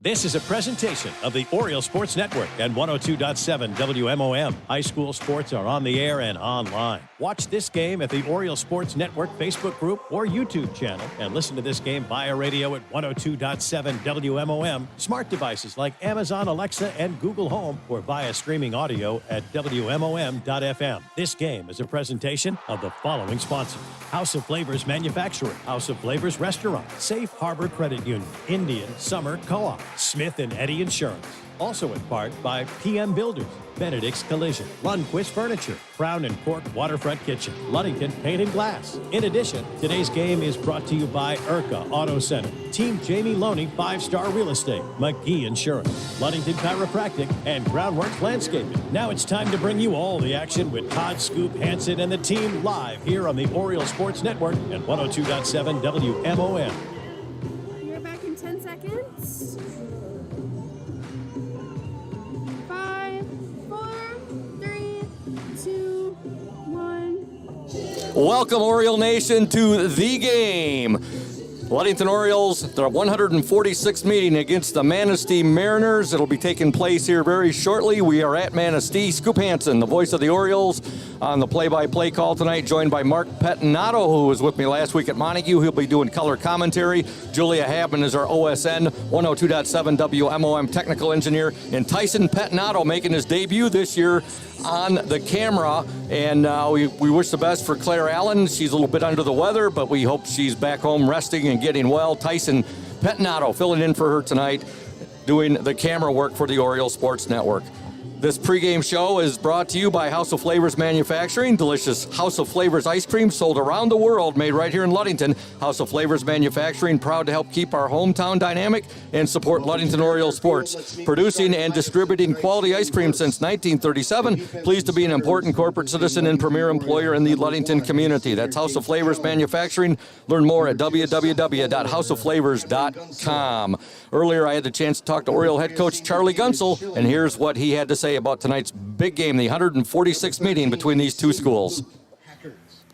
This is a presentation of the Oriole Sports Network and 102.7 WMOM. High school sports are on the air and online. Watch this game at the Oriole Sports Network Facebook group or YouTube channel and listen to this game via radio at 102.7 WMOM, smart devices like Amazon Alexa and Google Home, or via streaming audio at WMOM.FM. This game is a presentation of the following sponsors: House of Flavors Manufacturer, House of Flavors Restaurant, Safe Harbor Credit Union, Indian Summer Co-op, Smith & Eddy Insurance. Also in part by PM Builders, Benedict's Collision, Lundquist Furniture, Crown and Cork Waterfront Kitchen, Ludington Paint and Glass. In addition, today's game is brought to you by IRCA Auto Center, Team Jamie Loney 5-Star Real Estate, McGee Insurance, Ludington Chiropractic, and Groundworks Landscaping. Now it's time to bring you all the action with Todd, Scoop, Hansen, and the team live here on the Oriole Sports Network and 102.7 WMOM. You're back in 10 seconds. 5, 4, 3, 2, 1. Welcome, Oriole Nation, to the game. Ludington Orioles, their 146th meeting against the Manistee Mariners. It'll be taking place here very shortly. We are at Manistee. Scoop Hansen, the voice of the Orioles, on the play-by-play call tonight, joined by Mark Pettinato, who was with me last week at Montague. He'll be doing color commentary. Julia Habman is our OSN, 102.7 WMOM technical engineer, and Tyson Pettinato making his debut this year on the camera. And we wish the best for Claire Allen. She's a little bit under the weather, but we hope she's back home resting and getting well. Tyson Pettinato filling in for her tonight, doing the camera work for the Oriole Sports Network. This pregame show is brought to you by House of Flavors Manufacturing. Delicious House of Flavors ice cream sold around the world, made right here in Ludington. House of Flavors Manufacturing, proud to help keep our hometown dynamic and support Ludington Oriole sports. Producing and distributing quality ice cream since 1937. Pleased to be an important corporate citizen and premier employer in the Ludington community. That's House of Flavors Manufacturing. Learn more at www.houseofflavors.com. Earlier, I had the chance to talk to Oriole head coach Charlie Gunsel, and here's what he had to say about tonight's big game, the 146th meeting between these two schools.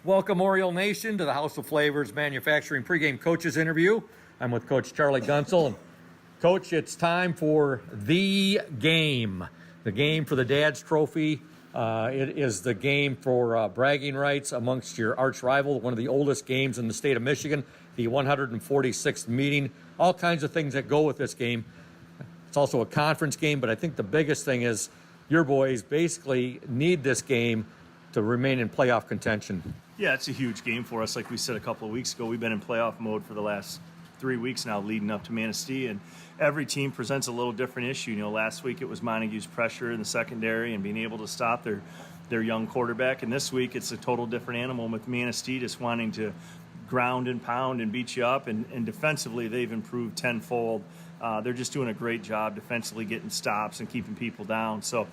Welcome, Oriole Nation, to the House of Flavors Manufacturing pregame coaches interview. I'm with Coach Charlie Gunsel. And Coach, it's time for the game for the Dad's Trophy. It is the game for bragging rights amongst your arch rival, one of the oldest games in the state of Michigan, the 146th meeting. All kinds of things that go with this game. It's also a conference game, but I think the biggest thing is your boys basically need this game to remain in playoff contention. Yeah, it's a huge game for us. Like we said a couple of weeks ago, we've been in playoff mode for the last 3 weeks now leading up to Manistee, and every team presents a little different issue. You know, last week it was Montague's pressure in the secondary and being able to stop their young quarterback, and this week it's a total different animal with Manistee just wanting to ground and pound and beat you up, and defensively they've improved tenfold. They're just doing a great job defensively, getting stops and keeping people down. So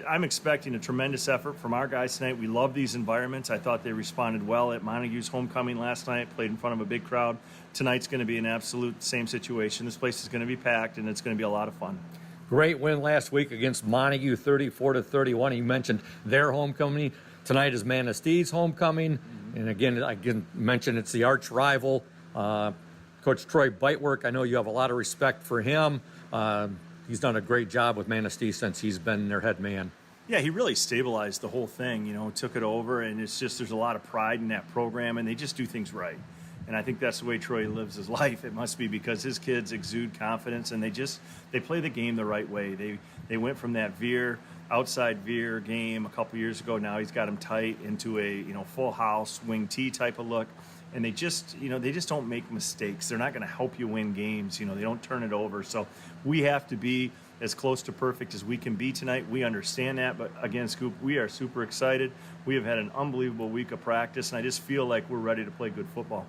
I'm expecting a tremendous effort from our guys tonight. We love these environments. I thought they responded well at Montague's homecoming last night, played in front of a big crowd. Tonight's going to be an absolute same situation. This place is going to be packed, and it's going to be a lot of fun. Great win last week against Montague, 34-31. You mentioned their homecoming. Tonight is Manistee's homecoming. And again, I can mention it's the arch rival. Coach Troy Bitework, I know you have a lot of respect for him. He's done a great job with Manistee since he's been their head man. Yeah, he really stabilized the whole thing, took it over, and it's just there's a lot of pride in that program, and they just do things right. And I think that's the way Troy lives his life. It must be because his kids exude confidence, and they play the game the right way. They went from that outside veer game a couple years ago. Now he's got them tight into a full house wing T type of look, and they just don't make mistakes. They're not going to help you win games. They don't turn it over. So we have to be as close to perfect as we can be tonight. We understand that, but again, Scoop, we are super excited. We have had an unbelievable week of practice, and I just feel like we're ready to play good football.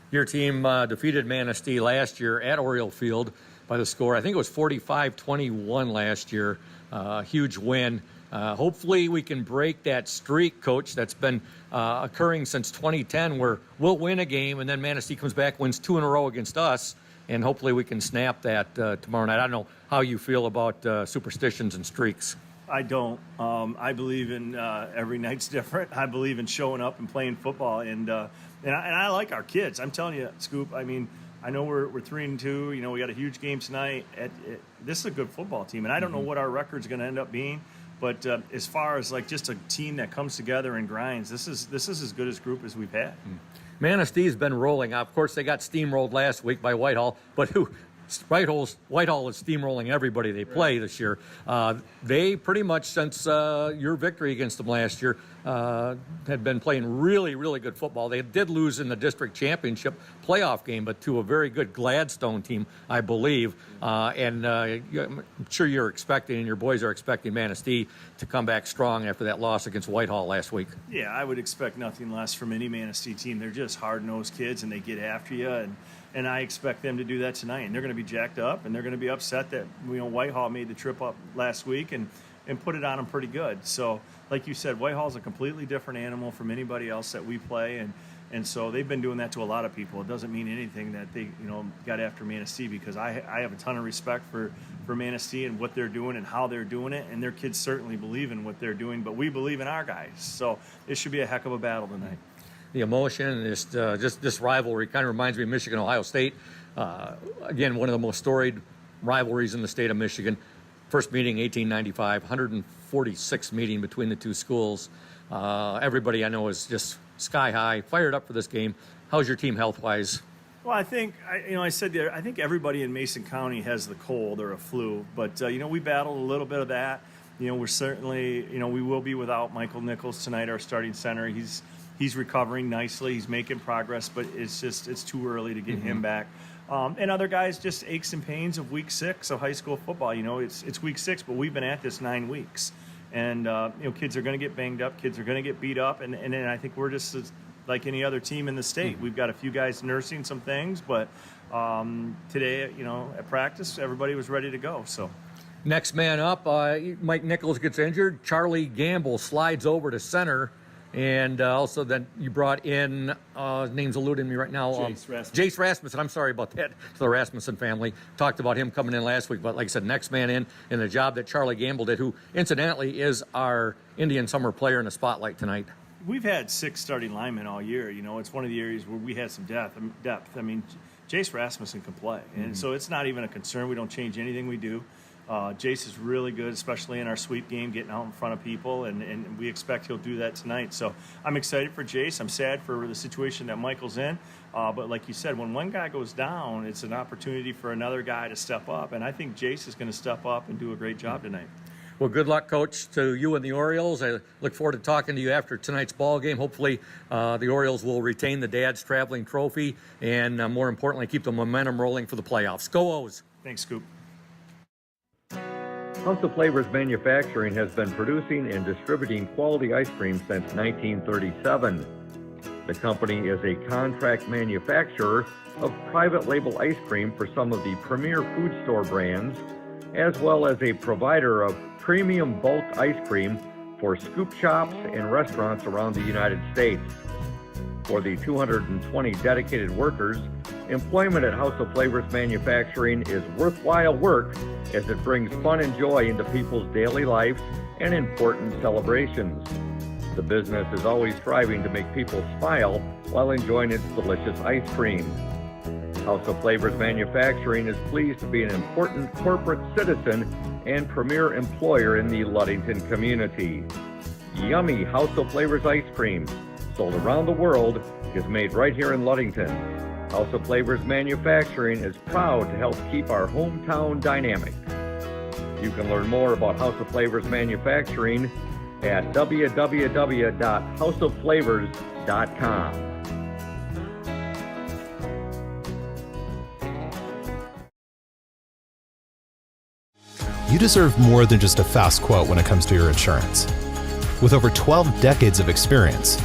Your team defeated Manistee last year at Oriole Field by the score, I think it was 45-21 last year. Huge win. Hopefully we can break that streak, Coach, that's been occurring since 2010 where we'll win a game and then Manistee comes back, wins 2 in a row against us, and hopefully we can snap that tomorrow night. I don't know how you feel about superstitions and streaks. I don't. I believe in every night's different. I believe in showing up and playing football, and I like our kids. I'm telling you, Scoop, I mean, I know we're 3-2. You know, we got a huge game tonight. This is a good football team, and I don't know what our record's going to end up being. But as far as like just a team that comes together and grinds, this is as good a group as we've had. Manistee's been rolling. Of course, they got steamrolled last week by Whitehall, but Whitehall is steamrolling everybody they play this year. They pretty much, since your victory against them last year, had been playing really, really good football. They did lose in the district championship playoff game, but to a very good Gladstone team, I believe. And I'm sure you're expecting, and your boys are expecting Manistee to come back strong after that loss against Whitehall last week. Yeah, I would expect nothing less from any Manistee team. They're just hard-nosed kids, and they get after you, and I expect them to do that tonight. And they're going to be jacked up, and they're going to be upset that Whitehall made the trip up last week and put it on them pretty good. So, like you said, Whitehall's a completely different animal from anybody else that we play, and so they've been doing that to a lot of people. It doesn't mean anything that they got after Manistee, because I have a ton of respect for Manistee and what they're doing and how they're doing it, and their kids certainly believe in what they're doing, but we believe in our guys. So it should be a heck of a battle tonight. The emotion, just this rivalry kind of reminds me of Michigan-Ohio State. Again, one of the most storied rivalries in the state of Michigan. First meeting, 1895, 146th meeting between the two schools. Everybody I know is just sky high, fired up for this game. How's your team health-wise? Well, I think, I said there, I think everybody in Mason County has the cold or a flu, but, we battled a little bit of that. We're certainly, we will be without Michael Nichols tonight, our starting center. He's recovering nicely. He's making progress, but it's too early to get him back. And other guys, just aches and pains of week 6 of high school football. It's week 6, but we've been at this 9 weeks. And, kids are going to get banged up. Kids are going to get beat up. And then I think we're just like any other team in the state. We've got a few guys nursing some things, but today, at practice, everybody was ready to go. So. Next man up, Mike Nichols gets injured. Charlie Gamble slides over to center. And also then you brought in, his name's eluding me right now. Jace Rasmussen. I'm sorry about that. To the Rasmussen family. Talked about him coming in last week. But like I said, next man in the job that Charlie Gamble did, who incidentally is our Indian Summer Player in the spotlight tonight. We've had 6 starting linemen all year. It's one of the areas where we had some depth. I mean, Jace Rasmussen can play. And so it's not even a concern. We don't change anything we do. Jace is really good, especially in our sweep game, getting out in front of people, and we expect he'll do that tonight. So I'm excited for Jace. I'm sad for the situation that Michael's in. But like you said, when one guy goes down, it's an opportunity for another guy to step up. And I think Jace is going to step up and do a great job tonight. Well, good luck, Coach, to you and the Orioles. I look forward to talking to you after tonight's ball game. Hopefully, the Orioles will retain the Dad's Traveling Trophy and, more importantly, keep the momentum rolling for the playoffs. Go O's! Thanks, Scoop. House of Flavors Manufacturing has been producing and distributing quality ice cream since 1937. The company is a contract manufacturer of private label ice cream for some of the premier food store brands, as well as a provider of premium bulk ice cream for scoop shops and restaurants around the United States. For the 220 dedicated workers, employment at House of Flavors Manufacturing is worthwhile work as it brings fun and joy into people's daily lives and important celebrations. The business is always striving to make people smile while enjoying its delicious ice cream. House of Flavors Manufacturing is pleased to be an important corporate citizen and premier employer in the Ludington community. Yummy House of Flavors ice cream, sold around the world, is made right here in Ludington. House of Flavors Manufacturing is proud to help keep our hometown dynamic. You can learn more about House of Flavors Manufacturing at www.houseofflavors.com. You deserve more than just a fast quote when it comes to your insurance. With over 12 decades of experience,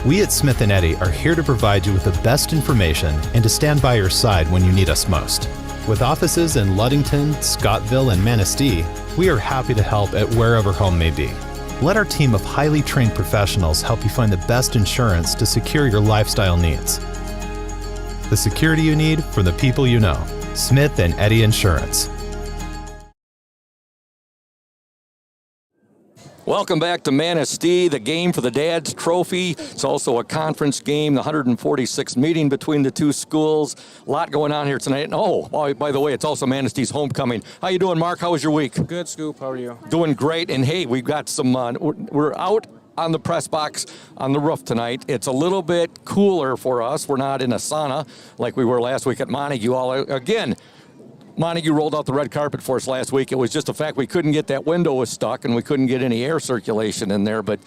we at Smith & Eddy are here to provide you with the best information and to stand by your side when you need us most. With offices in Ludington, Scottville, and Manistee, we are happy to help at wherever home may be. Let our team of highly trained professionals help you find the best insurance to secure your lifestyle needs. The security you need from the people you know. Smith & Eddy Insurance. Welcome back to Manistee, the game for the Dad's Trophy. It's also a conference game, the 146th meeting between the two schools. A lot going on here tonight. And by the way, it's also Manistee's homecoming. How you doing, Mark? How was your week? Good, Scoop. How are you? Doing great. And hey, we've got some, we're out on the press box on the roof tonight. It's a little bit cooler for us. We're not in a sauna like we were last week at Montague. Again, Montague rolled out the red carpet for us last week. It was just a fact we couldn't get that window was stuck and we couldn't get any air circulation in there. But,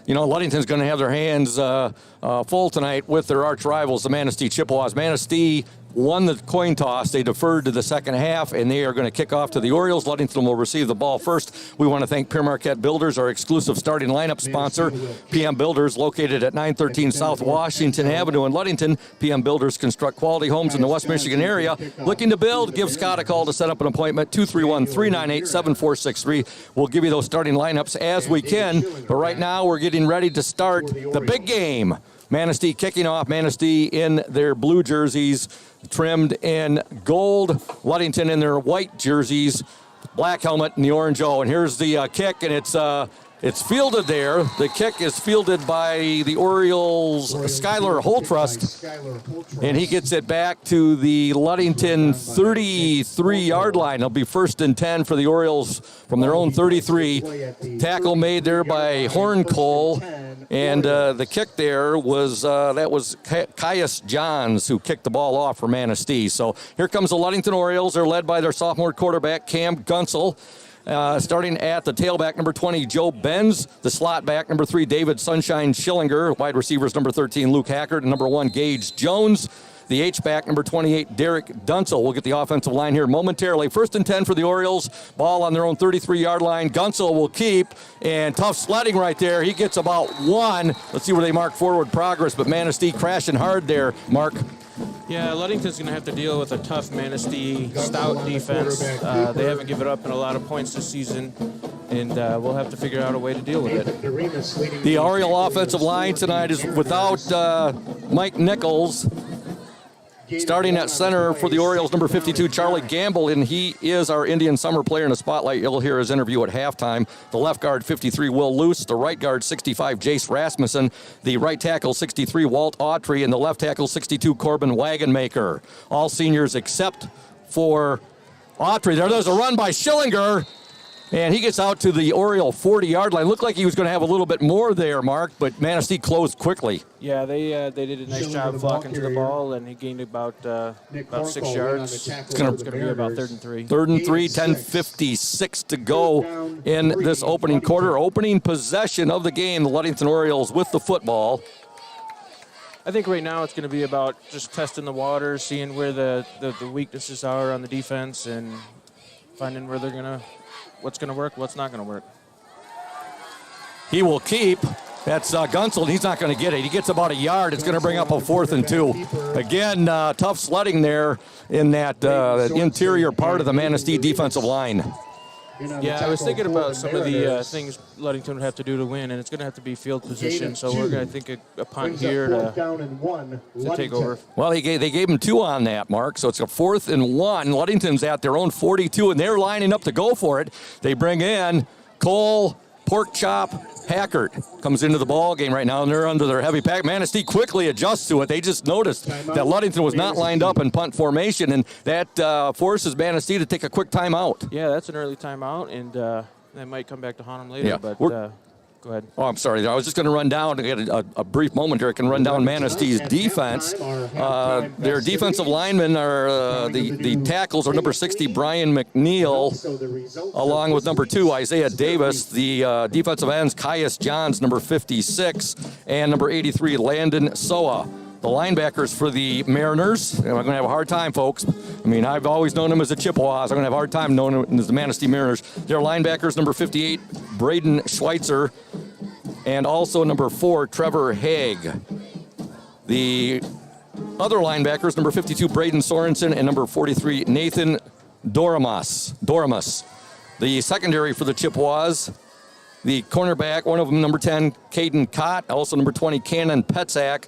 you know, Ludington's going to have their hands full tonight with their arch rivals, the Manistee Chippewas. Manistee won the coin toss. They deferred to the second half, and they are going to kick off to the Orioles. Ludington will receive the ball first. We want to thank Pierre Marquette Builders, our exclusive starting lineup sponsor. PM Builders, located at 913 South Washington Avenue in Ludington. PM Builders construct quality homes in the West Michigan area. Looking to build? Give Scott a call to set up an appointment, 231-398-7463. We'll give you those starting lineups as we can, but right now we're getting ready to start the big game. Manistee kicking off. Manistee in their blue jerseys, trimmed in gold. Ludington in their white jerseys, black helmet and the orange O. And here's the kick, and it's fielded there. The kick is fielded by the Orioles' Skylar Holtrust, and he gets it back to the Ludington 33-yard line. It'll be 1st and 10 for the Orioles from their own 33. Tackle made there by Horncole, and the kick there was Caius Johns who kicked the ball off for Manistee. So here comes the Ludington Orioles. They're led by their sophomore quarterback, Cam Gunsel. Starting at the tailback, number 20, Joe Benz. The slot back, number 3, David Sunshine Schillinger. Wide receivers, number 13, Luke Hackert. And number 1, Gage Jones. The H-back, number 28, Derek Dunsel. We'll get the offensive line here momentarily. 1st and 10 for the Orioles. Ball on their own 33-yard line. Gunsel will keep. And tough sledding right there. He gets about 1. Let's see where they mark forward progress. But Manistee crashing hard there, Mark. Yeah, Ludington's going to have to deal with a tough Manistee stout defense. They haven't given up in a lot of points this season, and we'll have to figure out a way to deal with it. The Oriole offensive line tonight is without Mike Nichols. Starting at center for the Orioles, number 52, Charlie Gamble, and he is our Indian Summer Player in the Spotlight. You'll hear his interview at halftime. The left guard, 53, Will Luce. The right guard, 65, Jace Rasmussen. The right tackle, 63, Walt Autry. And the left tackle, 62, Corbin Wagonmaker. All seniors except for Autry. There's a run by Schillinger. And he gets out to the Oriole 40-yard line. Looked like he was going to have a little bit more there, Mark, but Manistee closed quickly. Yeah, they did a nice job flocking to the ball, and he gained about 6 yards. It's going to be about 3rd and 3. 3rd and 3, 10:56 to go in this opening quarter. Opening possession of the game, the Ludington Orioles with the football. I think right now it's going to be about just testing the water, seeing where the weaknesses are on the defense, and finding where what's going to work, what's not going to work. He will keep. That's Gunsel. He's not going to get it. He gets about a yard. It's going to bring up a 4th and 2. Again, tough sledding there in that interior part of the Manistee defensive line. Yeah, I was thinking about some of the things Ludington would have to do to win, and it's going to have to be field position. So we're going to think a punt here to take over. Well, they gave him 2 on that, Mark. So it's a 4th and 1. Ludington's at their own 42, and they're lining up to go for it. They bring in Cole, Porkchop, Hackert comes into the ball game right now, and they're under their heavy pack. Manistee quickly adjusts to it. They just noticed that Ludington was not lined up in punt formation, and that forces Manistee to take a quick timeout. Yeah, that's an early timeout, and they might come back to haunt them later. Yeah. But go ahead. Oh, I'm sorry. I was just going to run down to get a brief moment here. I can run down Manistee's defense. Their defensive linemen are the tackles are number 60, Brian McNeil, along with number 2, Isaiah Davis. The defensive ends, Caius Johns, number 56, and number 83, Landon Soa. The linebackers for the Mariners, and I'm going to have a hard time, folks. I mean, I've always known them as the Chippewas. I'm going to have a hard time knowing them as the Manistee Mariners. Their linebackers, number 58, Braden Schweitzer, and also number 4, Trevor Haig. The other linebackers, number 52, Braden Sorensen, and number 43, Nathan Doramus. The secondary for the Chippewas, the cornerback, one of them, number 10, Caden Cott, also number 20, Cannon Petzak.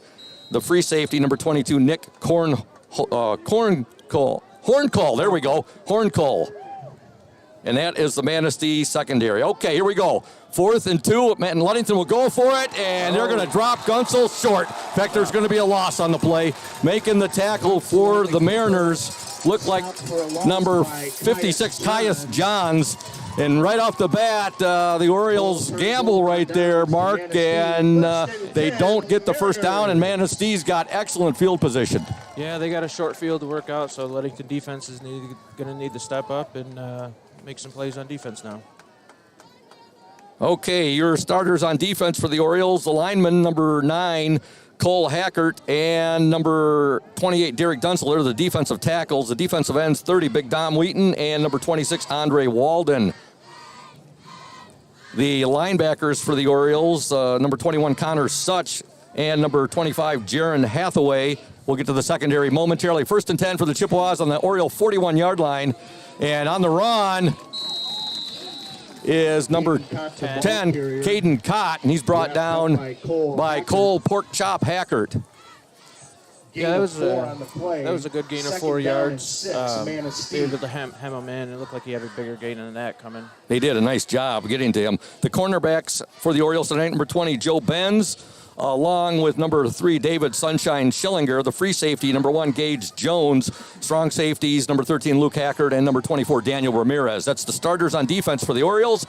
The free safety, number 22, Nick Horncole. There we go. Horncole. And that is the Manistee secondary. Okay, here we go. 4th and 2, and Ludington will go for it, and they're going to drop Gunsel short. In fact, there's going to be a loss on the play. Making the tackle for the Mariners looked like number 56, Caius Johns. And right off the bat, the Orioles gamble right there, Mark, and they don't get the first down, and Manistee's got excellent field position. Yeah, they got a short field to work out, so Ludington defense is going to need to step up and make some plays on defense now. Okay, your starters on defense for the Orioles, the lineman, number 9, Cole Hackert, and number 28, Derek Dunsler, the defensive tackles. The defensive ends, 30, Big Dom Wheaton, and number 26, Andre Walden. The linebackers for the Orioles, number 21, Connor Such, and number 25, Jaron Hathaway. We'll get to the secondary momentarily. 1st and 10 for the Chippewas on the Oriole 41-yard line. And on the run is number 10, Caden Cott, and he's brought down by Cole Pork Chop Hackert. Yeah, that was a good gain of 4 yards. They were able to hem him in. It looked like he had a bigger gain than that coming. They did a nice job getting to him. The cornerbacks for the Orioles tonight, number 20, Joe Benz, along with number 3, David Sunshine Schillinger. The free safety, number 1, Gage Jones. Strong safeties, number 13, Luke Hackert, and number 24, Daniel Ramirez. That's the starters on defense for the Orioles.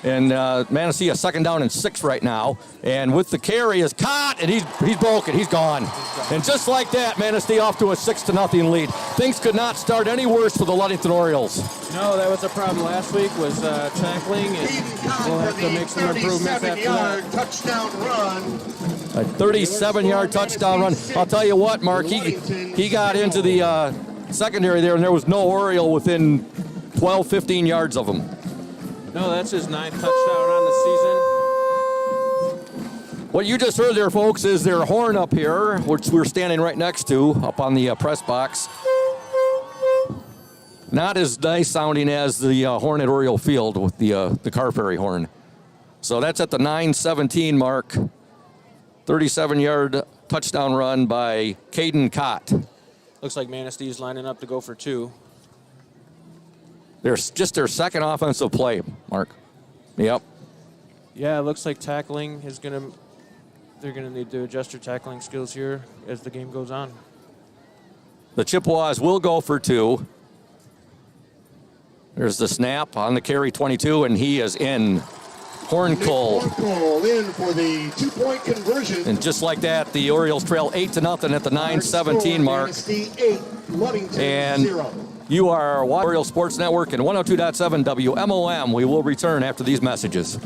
And Manistee a 2nd down and 6 right now. And with the carry is caught, and he's broken. He's gone. And just like that, Manistee off to a 6-0 lead. Things could not start any worse for the Ludington Orioles. No, that was a problem last week, was tackling, and we'll have to make some improvements after that. Touchdown run. A 37-yard touchdown run. I'll tell you what, Mark, he got into the secondary there, and there was no Oriole within 12, 15 yards of him. No, that's his 9th touchdown on the season. What you just heard there, folks, is their horn up here, which we're standing right next to, up on the press box. Not as nice sounding as the horn at Oriole Field with the Carberry horn. So that's at the 9:17 mark. 37-yard touchdown run by Caden Cott. Looks like Manistee's lining up to go for 2. There's just their second offensive play, Mark. Yep. Yeah, it looks like tackling is they're gonna need to adjust their tackling skills here as the game goes on. The Chippewas will go for 2. There's the snap on the carry, 22, and he is in. Horncole in for the 2-point conversion. And just like that, the Orioles trail 8-0 at the 9:17 mark. Manistee 8, Ludington And 0. you are watching Oriole Sports Network and 102.7 WMOM. We will return after these messages.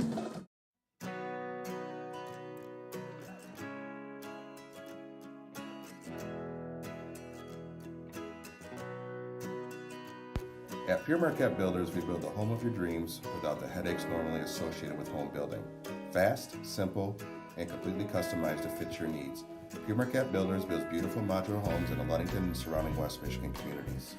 At Pure Marquette Builders, we build the home of your dreams without the headaches normally associated with home building. Fast, simple, and completely customized to fit your needs. Pure Marquette Builders builds beautiful modular homes in the Ludington and surrounding West Michigan communities.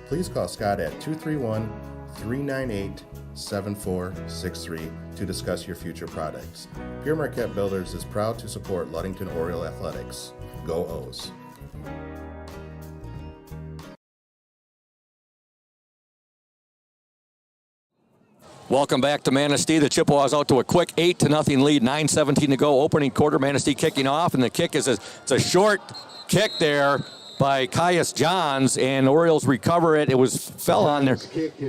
Please call Scott at 231-398-7463 to discuss your future projects. Pure Marquette Builders is proud to support Ludington Oriole Athletics. Go O's! Welcome back to Manistee. The Chippewas out to a quick 8-0 lead, 9:17 to go. Opening quarter, Manistee kicking off, and the kick is it's a short kick there by Caius Johns, and the Orioles recover it. It fell on there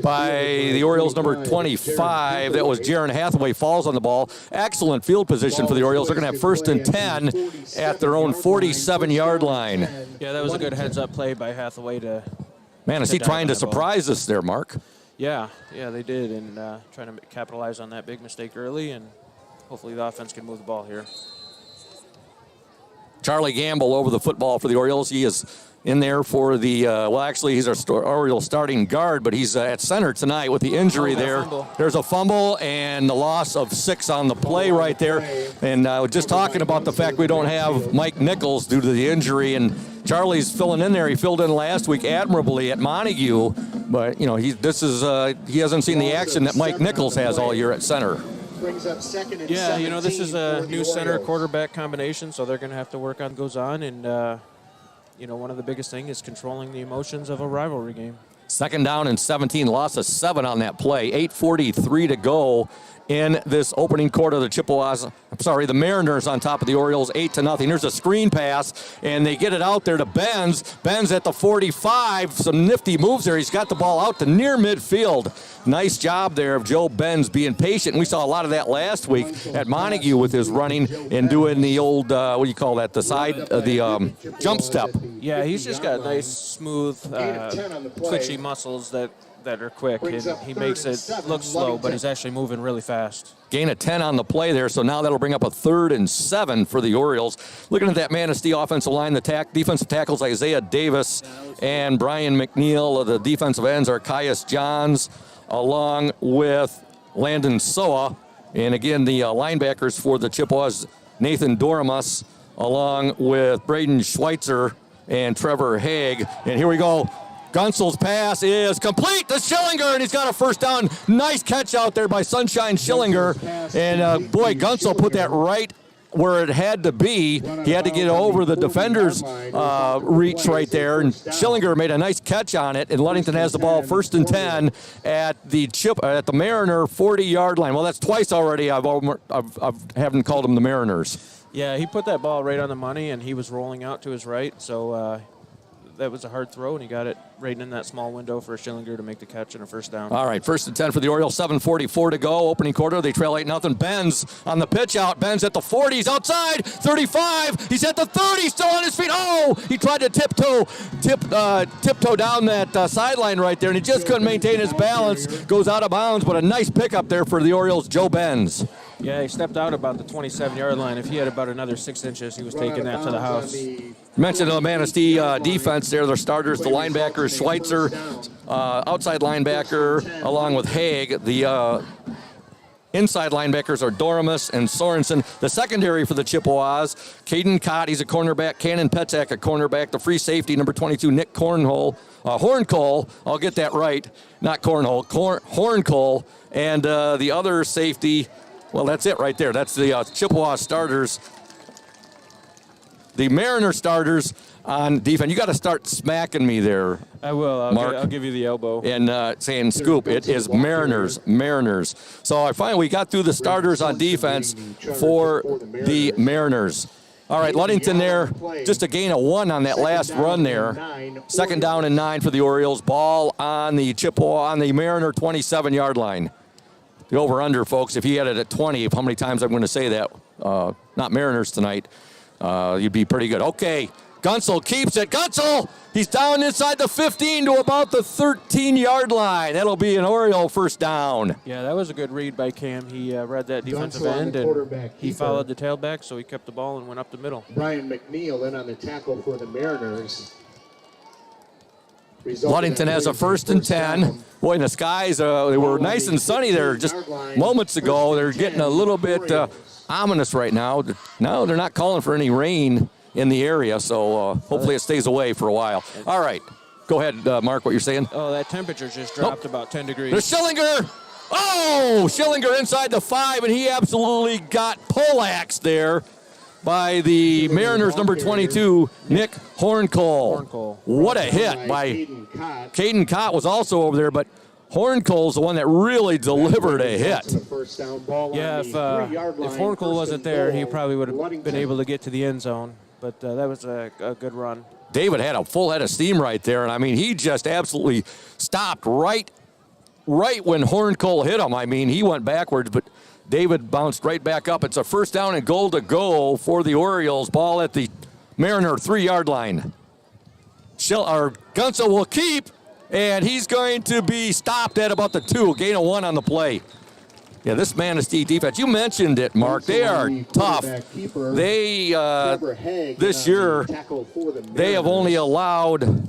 by the Orioles number 25. That was Jaron Hathaway, falls on the ball. Excellent field position for the Orioles. They're going to have 1st and 10 at their own 47-yard line. Yeah, that was a good heads-up play by Hathaway to... Manistee trying to surprise us there, Mark. Yeah, they did, and trying to capitalize on that big mistake early, and hopefully the offense can move the ball here. Charlie Gamble over the football for the Orioles. He is in there for the, he's our Orioles starting guard, but he's at center tonight with the injury there. There's a fumble and the loss of 6 on the play right there. And just talking about the fact we don't have Mike Nichols due to the injury, and Charlie's filling in there. He filled in last week admirably at Montague, but, he hasn't seen the action that Mike Nichols has all year at center. Yeah, this is a new center-quarterback combination, so they're going to have to work on goes on, and one of the biggest things is controlling the emotions of a rivalry game. 2nd down and 17, loss of 7 on that play. 8:43 to go in this opening quarter. The Mariners on top of the Orioles, 8-0. There's a screen pass, and they get it out there to Benz. Benz at the 45. Some nifty moves there. He's got the ball out to near midfield. Nice job there of Joe Benz being patient. We saw a lot of that last week at Montague with his running and doing the old, the jump step. Yeah, he's just got nice, smooth, twitchy muscles that are quick, and he makes it look slow, but he's actually moving really fast. Gain of 10 on the play there, so now that'll bring up a 3rd and 7 for the Orioles. Looking at that Manistee offensive line, the defensive tackles Isaiah Davis and Brian McNeil. The defensive ends are Caius Johns, along with Landon Soa. And again, the linebackers for the Chippewas, Nathan Doremus, along with Braden Schweitzer and Trevor Haig. And here we go. Gunsel's pass is complete to Schillinger, and he's got a first down. Nice catch out there by Sunshine Schillinger. And, Gunsel put that right where it had to be. He had to get over the defender's reach right there, and Schillinger made a nice catch on it, and Ludington has the ball 1st and 10 at the Mariner 40-yard line. Well, that's twice already I haven't called them the Mariners. Yeah, he put that ball right on the money, and he was rolling out to his right, so that was a hard throw, and he got it right in that small window for Schillinger to make the catch and a first down. All right, 1st and 10 for the Orioles, 7:44 to go. Opening quarter, they trail 8-0. Benz on the pitch out. Benz at the 40, he's outside, 35, he's at the 30, still on his feet. Oh, he tried to tiptoe down that sideline right there, and he just couldn't maintain his balance. Goes out of bounds, but a nice pickup there for the Orioles, Joe Benz. Yeah, he stepped out about the 27-yard line. If he had about another 6 inches, he was taking that to the house. Mentioned the Manistee defense there. Their starters, the linebackers, Schweitzer, outside linebacker, along with Haig. The inside linebackers are Doremus and Sorensen. The secondary for the Chippewas, Caden Cott, he's a cornerback. Cannon Petzak, a cornerback. The free safety, number 22, Nick Horncole. I'll get that right. Not Cornhole. Horncole. And the other safety, well, that's it right there. That's the Chippewa starters. The Mariner starters on defense. You got to start smacking me there. I will. Mark. I'll give you the elbow. And saying, Scoop, it is Mariners. So I finally got through the starters on defense for the Mariners. All right, Ludington there, just a gain of 1 on that last run there. 2nd down and 9 for the Orioles. Ball on the Mariner 27-yard line. The over-under, folks, if he had it at 20, how many times I'm going to say that, not Mariners tonight, you'd be pretty good. Okay, Gunsel keeps it. Gunsel, he's down inside the 15 to about the 13-yard line. That'll be an Oriole first down. Yeah, that was a good read by Cam. He read that defensive end, and he followed the tailback, so he kept the ball and went up the middle. Brian McNeil in on the tackle for the Mariners. Ludington has a 1st and 10. Boy, the skies, they were nice and sunny there just moments ago. They're getting a little bit ominous right now. No, they're not calling for any rain in the area, so hopefully it stays away for a while. All right. Go ahead, Mark, what you're saying. Oh, that temperature just dropped about 10 degrees. There's Schillinger. Oh, Schillinger inside the 5, and he absolutely got poleaxed there by the Mariners, number 22, Nick Horncole. What a hit by Caden Cott was also over there, but Horncole's the one that really delivered a hit. Yeah, if Horncole wasn't there, he probably would have been able to get to the end zone, but that was a good run. David had a full head of steam right there, and I mean, he just absolutely stopped right when Horncole hit him. I mean, he went backwards, but David bounced right back up. It's a 1st down and goal to go for the Orioles. Ball at the Mariner 3-yard line. Gunsel will keep, and he's going to be stopped at about the 2. Gain of 1 on the play. Yeah, this Manistee defense, you mentioned it, Mark. They are tough. They, this year, they have only allowed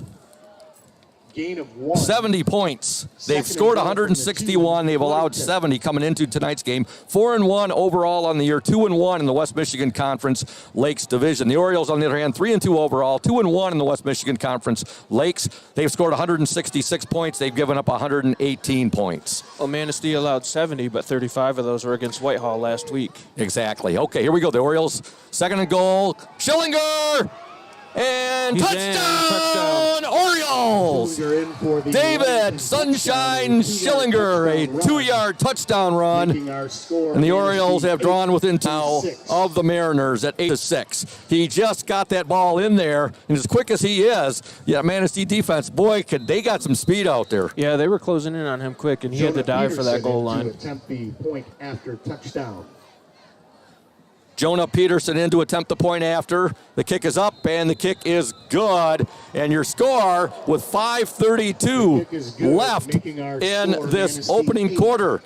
70 points. They've scored 161. They've allowed 70 coming into tonight's game. 4-1 overall on the year, 2-1 in the West Michigan Conference Lakes Division. The Orioles, on the other hand, 3-2 overall, 2-1 in the West Michigan Conference Lakes. They've scored 166 points. They've given up 118 points. Well, Manistee allowed 70, but 35 of those were against Whitehall last week. Exactly. Okay, here we go. The Orioles, second and goal. Schillinger! And touchdown, Orioles! David Sunshine Schillinger, a 2-yard touchdown run. And the Orioles have drawn within now of the Mariners at 8-6. He just got that ball in there, and as quick as he is, Manistee defense, boy, they got some speed out there. Yeah, they were closing in on him quick, and he had to dive for that goal line. Attempt the point after touchdown. Jonah Peterson in to attempt the point after. The kick is up, and the kick is good. And your score with 5:32 left in this opening quarter.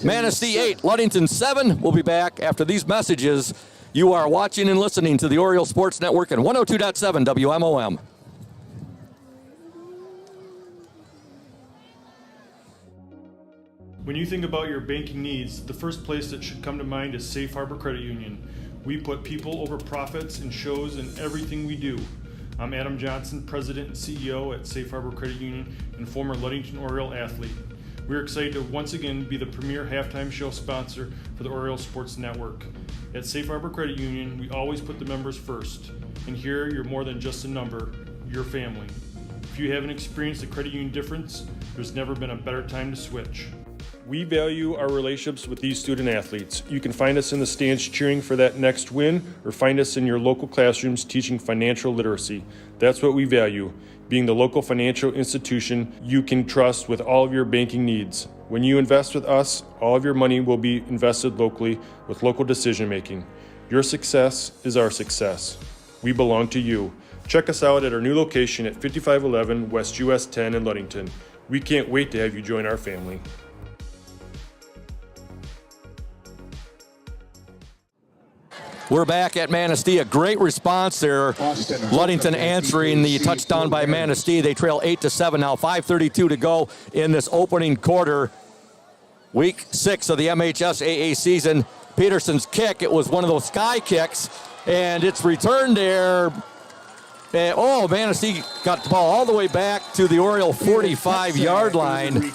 Manistee 8, Ludington 7. We'll be back after these messages. You are watching and listening to the Oriole Sports Network and 102.7 WMOM. When you think about your banking needs, the first place that should come to mind is Safe Harbor Credit Union. We put people over profits and shows in everything we do. I'm Adam Johnson, President and CEO at Safe Harbor Credit Union and former Ludington Oriole athlete. We're excited to once again be the premier halftime show sponsor for the Oriole Sports Network. At Safe Harbor Credit Union, we always put the members first. And here, you're more than just a number, you're family. If you haven't experienced the credit union difference, there's never been a better time to switch. We value our relationships with these student athletes. You can find us in the stands cheering for that next win, or find us in your local classrooms teaching financial literacy. That's what we value, being the local financial institution you can trust with all of your banking needs. When you invest with us, all of your money will be invested locally with local decision making. Your success is our success. We belong to you. Check us out at our new location at 5511 West US 10 in Ludington. We can't wait to have you join our family. We're back at Manistee. A great response there. Ludington answering the touchdown by Manistee. They trail 8-7 now. 5:32 to go in this opening quarter. Week 6 of the MHSAA season. Peterson's kick, it was one of those sky kicks, and it's returned there. And, Manistee got the ball all the way back to the Oriole 45-yard line.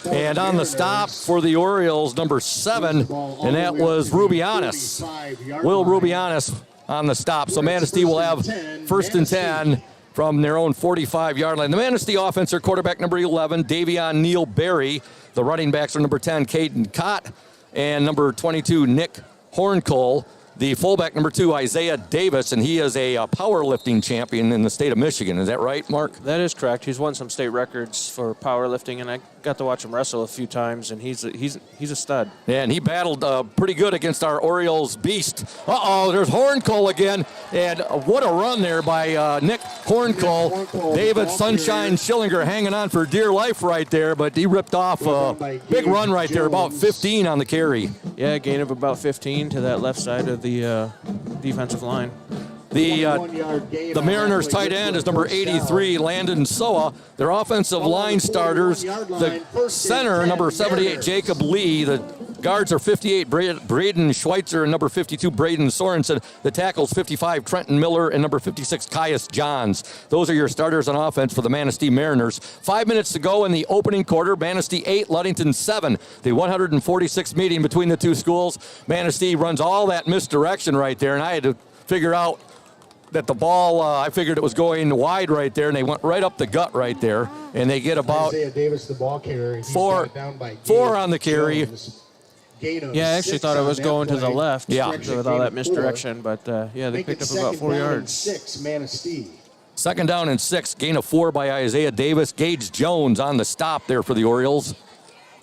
And on the stop for the Orioles, number 7, and that was Rubianis. Will Rubianis on the stop. So Manistee will have first and 10 from their own 45-yard line. The Manistee offense, their quarterback number 11, Davion Neal Berry. The running backs are number 10, Caden Cott, and number 22, Nick Horncole. The fullback, number 2, Isaiah Davis, and he is a powerlifting champion in the state of Michigan. Is that right, Mark? That is correct. He's won some state records for powerlifting, and I got to watch him wrestle a few times, and he's a stud. Yeah, and he battled pretty good against our Orioles beast. There's Horncole again, and what a run there by Nick Horncole. David Sunshine Schillinger hanging on for dear life right there, but he ripped off a big run right there, about 15 on the carry. Yeah, gain of about 15 to that left side of the defensive line. The Mariners tight end is number 83, Landon Soa. Their offensive line starters, the center, number 78, Jacob Lee. The guards are 58, Braden Schweitzer, and number 52, Braden Sorensen. The tackles, 55, Trenton Miller, and number 56, Caius Johns. Those are your starters on offense for the Manistee Mariners. 5 minutes to go in the opening quarter. Manistee 8, Ludington 7. The 146th meeting between the two schools. Manistee runs all that misdirection right there, and I had to figure out that the ball, I figured it was going wide right there, and they went right up the gut right there, and they get about Isaiah Davis, the ball carrier. four on the carry. Yeah, I actually thought it was going to the left with all that misdirection, but they picked up about 4 yards. 6, Manistee. Second down and 6, gain of 4 by Isaiah Davis. Gage Jones on the stop there for the Orioles.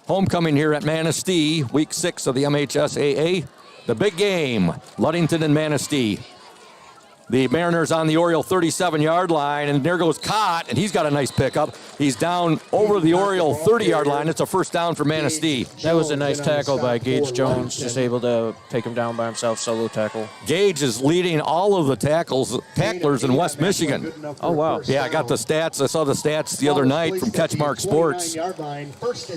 Homecoming here at Manistee, week 6 of the MHSAA. The big game, Ludington and Manistee. The Mariners on the Oriole 37-yard line, and there goes Cott, and he's got a nice pickup. He's down over the Oriole 30-yard line. It's a first down for Manistee. That was a nice tackle by Gage Jones, just able to take him down by himself, solo tackle. Gage is leading all of the tacklers in West Michigan. Oh, wow. Yeah, I got the stats. I saw the stats the other night from Catchmark Sports.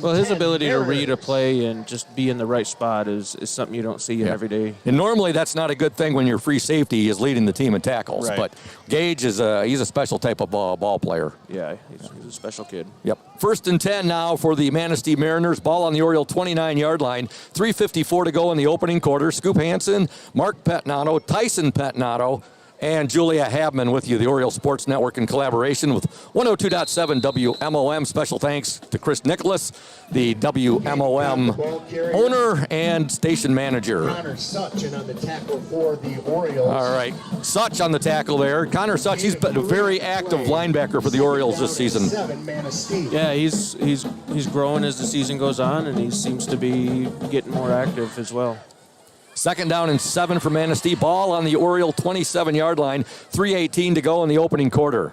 Well, his ability to read a play and just be in the right spot is something you don't see every day. And normally that's not a good thing when your free safety is leading the team in tackles. Right. But Gage he's a special type of ball player. Yeah, he's a special kid. Yep. 1st and 10 now for the Manistee Mariners. Ball on the Oriole 29-yard line. 3:54 to go in the opening quarter. Scoop Hansen, Mark Petnato, Tyson Petnato, and Julia Habman with you, the Oriole Sports Network, in collaboration with 102.7 WMOM. Special thanks to Chris Nicholas, the WMOM owner and station manager. Connor Such in on the tackle for the Orioles. All right, Such on the tackle there. Connor Such, he's been a very active linebacker for the Orioles this season. Yeah, he's growing as the season goes on, and he seems to be getting more active as well. 2nd down and 7 for Manistee. Ball on the Oriole 27-yard line. 3:18 to go in the opening quarter.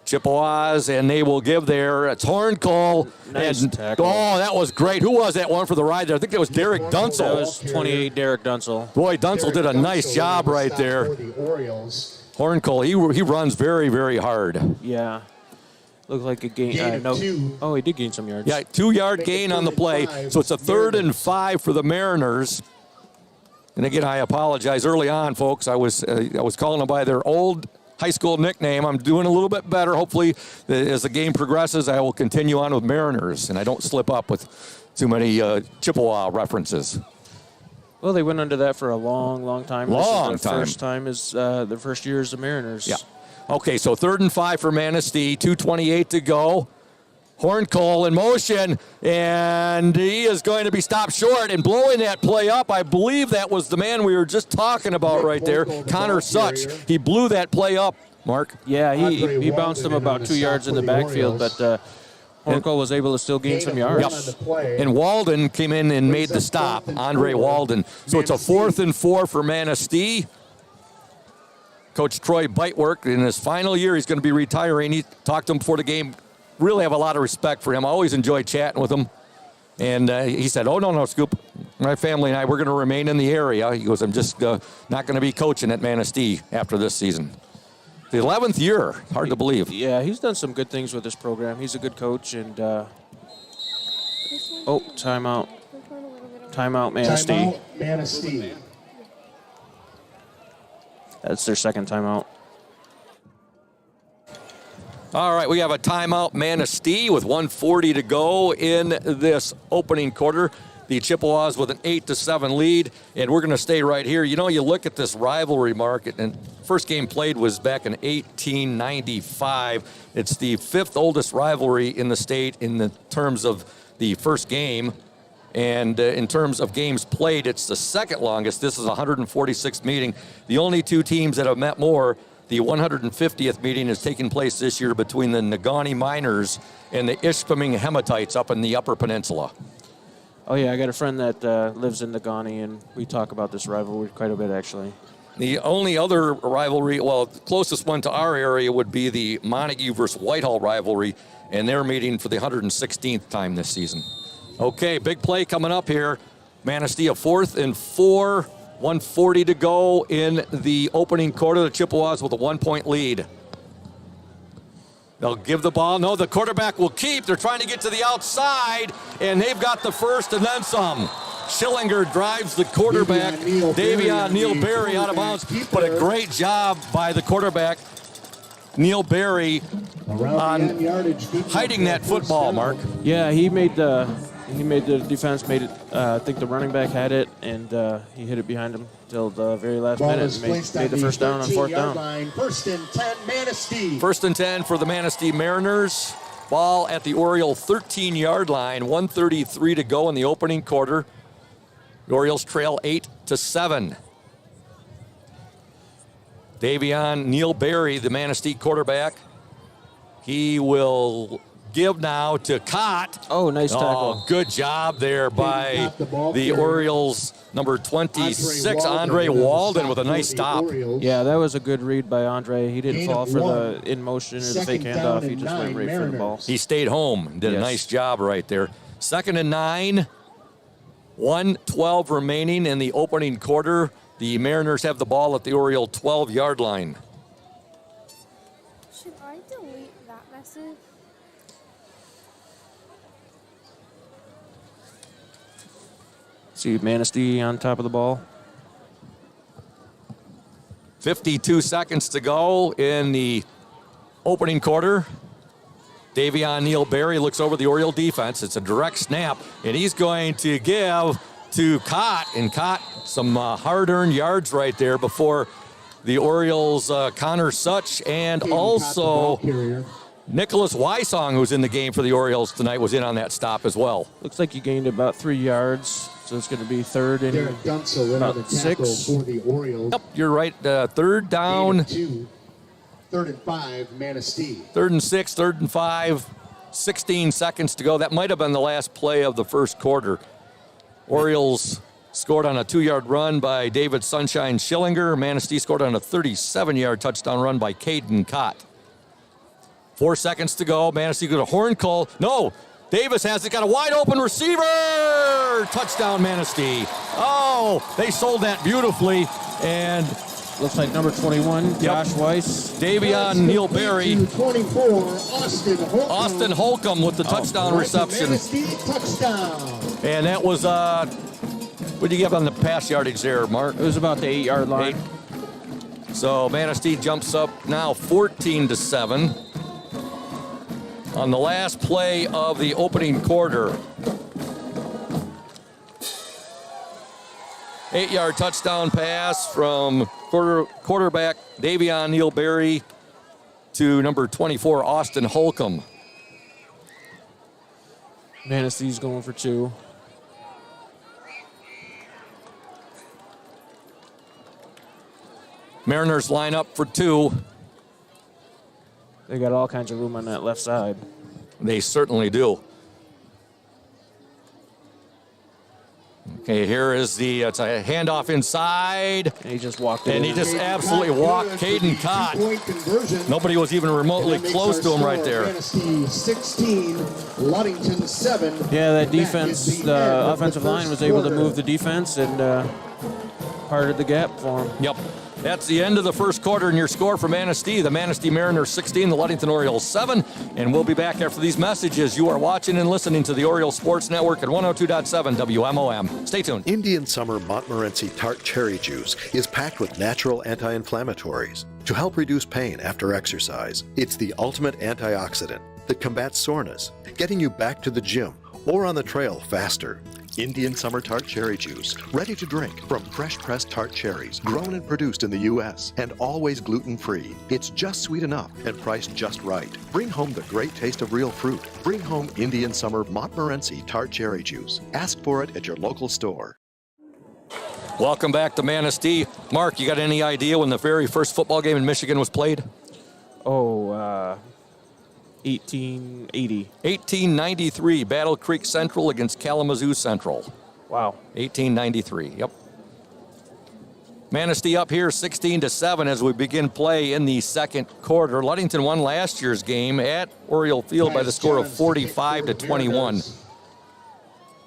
Chippewas, and they will give there. It's Horncole. Nice and tackle. Oh, that was great. Who was that one for the ride there? I think that was Derek Dunsel. That was 28, Derek Dunsel. Boy, Dunsel did a nice job right there. Horncole, he runs very, very hard. Yeah. Looked like a gain. Oh, he did gain some yards. Yeah, 2-yard gain on the play. So it's a 3rd and 5 for the Mariners. And again, I apologize early on, folks. I was calling them by their old high school nickname. I'm doing a little bit better. Hopefully, as the game progresses, I will continue on with Mariners, and I don't slip up with too many Chippewa references. Well, they went under that for a long, long time. First time is their first year as the Mariners. Yeah. Okay, so 3rd and 5 for Manistee, 2:28 to go. Horncole in motion, and he is going to be stopped short and blowing that play up. I believe that was the man we were just talking about right there, Connor Such. He blew that play up, Mark. Yeah, he bounced him about 2 yards in the backfield, but Horncole was able to still gain some yards. Yep. And Walden came in and made the stop, Andre Walden. So it's a 4th and 4 for Manistee. Coach Troy Bitework, in his final year, he's going to be retiring. He talked to him before the game. Really have a lot of respect for him. I always enjoy chatting with him. And he said, oh, no, Scoop. My family and I, we're going to remain in the area. He goes, I'm just not going to be coaching at Manistee after this season. The 11th year. Hard to believe. Yeah, he's done some good things with this program. He's a good coach. And, timeout. Timeout, Manistee. Timeout, Manistee. That's their second timeout. All right, we have a timeout, Manistee, with 1:40 to go in this opening quarter. The Chippewas with an 8-7 lead, and we're going to stay right here. You know, you look at this rivalry market, and first game played was back in 1895. It's the 5th oldest rivalry in the state in the terms of the first game. And in terms of games played, it's the 2nd longest. This is a 146th meeting. The only 2 teams that have met more, the 150th meeting is taking place this year between the Negaunee Miners and the Ishpeming Hematites up in the Upper Peninsula. Oh, yeah, I got a friend that lives in Negaunee, and we talk about this rivalry quite a bit, actually. The only other rivalry, well, the closest one to our area would be the Montague versus Whitehall rivalry, and they're meeting for the 116th time this season. Okay, big play coming up here. Manistee a 4th and 4, 1:40 to go in the opening quarter. The Chippewas with a 1-point lead. They'll give the ball. No, the quarterback will keep. They're trying to get to the outside, and they've got the first and then some. Schillinger drives the quarterback, Davion Neal Berry, out of bounds. But a great job by the quarterback, Neal Berry, on hiding that football, Mark. Yeah, he made the defense, I think the running back had it, and he hit it behind him till the very last minute and made the first down on 4th down. 1st and 10, Manistee. 1st and 10 for the Manistee Mariners. Ball at the Oriole 13-yard line, 1:33 to go in the opening quarter. The Orioles trail 8-7. Davion Neal Berry, the Manistee quarterback, he will give now to Cott. Oh, nice tackle. Good job there by the Orioles, number 26, Andre Walden, with a nice stop. Yeah, that was a good read by Andre. He didn't fall for the in motion or the fake handoff. He just went right for the ball. He stayed home, did a nice job right there. 2nd and 9, 1:12 remaining in the opening quarter. The Mariners have the ball at the Oriole 12-yard line. Should I delete that message? See Manistee on top of the ball. 52 seconds to go in the opening quarter. Davion Neal-Berry looks over the Oriole defense. It's a direct snap, and he's going to give to Cott, and Cott some hard-earned yards right there before the Orioles' Connor Such, and also Nicholas Wysong, who's in the game for the Orioles tonight, was in on that stop as well. Looks like he gained about 3 yards, so it's going to be 3rd and about 6. For the Orioles. Yep, you're right. 3rd down. 3rd and 5, Manistee. 3rd and 6, 3rd and 5, 16 seconds to go. That might have been the last play of the first quarter. Orioles scored on a 2-yard run by David Sunshine Schillinger. Manistee scored on a 37-yard touchdown run by Caden Cott. 4 seconds to go. Manistee got a horn call. No, Davis has it. Got a wide open receiver. Touchdown, Manistee. Oh, they sold that beautifully. And looks like number 21, Josh Weiss. Davion Neal-Berry. 24, Austin Holcomb with the touchdown reception. Manistee touchdown. And that was, what did you give on the pass yardage there, Mark? It was about the 8-yard line. 8. So Manistee jumps up now 14-7. On the last play of the opening quarter. 8-yard touchdown pass from quarterback Davion Neal-Berry to number 24, Austin Holcomb. Manistee's going for 2. Mariners line up for 2. They got all kinds of room on that left side. They certainly do. Okay, here is it's a handoff inside. And he just walked And he just absolutely walked Caden Cott. Nobody was even remotely close to him right there. Manistee 16, Ludington 7. Yeah, that defense, the offensive line was able to move the defense and parted the gap for him. Yep. That's the end of the first quarter, and your score for Manistee. The Manistee Mariners 16, the Ludington Orioles 7. And we'll be back after these messages. You are watching and listening to the Oriole Sports Network at 102.7 WMOM. Stay tuned. Indian Summer Montmorency Tart Cherry Juice is packed with natural anti-inflammatories to help reduce pain after exercise. It's the ultimate antioxidant that combats soreness, getting you back to the gym or on the trail faster. Indian Summer Tart Cherry Juice, ready to drink from fresh-pressed tart cherries, grown and produced in the U.S., and always gluten-free. It's just sweet enough and priced just right. Bring home the great taste of real fruit. Bring home Indian Summer Montmorency Tart Cherry Juice. Ask for it at your local store. Welcome back to Manistee. Mark, you got any idea when the very first football game in Michigan was played? 1880. 1893, Battle Creek Central against Kalamazoo Central. Wow. 1893, yep. Manistee up here 16-7 as we begin play in the second quarter. Ludington won last year's game at Oriole Field by the score of 45-21.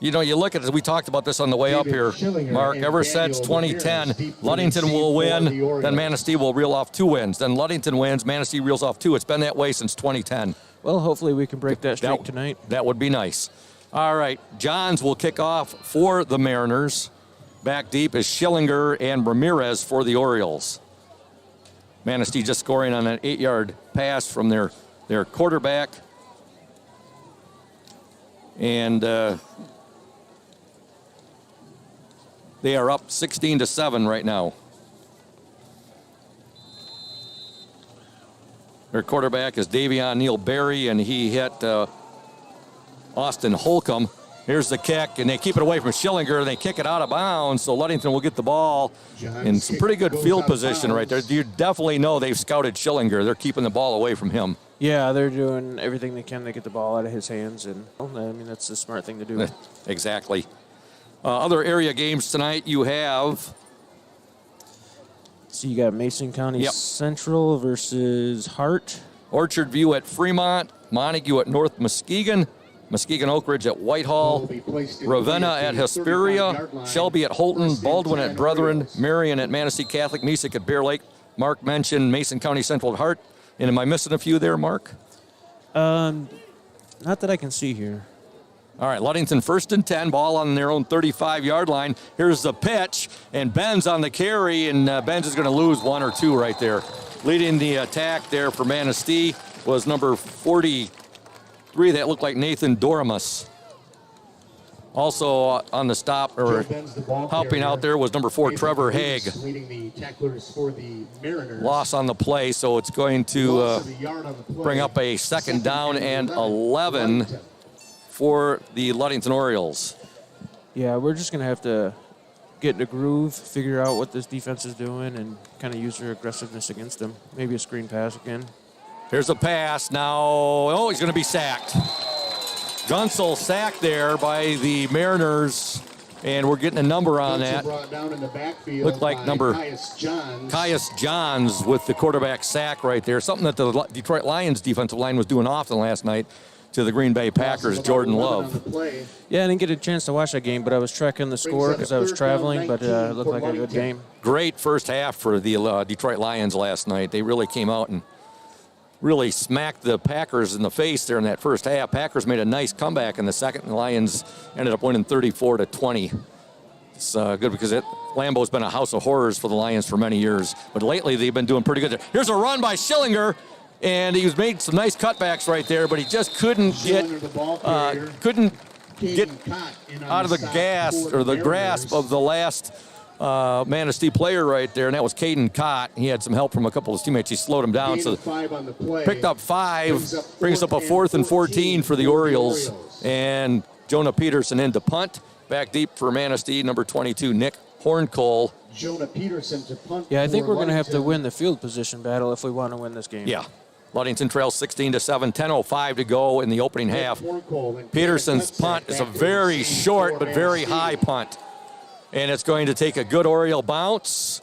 You know, you look at it, we talked about this on the way up here, Mark, ever since 2010, Ludington will win, then Manistee will reel off 2 wins. Then Ludington wins, Manistee reels off 2. It's been that way since 2010. Well, hopefully we can break that streak tonight. That would be nice. All right, Johns will kick off for the Mariners. Back deep is Schillinger and Ramirez for the Orioles. Manistee just scoring on an 8-yard pass from their quarterback. And they are up 16-7 right now. Their quarterback is Davion Neal-Berry, and he hit Austin Holcomb. Here's the kick, and they keep it away from Schillinger, and they kick it out of bounds, so Ludington will get the ball in some pretty good field position right there. You definitely know they've scouted Schillinger. They're keeping the ball away from him. Yeah, they're doing everything they can to get the ball out of his hands, and I mean, that's the smart thing to do. Exactly. Other area games tonight you have. So you got Mason County Central versus Hart. Orchard View at Fremont, Montague at North Muskegon, Muskegon Oak Ridge at Whitehall, Ravenna at Hesperia, Shelby at Holton, Baldwin at Brethren, Marion at Manistee Catholic, Mesick at Bear Lake. Mark mentioned Mason County Central at Hart. And am I missing a few there, Mark? Not that I can see here. All right, Ludington 1st and 10, ball on their own 35-yard line. Here's the pitch, and Ben's on the carry, and Ben's is going to lose one or two right there. Leading the attack there for Manistee was number 43. That looked like Nathan Doremus. Also on the stop, or helping out there, was number 4, Trevor Haig. Leading the tacklers for the Mariners. Loss on the play, so it's going to bring up a second down and 11 for the Ludington Orioles. Yeah, we're just going to have to get in a groove, figure out what this defense is doing, and kind of use their aggressiveness against them. Maybe a screen pass again. Here's a pass now. Oh, he's going to be sacked. Gunsel sacked there by the Mariners, and we're getting a number on that. Looked like number Caius Johns with the quarterback sack right there. Something that the Detroit Lions defensive line was doing often last night to the Green Bay Packers, Jordan Love. Yeah, I didn't get a chance to watch that game, but I was tracking the score because I was traveling, but it looked like a good game. Great first half for the Detroit Lions last night. They really came out and really smacked the Packers in the face there in that first half. Packers made a nice comeback in the second, and the Lions ended up winning 34-20. It's good because Lambeau's been a house of horrors for the Lions for many years, but lately they've been doing pretty good there. Here's a run by Schillinger, and he's made some nice cutbacks right there, but he just couldn't get out of the gas or the grasp of the last Manistee player right there, and that was Caden Cott. He had some help from a couple of his teammates. He slowed him down, so picked up 5, brings up a 4th and 14 for the Orioles, and Jonah Peterson in to punt. Back deep for Manistee, number 22, Nick Horncole. Jonah Peterson to punt. Yeah, I think we're going to have to win the field position battle if we want to win this game. Yeah. Ludington trails 16-7, 10:05 to go in the opening half. Peterson's punt is a very short but very high punt. And it's going to take a good Oriole bounce.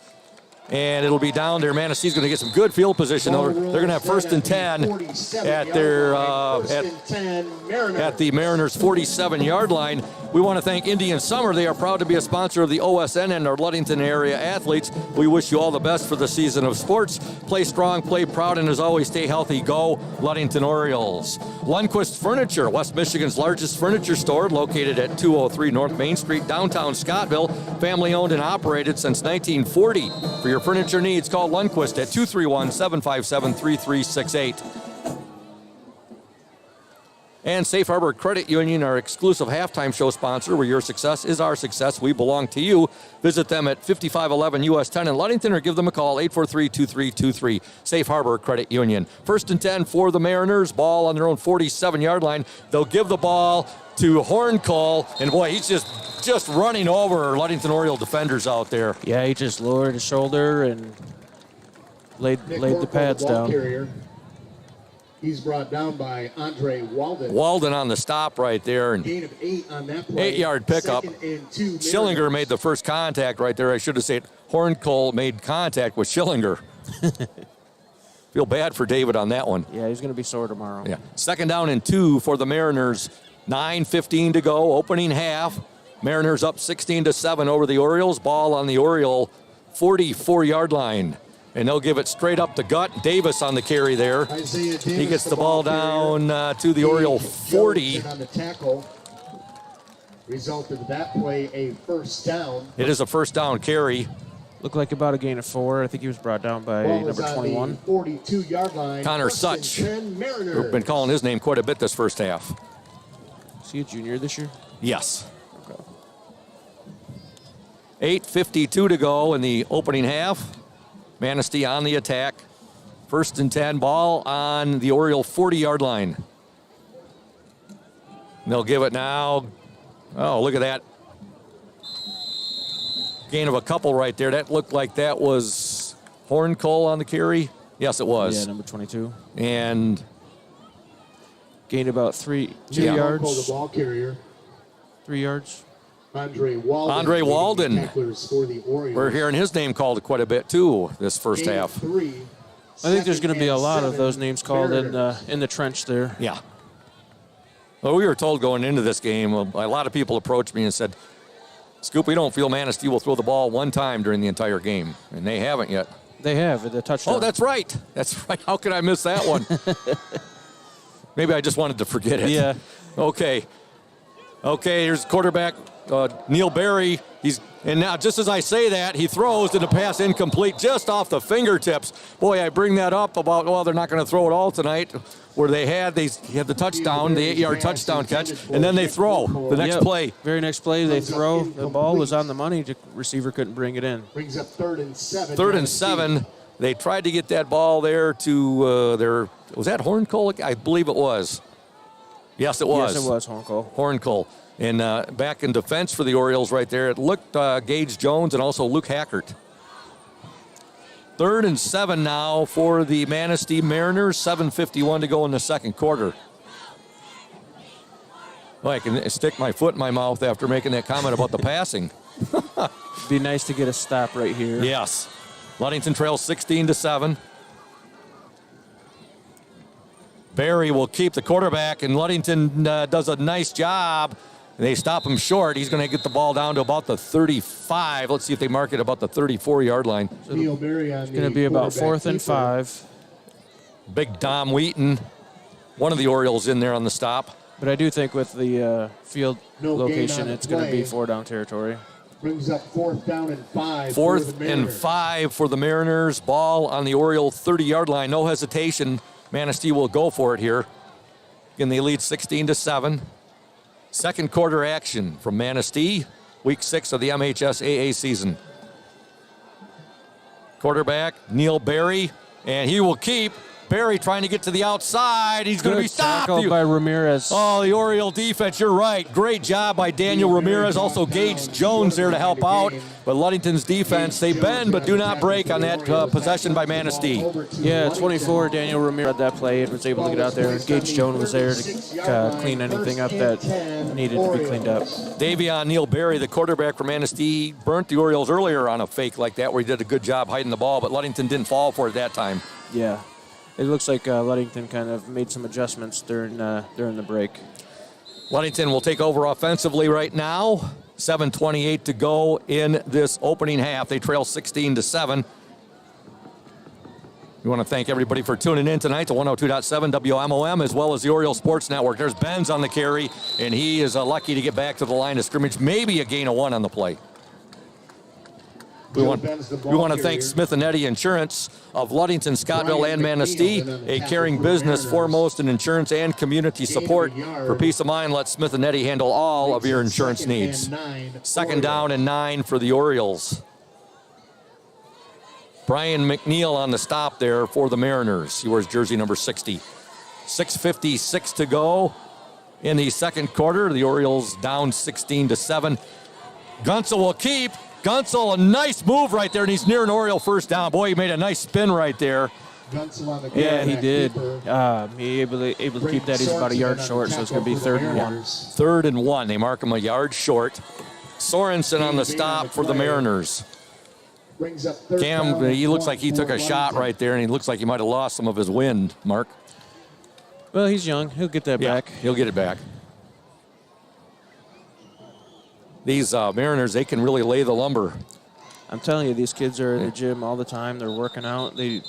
And it'll be down there. Manistee's going to get some good field position. They're going to have 1st and 10 at their at the Mariners' 47-yard line. We want to thank Indian Summer. They are proud to be a sponsor of the OSN and our Ludington area athletes. We wish you all the best for the season of sports. Play strong, play proud, and as always, stay healthy. Go Ludington Orioles. Lundquist Furniture, West Michigan's largest furniture store, located at 203 North Main Street, downtown Scottville. Family owned and operated since 1940. For your furniture needs, call Lundquist at 231-757-3368. And Safe Harbor Credit Union, our exclusive halftime show sponsor, where your success is our success. We belong to you. Visit them at 5511 US 10 in Ludington or give them a call, 843-2323. Safe Harbor Credit Union. 1st and 10 for the Mariners. Ball on their own 47-yard line. They'll give the ball to Horncole, and boy, he's just running over Ludington Oriole defenders out there. Yeah, he just lowered his shoulder and laid the pads down. He's brought down by Andre Walden. Walden on the stop right there. And gain of 8 on that play. 8-yard pickup. Schillinger made the first contact right there. I should have said Horncole made contact with Schillinger. Feel bad for David on that one. Yeah, he's going to be sore tomorrow. Yeah. 2nd down and 2 for the Mariners. 9:15 to go, opening half. Mariners up 16-7 over the Orioles. Ball on the Oriole 44-yard line. And they'll give it straight up the gut. Davis on the carry there. He gets the ball down to the Oriole 40. On the tackle. Resulted that play a 1st down. It is a 1st down carry. Looked like about a gain of 4. I think he was brought down by number 21. 42-yard line. Connor Such. We've been calling his name quite a bit this first half. Is he a junior this year? Yes. Okay. 8:52 to go in the opening half. Manistee on the attack. 1st and 10, ball on the Oriole 40-yard line. And they'll give it now Oh, look at that. Gain of a couple right there. That looked like that was Horncole on the carry. Yes, it was. Yeah, number 22. And gained about 2 yards. The ball carrier. 3 yards. Andre Walden. Andre Walden. Tacklers for the Orioles. We're hearing his name called quite a bit, too, this first Game half. 3. I think there's going to be a lot of 2nd those and names called Mariners. in the trench there. Yeah. Well, we were told going into this game, a lot of people approached me and said, Scoop, we don't feel Manistee will throw the ball one time during the entire game. And they haven't yet. They have, the touchdown. Oh, that's right. That's right. How could I miss that one? Maybe I just wanted to forget it. Yeah. Okay, here's quarterback Neil Berry. And now, just as I say that, he throws and the pass incomplete just off the fingertips. Boy, I bring that up about, well, they're not going to throw it all tonight, where they had the touchdown, the 8-yard touchdown catch, and then they throw the next play. Very next play, they throw. The ball was on the money. The receiver couldn't bring it in. Brings up 3rd and 7. 3rd and 7. They tried to get that ball there to was that Horncole? I believe it was. Yes, it was. Yes, it was Horncole. Horncole. And back in defense for the Orioles right there, it looked Gage Jones and also Luke Hackert. 3rd and 7 now for the Manistee Mariners. 7:51 to go in the second quarter. Well, I can stick my foot in my mouth after making that comment about the passing. Be nice to get a stop right here. Yes. Ludington trails 16-7. Barry will keep the quarterback, and Ludington does a nice job. They stop him short. He's going to get the ball down to about the 35. Let's see if they mark it about the 34-yard line. So it's going to be about 4th and 5. Big Dom Wheaton, one of the Orioles in there on the stop. But I do think with the field location, it's going to be 4-down territory. Brings up 4th down and 5. 4th and 5 for the Mariners. Ball on the Oriole 30-yard line. No hesitation. Manistee will go for it here. Again, they lead 16-7. Second quarter action from Manistee, week 6 of the MHSAA season. Quarterback, Neil Berry, and he will keep. Berry trying to get to the outside. He's going to be stopped. Tackled by Ramirez. Oh, the Oriole defense, you're right. Great job by Daniel Ramirez. Also Gage Jones there to help out. But Ludington's defense, they bend but do not break on that possession by Manistee. Yeah, 24, Daniel Ramirez had that play and was able to get out there. Gage Jones was there to clean anything up that needed to be cleaned up. Davion Neil Berry, the quarterback for Manistee, burnt the Orioles earlier on a fake like that where he did a good job hiding the ball, but Ludington didn't fall for it that time. Yeah. It looks like Ludington kind of made some adjustments during the break. Ludington will take over offensively right now. 7:28 to go in this opening half. They trail 16-7. We want to thank everybody for tuning in tonight to 102.7 WMOM as well as the Oriole Sports Network. There's Benz on the carry, and he is lucky to get back to the line of scrimmage. Maybe a gain of 1 on the play. We want to thank Smith & Eddy Insurance of Ludington, Scottville, and Manistee, a caring business foremost in insurance and community support. For peace of mind, let Smith & Eddy handle all of your insurance needs. 2nd down and 9 for the Orioles. Brian McNeil on the stop there for the Mariners. He wears jersey number 60. 6:56 to go in the second quarter. The Orioles down 16-7. Gunsel will keep. Gunsel, a nice move right there, and he's near an Oriole first down. Boy, he made a nice spin right there. Yeah, he did. He able to keep that. He's about a yard short, so it's going to be 3rd and 1. 3rd and 1. They mark him a yard short. Sorensen on the stop for the Mariners. Cam, he looks like he took a shot right there, and he looks like he might have lost some of his wind, Mark. Well, he's young. He'll get that back. He'll get it back. These Mariners, they can really lay the lumber. I'm telling you, these kids are in the gym all the time. They're working out. They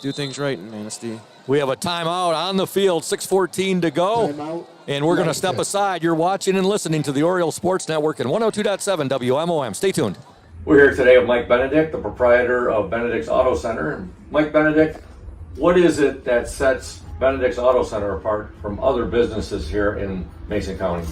do things right in Manistee. We have a timeout on the field, 6:14 to go. And we're going to step aside. You're watching and listening to the Oriole Sports Network and 102.7 WMOM. Stay tuned. We're here today with Mike Benedict, the proprietor of Benedict's Auto Center. Mike Benedict, what is it that sets Benedict's Auto Center apart from other businesses here in Mason County?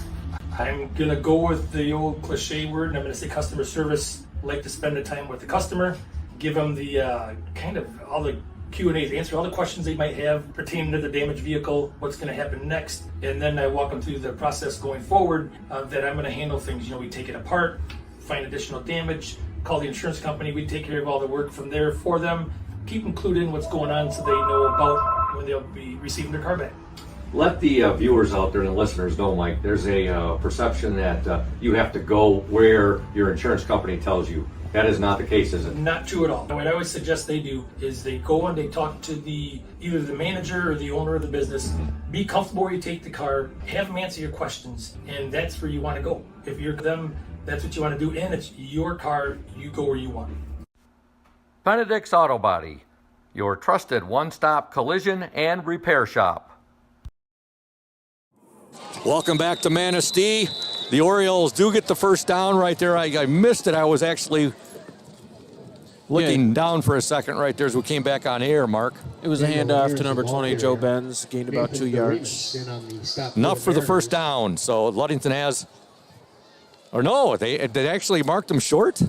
I'm going to go with the old cliche word, and I'm going to say customer service. Like to spend the time with the customer, give them the kind of all the Q&As, answer all the questions they might have pertaining to the damaged vehicle, what's going to happen next, and then I walk them through the process going forward that I'm going to handle things. You know, we take it apart, find additional damage, call the insurance company, we take care of all the work from there for them, keep them clued in what's going on so they know about when they'll be receiving their car back. Let the viewers out there and the listeners know, Mike, there's a perception that you have to go where your insurance company tells you. That is not the case, is it? Not true at all. What I always suggest they do is they go and they talk to either the manager or the owner of the business. Be comfortable where you take the car, have them answer your questions, and that's where you want to go. If you're them, that's what you want to do, and it's your car, you go where you want. Benedict's Auto Body, your trusted one-stop collision and repair shop. Welcome back to Manistee. The Orioles do get the first down right there. I missed it. I was actually looking down for a second right there as we came back on air, Mark. It was a handoff to number 20, Joe Benz, gained about 2 yards. Enough for the first down. So Ludington has, or no, they actually marked them short?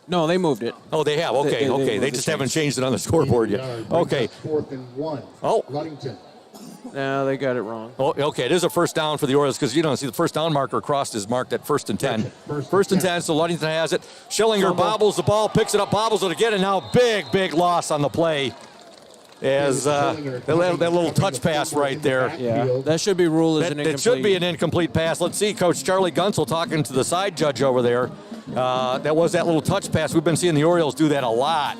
No, they moved it. Oh, they have. Okay, okay. They just haven't changed it on the scoreboard yet. Okay. 4th and 1. Oh. Ludington. No, they got it wrong. Oh, okay, it is a first down for the Orioles because you don't see the first down marker across is marked at 1st and 10. First and 10, so Ludington has it. Schillinger bobbles the ball, picks it up, bobbles it again, and now big loss on the play. As that little touch pass right there. Yeah, that should be ruled as an incomplete. It should be an incomplete pass. Let's see, Coach Charlie Gunsel talking to the side judge over there. That was that little touch pass. We've been seeing the Orioles do that a lot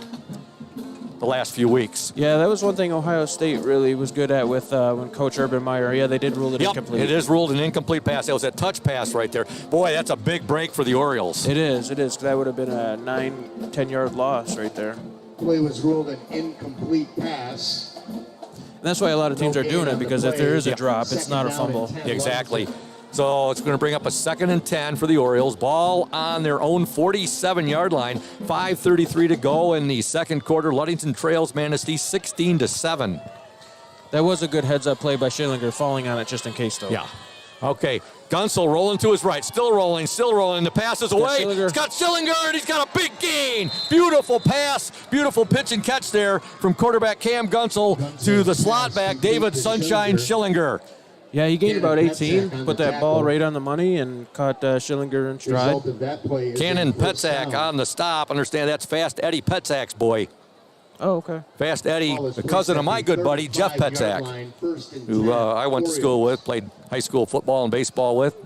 the last few weeks. Yeah, that was one thing Ohio State really was good at with when Coach Urban Meyer. Yeah, they did rule it incomplete. It is ruled an incomplete pass. That was that touch pass right there. Boy, that's a big break for the Orioles. It is. That would have been a 9-10-yard loss right there. Play was ruled an incomplete pass. And that's why a lot of teams are doing it, because if there is a drop, it's not a fumble. Exactly. So it's going to bring up a 2nd and 10 for the Orioles. Ball on their own 47-yard line. 5:33 to go in the second quarter. Ludington trails Manistee 16-7. That was a good heads-up play by Schillinger, falling on it just in case, though. Yeah. Okay. Gunsel rolling to his right. Still rolling. The pass is away. He's got Schillinger, and he's got a big gain. Beautiful pass. Beautiful pitch and catch there from quarterback Cam Gunsel to the slot back David Sunshine Schillinger. Yeah, he gained about 18, put that ball right on the money, and caught Schillinger in stride. Cannon Petzak on the stop. Understand that's Fast Eddie Petzak's boy. Oh, okay. Fast Eddie, the cousin of my good buddy, Jeff Petzak, who I went to school with, played high school football and baseball with.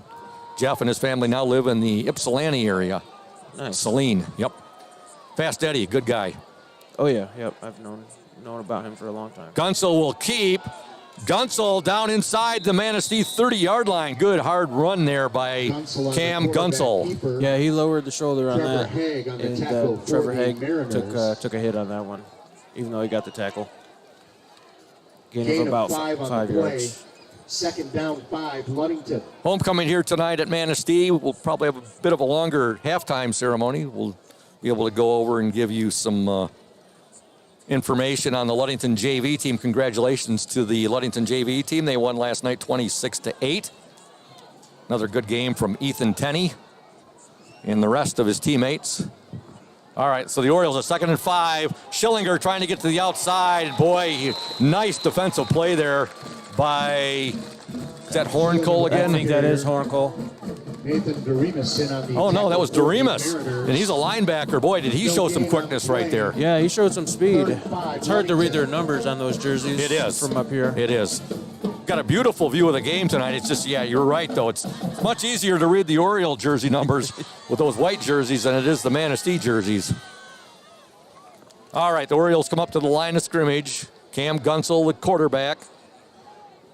Jeff and his family now live in the Ypsilanti area. Nice. Saline, yep. Fast Eddie, good guy. Oh, yeah, yep. I've known about him for a long time. Gunsel will keep. Gunsel down inside the Manistee 30-yard line. Good hard run there by Cam Gunsel. Yeah, he lowered the shoulder on that, and Trevor Haig took a hit on that one, even though he got the tackle. Gain of about 5 yards. 2nd down 5, Ludington. Homecoming here tonight at Manistee. We'll probably have a bit of a longer halftime ceremony. We'll be able to go over and give you some information on the Ludington JV team. Congratulations to the Ludington JV team. They won last night 26-8. Another good game from Ethan Tenney and the rest of his teammates. All right, so the Orioles are 2nd and 5. Schillinger trying to get to the outside. Boy, nice defensive play there by, is that Horncole again? I think that is Horncole. Nathan Doremus in on the Oh, no, that was Doremus. And he's a linebacker. Boy, did he show some quickness right there. Yeah, he showed some speed. It's hard to read their numbers on those jerseys. It is. From up here. It is. Got a beautiful view of the game tonight. It's just, yeah, you're right, though. It's much easier to read the Oriole jersey numbers with those white jerseys than it is the Manistee jerseys. All right, the Orioles come up to the line of scrimmage. Cam Gunsel, the quarterback.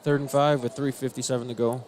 3rd and 5 with 3:57 to go.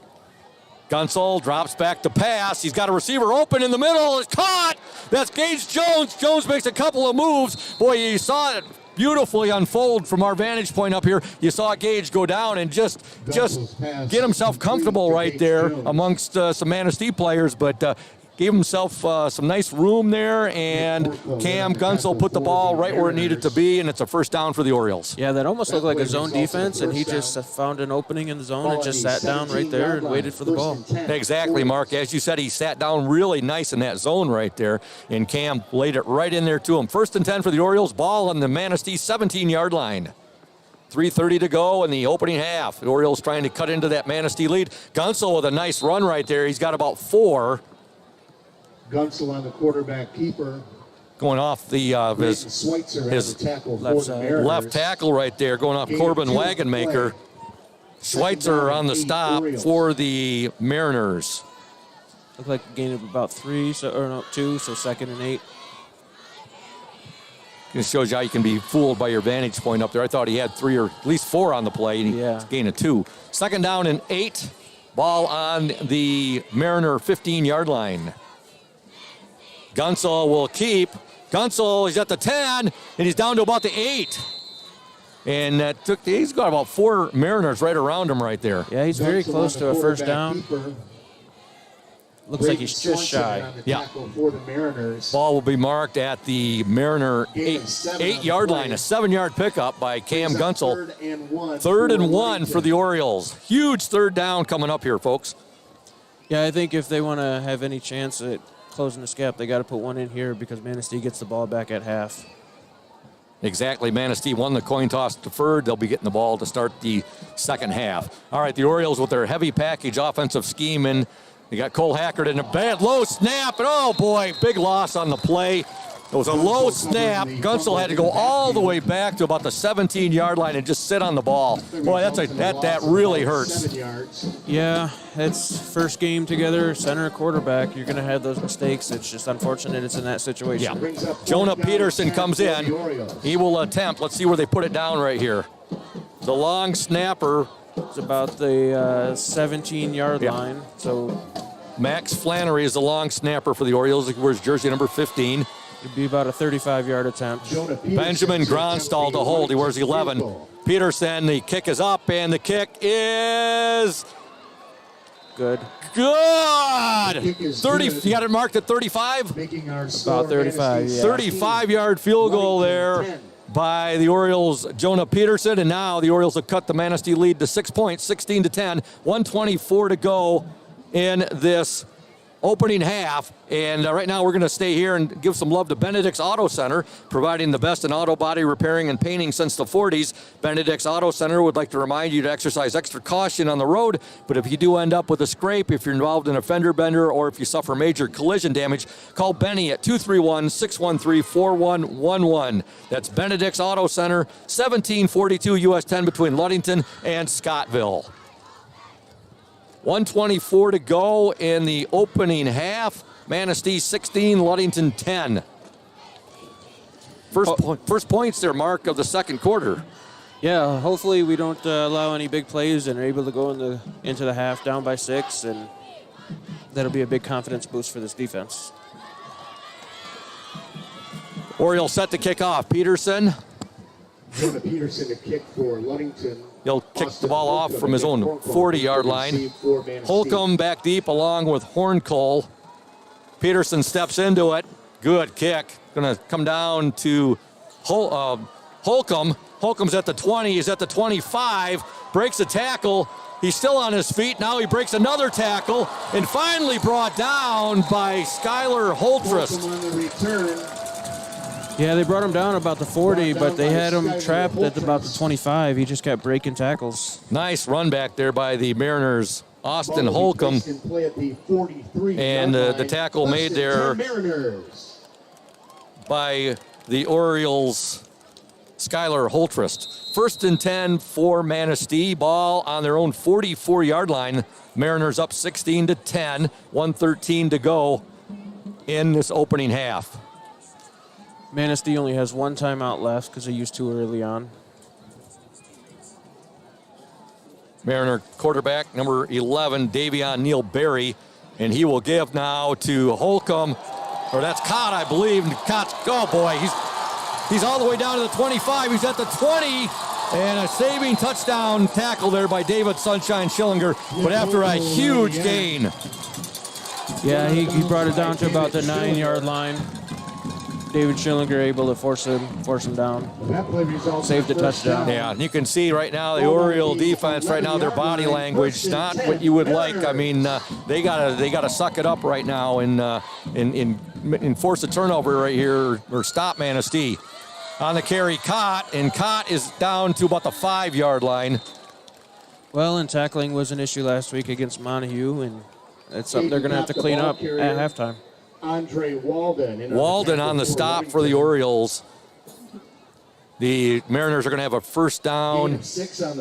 Gunsel drops back to pass. He's got a receiver open in the middle. It's caught. That's Gage Jones. Jones makes a couple of moves. Boy, you saw it beautifully unfold from our vantage point up here. You saw Gage go down and just get himself comfortable right there amongst some Manistee players. But gave himself some nice room there, and Cam Gunsel put the ball right where it needed to be, and it's a first down for the Orioles. Yeah, that almost looked like a zone defense, and he just found an opening in the zone and just sat down right there and waited for the ball. Exactly, Mark. As you said, he sat down really nice in that zone right there, and Cam laid it right in there to him. 1st and 10 for the Orioles. Ball on the Manistee 17-yard line. 3:30 to go in the opening half. The Orioles trying to cut into that Manistee lead. Gunsel with a nice run right there. He's got about 4. Gunsel on the quarterback keeper. Going off the his tackle left tackle right there, going off Corbin Wagonmaker. Schweitzer on the stop for the Mariners. Looked like a gain of about 2, so 2nd and 8. It shows you how you can be fooled by your vantage point up there. I thought he had 3 or at least 4 on the play, and he gained a 2. 2nd down and 8. Ball on the Mariner 15-yard line. Gunsel will keep. Gunsel, he's at the 10, and he's down to about the 8. And he's got about 4 Mariners right around him right there. Yeah, he's very close to a first down. Looks like he's just shy. Yeah. Ball will be marked at the Mariner 8-yard line. A 7-yard pickup by Cam Gunsel. 3rd and 1 for the Orioles. Huge 3rd down coming up here, folks. Yeah, I think if they want to have any chance at closing this gap, they got to put one in here because Manistee gets the ball back at half. Exactly. Manistee won the coin toss deferred. They'll be getting the ball to start the second half. All right, the Orioles with their heavy package offensive scheme in. They got Cole Hackert in a bad low snap, and oh boy, big loss on the play. It was a low snap. Gunsel had to go all the way back to about the 17-yard line and just sit on the ball. Boy, that really hurts. Yeah, it's first game together, center quarterback. You're going to have those mistakes. It's just unfortunate it's in that situation. Yeah. Jonah Peterson comes in. He will attempt. Let's see where they put it down right here. The long snapper. It's about the 17-yard line. So Max Flannery is the long snapper for the Orioles. He wears jersey number 15. It'd be about a 35-yard attempt. Benjamin Gronstall to hold. He wears 11. Peterson, the kick is up, and the kick is good. Good. 30. You got it marked at 35? About 35, yeah. 35-yard field goal there by the Orioles' Jonah Peterson, and now the Orioles have cut the Manistee lead to 6 points, 16-10, 1:24 to go in this opening half. And right now we're going to stay here and give some love to Benedict's Auto Center, providing the best in auto body repairing and painting since the 40s. Benedict's Auto Center would like to remind you to exercise extra caution on the road, but if you do end up with a scrape, if you're involved in a fender bender, or if you suffer major collision damage, call Benny at 231-613-4111. That's Benedict's Auto Center, 1742 US 10 between Ludington and Scottville. 1:24 to go in the opening half. Manistee 16, Ludington 10. First points there, Mark, of the second quarter. Yeah, hopefully we don't allow any big plays and are able to go into the half down by 6, and that'll be a big confidence boost for this defense. Orioles set to kick off. Peterson. Jonah Peterson to kick for Ludington. He'll kick the ball off from his own 40-yard line. Holcomb back deep along with Horncole. Peterson steps into it. Good kick. Going to come down to Holcomb. Holcomb's at the 20. He's at the 25. Breaks a tackle. He's still on his feet. Now he breaks another tackle and finally brought down by Skylar Holtrist. Holcomb on the return. Yeah, they brought him down about the 40, but they had him trapped at about the 25. He just kept breaking tackles. Nice run back there by the Mariners' Austin Holcomb. And the tackle made there by the Orioles' Skylar Holtrist. 1st and 10 for Manistee. Ball on their own 44-yard line. Mariners up 16-10. 1:13 to go in this opening half. Manistee only has one timeout left because they used 2 early on. Mariner quarterback, number 11, Davion Neal Berry, and he will give now to Holcomb, or that's Cott, I believe. Cott, oh boy, he's all the way down to the 25. He's at the 20, and a saving touchdown tackle there by David Sunshine Schillinger, but after a huge gain. Yeah, he brought it down to about the 9-yard line. David Schillinger able to force him down. Saved the touchdown. Yeah, and you can see right now the Oriole defense right now, their body language, not what you would like. I mean, they gotta suck it up right now and force a turnover right here or stop Manistee. On the carry, Cott, and Cott is down to about the 5-yard line. Well, and tackling was an issue last week against Montague, and it's something they're going to have to clean up at halftime. Andre Walden. Walden on the stop for the Orioles. The Mariners are going to have a first down.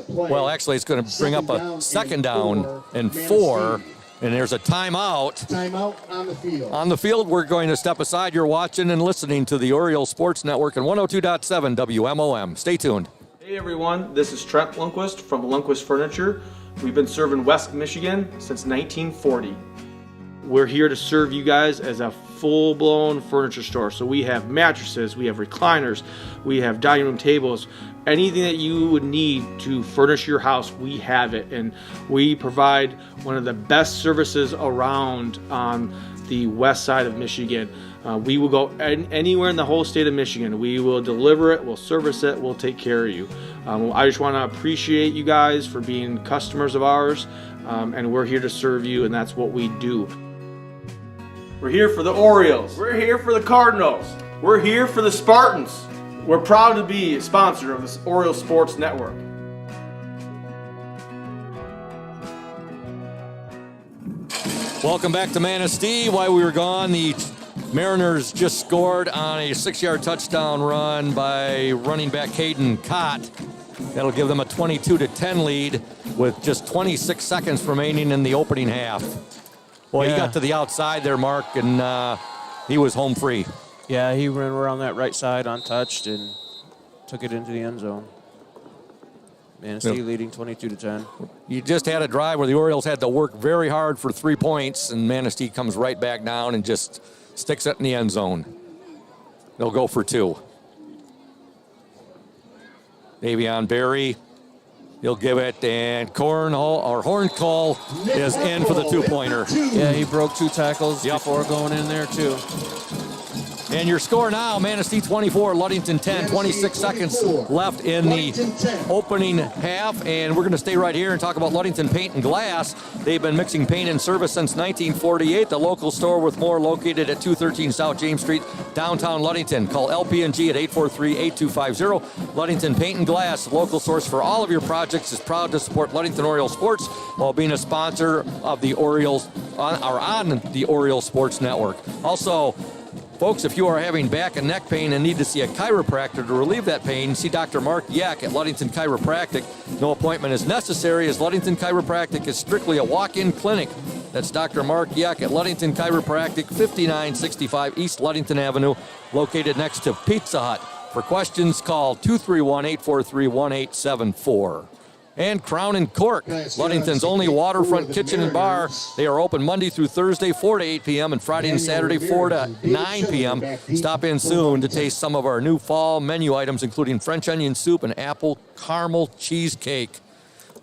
Well, actually, it's going to bring up a second down and 4. And there's a timeout. Timeout on the field. On the field, we're going to step aside. You're watching and listening to the Oriole Sports Network and 102.7 WMOM. Stay tuned. Hey everyone, this is Trent Lundquist from Lundquist Furniture. We've been serving West Michigan since 1940. We're here to serve you guys as a full-blown furniture store. So we have mattresses, we have recliners, we have dining room tables, anything that you would need to furnish your house, we have it. And we provide one of the best services around on the west side of Michigan. We will go anywhere in the whole state of Michigan. We will deliver it, we'll service it, we'll take care of you. I just want to appreciate you guys for being customers of ours, and we're here to serve you, and that's what we do. We're here for the Orioles. We're here for the Cardinals. We're here for the Spartans. We're proud to be a sponsor of this Oriole Sports Network. Welcome back to Manistee. While we were gone, the Mariners just scored on a 6-yard touchdown run by running back Caden Cott. That'll give them a 22-10 lead with just 26 seconds remaining in the opening half. Well, he got to the outside there, Mark, and he was home free. Yeah, he ran around that right side untouched and took it into the end zone. Manistee leading 22-10. You just had a drive where the Orioles had to work very hard for 3 points, and Manistee comes right back down and just sticks it in the end zone. They'll go for 2. Davion Berry, he'll give it, and Horncall is in for the 2-pointer. Yeah, he broke 2 tackles before going in there, too. And your score now, Manistee 24, Ludington 10, 26 seconds left in the opening half. And we're going to stay right here and talk about Ludington Paint and Glass. They've been mixing paint and service since 1948. The local store with more located at 213 South James Street, downtown Ludington. Call LP&G at 843-8250. Ludington Paint and Glass, local source for all of your projects, is proud to support Ludington Oriole Sports while being a sponsor of the Orioles on the Oriole Sports Network. Also, folks, if you are having back and neck pain and need to see a chiropractor to relieve that pain, see Dr. Mark Yak at Ludington Chiropractic. No appointment is necessary, as Ludington Chiropractic is strictly a walk-in clinic. That's Dr. Mark Yak at Ludington Chiropractic, 5965 East Ludington Avenue, located next to Pizza Hut. For questions, call 231-843-1874. And Crown and Cork, Ludington's only waterfront kitchen and bar. They are open Monday through Thursday, 4 to 8 p.m., and Friday and Saturday, 4 to 9 p.m. Stop in soon to taste some of our new fall menu items, including French onion soup and apple caramel cheesecake.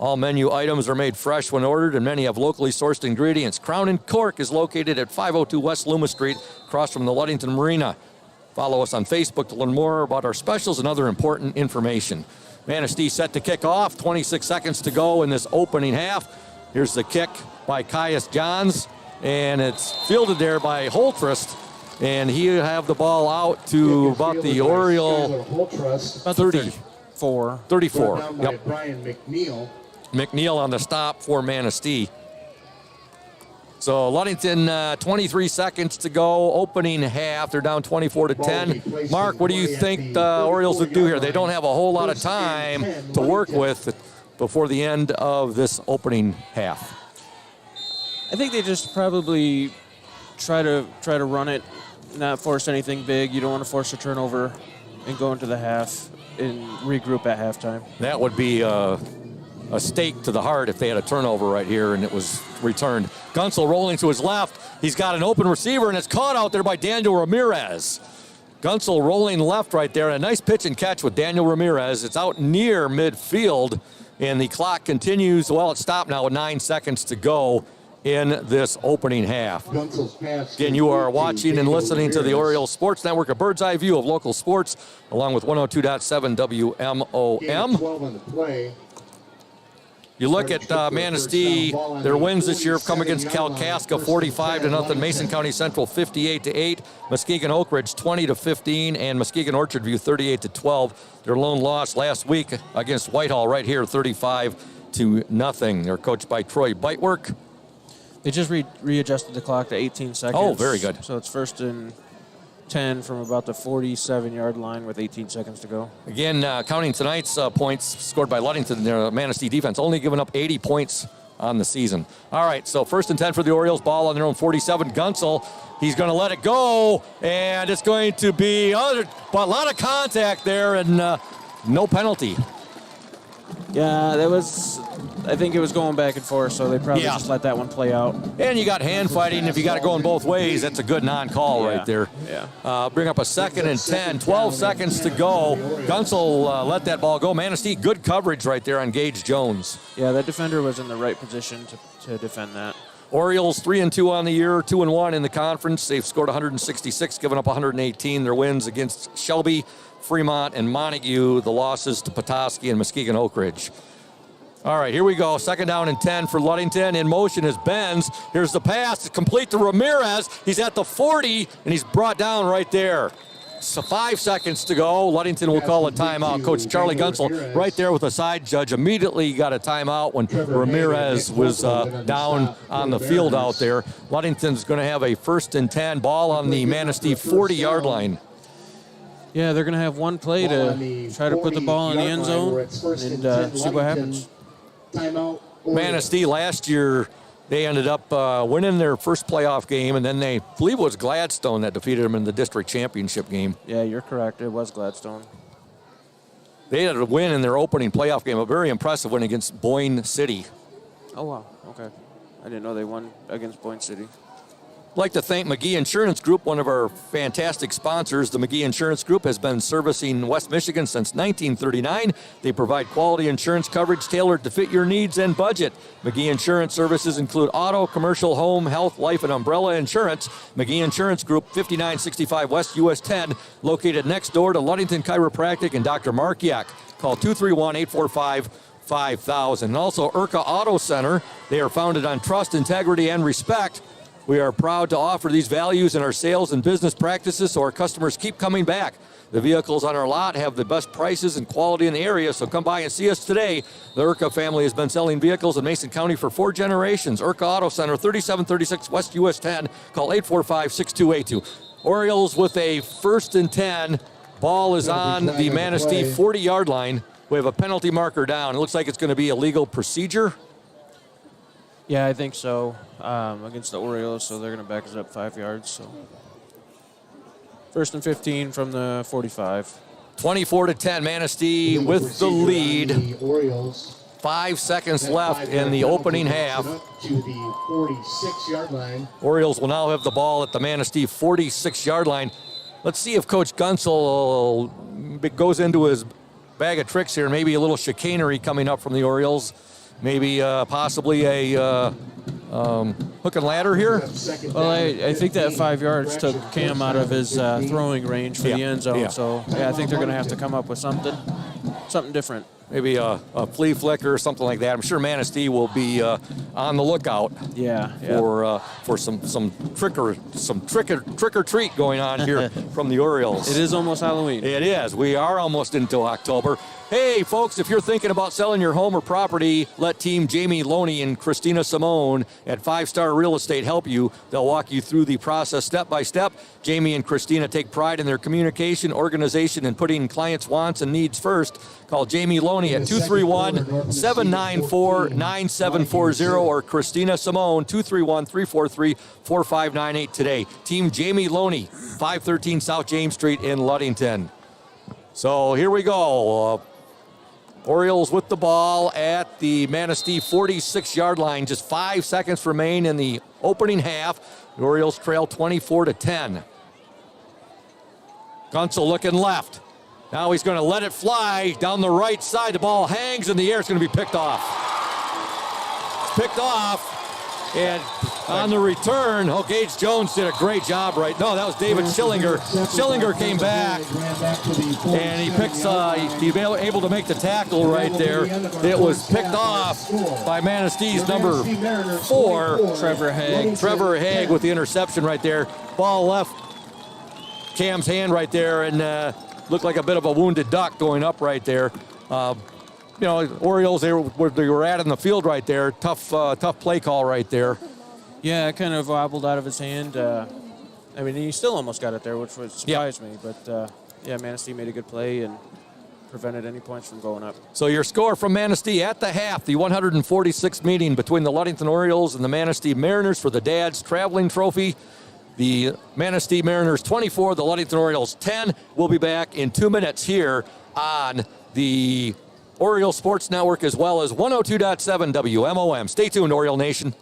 All menu items are made fresh when ordered, and many have locally sourced ingredients. Crown and Cork is located at 502 West Loomis Street, across from the Ludington Marina. Follow us on Facebook to learn more about our specials and other important information. Manistee set to kick off, 26 seconds to go in this opening half. Here's the kick by Caius Johns, and it's fielded there by Holtrust, and he'll have the ball out to about the Oriole 34. Yep. Brian McNeil. McNeil on the stop for Manistee. So Ludington, 23 seconds to go, opening half. They're down 24-10. Mark, what do you think the Orioles would do here? They don't have a whole lot of time to work with before the end of this opening half. I think they just probably try to run it, not force anything big. You don't want to force a turnover and go into the half and regroup at halftime. That would be a stake to the heart if they had a turnover right here and it was returned. Gunsel rolling to his left. He's got an open receiver, and it's caught out there by Daniel Ramirez. Gunsel rolling left right there. A nice pitch and catch with Daniel Ramirez. It's out near midfield, and the clock continues. Well, it's stopped now with 9 seconds to go in this opening half. Again, you are watching and listening to the Orioles Sports Network, a bird's eye view of local sports, along with 102.7 WMOM. You look at Manistee, their wins this year have come against Kalkaska 45-0, Mason County Central 58-8, Muskegon Oak Ridge 20-15, and Muskegon Orchard View 38-12. Their lone loss last week against Whitehall right here 35-0. They're coached by Troy Bitework. They just readjusted the clock to 18 seconds. Oh, very good. So it's first and 10 from about the 47-yard line with 18 seconds to go. Again, counting tonight's points scored by Ludington, their Manistee defense, only giving up 80 points on the season. All right, so first and 10 for the Orioles, ball on their own 47. Gunsel, he's going to let it go, and it's going to be a lot of contact there, and no penalty. Yeah, I think it was going back and forth, so they probably just let that one play out. And you got hand fighting. If you got it going both ways, that's a good non-call right there. Yeah. Bring up a second and 10, 12 seconds to go. Gunsel let that ball go. Manistee, good coverage right there on Gage Jones. Yeah, that defender was in the right position to defend that. Orioles 3-2 on the year, 2-1 in the conference. They've scored 166, given up 118. Their wins against Shelby, Fremont, and Montague. The losses to Petoskey and Muskegon Oak Ridge. All right, here we go. Second down and 10 for Ludington. In motion is Benz. Here's the pass. It's complete to Ramirez. He's at the 40, and he's brought down right there. So 5 seconds to go. Ludington will call a timeout. Coach Charlie Gunsel right there with a side judge immediately got a timeout when Ramirez was down on the field out there. Ludington's going to have a first and 10, ball on the Manistee 40-yard line. Yeah, they're going to have one play to try to put the ball in the end zone and see what happens. Manistee last year, they ended up winning their first playoff game, and then they believe it was Gladstone that defeated them in the district championship game. Yeah, you're correct. It was Gladstone. They had a win in their opening playoff game, a very impressive win against Boyne City. Oh, wow. Okay. I didn't know they won against Boyne City. I'd like to thank McGee Insurance Group, one of our fantastic sponsors. The McGee Insurance Group has been servicing West Michigan since 1939. They provide quality insurance coverage tailored to fit your needs and budget. McGee Insurance services include auto, commercial, home, health, life, and umbrella insurance. McGee Insurance Group, 5965 West US 10, located next door to Ludington Chiropractic and Dr. Mark Yak. Call 231-845-5000. And also IRCA Auto Center. They are founded on trust, integrity, and respect. We are proud to offer these values in our sales and business practices so our customers keep coming back. The vehicles on our lot have the best prices and quality in the area, so come by and see us today. The IRCA family has been selling vehicles in Mason County for 4 generations. IRCA Auto Center, 3736 West US 10. Call 845-6282. Orioles with a first and 10. Ball is on the Manistee 40-yard line. We have a penalty marker down. It looks like it's going to be a legal procedure. Yeah, I think so. Against the Orioles, so they're going to back us up 5 yards. So first and 15 from the 45. 24-10, Manistee with the lead. 5 seconds left in the opening half. To the 46-yard line. Orioles will now have the ball at the Manistee 46-yard line. Let's see if Coach Gunsel goes into his bag of tricks here. Maybe a little chicanery coming up from the Orioles. Maybe possibly a hook and ladder here. Well, I think that 5 yards took Cam out of his throwing range for the end zone. So, yeah, I think they're going to have to come up with something different. Maybe a flea flicker or something like that. I'm sure Manistee will be on the lookout. For some trick or treat going on here from the Orioles. It is almost Halloween. It is. We are almost into October. Hey, folks, if you're thinking about selling your home or property, let Team Jamie Loney and Christina Simone at 5 Star Real Estate help you. They'll walk you through the process step by step. Jamie and Christina take pride in their communication, organization, and putting clients' wants and needs first. Call Jamie Loney at 231-794-9740 or Christina Simone, 231-343-4598 today. Team Jamie Loney, 513 South James Street in Ludington. So here we go. Orioles with the ball at the Manistee 46-yard line. Just 5 seconds remain in the opening half. The Orioles trail 24-10. Gunsel looking left. Now he's going to let it fly down the right side. The ball hangs in the air. It's going to be picked off. It's picked off. And on the return, Gage Jones did a great job right. No, that was David Schillinger. Schillinger came back, and he picks, he able to make the tackle right there. It was picked off by Manistee's number 4, Trevor Haig. Trevor Haig with the interception right there. Ball left Cam's hand right there, and looked like a bit of a wounded duck going up right there. You know, Orioles, they were at in the field right there. Tough play call right there. Yeah, it kind of wobbled out of his hand. I mean, he still almost got it there, which would surprise me. But, yeah, Manistee made a good play and prevented any points from going up. So your score from Manistee at the half, the 146th meeting between the Ludington Orioles and the Manistee Mariners for the Dad's Traveling Trophy. The Manistee Mariners 24, the Ludington Orioles 10. We'll be back in 2 minutes here on the Oriole Sports Network as well as 102.7 WMOM. Stay tuned, Oriole Nation.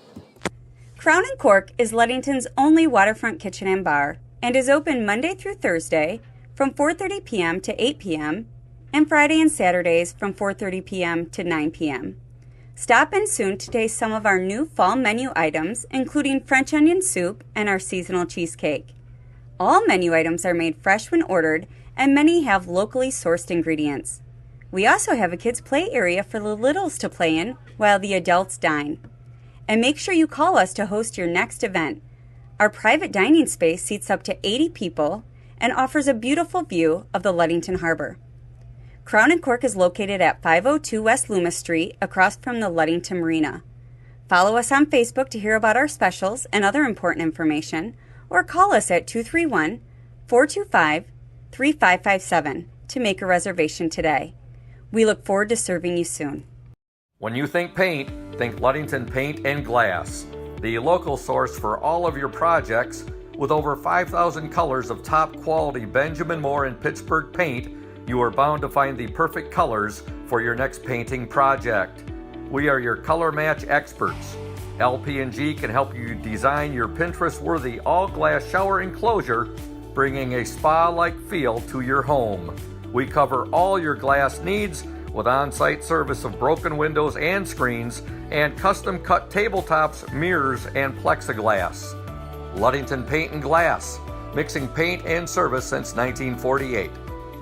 Crown and Cork is Ludington's only waterfront kitchen and bar and is open Monday through Thursday from 4:30 p.m. to 8 p.m. and Friday and Saturdays from 4:30 p.m. to 9 p.m. Stop in soon to taste some of our new fall menu items, including French onion soup and our seasonal cheesecake. All menu items are made fresh when ordered, and many have locally sourced ingredients. We also have a kids' play area for the littles to play in while the adults dine. And make sure you call us to host your next event. Our private dining space seats up to 80 people and offers a beautiful view of the Ludington Harbor. Crown and Cork is located at 502 West Loomis Street, across from the Ludington Marina. Follow us on Facebook to hear about our specials and other important information, or call us at 231-425-3557 to make a reservation today. We look forward to serving you soon. When you think paint, think Ludington Paint and Glass, the local source for all of your projects. With over 5,000 colors of top quality Benjamin Moore and Pittsburgh paint, you are bound to find the perfect colors for your next painting project. We are your color match experts. LP&G can help you design your Pinterest-worthy all-glass shower enclosure, bringing a spa-like feel to your home. We cover all your glass needs with on-site service of broken windows and screens and custom-cut tabletops, mirrors, and plexiglass. Ludington Paint and Glass, mixing paint and service since 1948.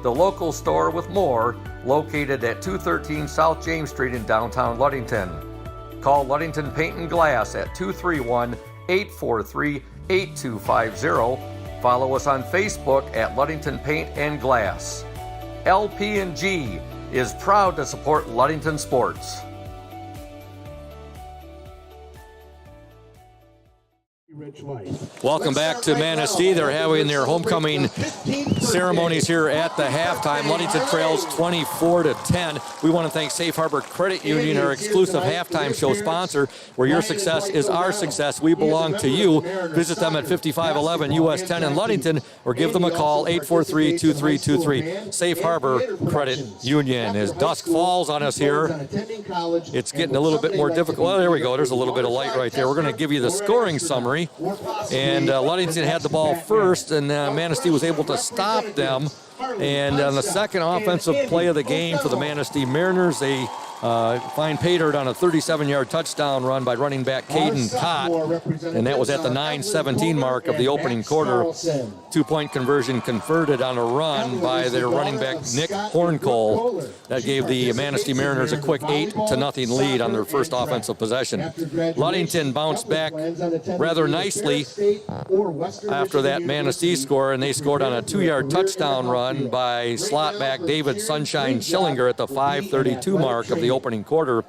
The local store with more, located at 213 South James Street in downtown Ludington. Call Ludington Paint and Glass at 231-843-8250. Follow us on Facebook at Ludington Paint and Glass. LP&G is proud to support Ludington sports. Welcome back to Manistee. They're having their homecoming ceremonies here at the halftime. Ludington trails 24-10. We want to thank Safe Harbor Credit Union, our exclusive halftime show sponsor, where your success is our success. We belong to you. Visit them at 5511 US 10 in Ludington or give them a call, 843-2323. Safe Harbor Credit Union. As dusk falls on us here, it's getting a little bit more difficult. Well, there we go. There's a little bit of light right there. We're going to give you the scoring summary. And Ludington had the ball first, and Manistee was able to stop them. And on the second offensive play of the game for the Manistee Mariners, they find pay dirt on a 37-yard touchdown run by running back Caden Cott, and that was at the 9:17 mark of the opening quarter. 2-point conversion converted on a run by their running back Nick Horncole. That gave the Manistee Mariners a quick 8-0 lead on their first offensive possession. Ludington bounced back rather nicely after that Manistee score, and they scored on a 2-yard touchdown run by slot back David Sunshine Schillinger at the 5:32 mark of the opening quarter.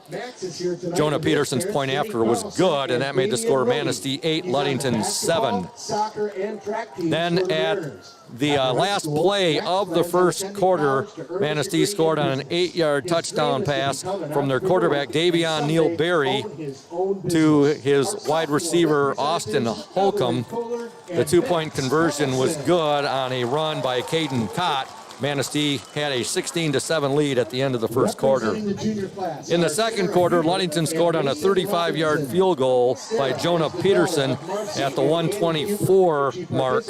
Jonah Peterson's point after was good, and that made the score Manistee 8, Ludington 7. Then at the last play of the first quarter, Manistee scored on an 8-yard touchdown pass from their quarterback Davion Neal Berry to his wide receiver Austin Holcomb. The 2-point conversion was good on a run by Caden Cott. Manistee had a 16-7 lead at the end of the first quarter. In the second quarter, Ludington scored on a 35-yard field goal by Jonah Peterson at the 124 mark.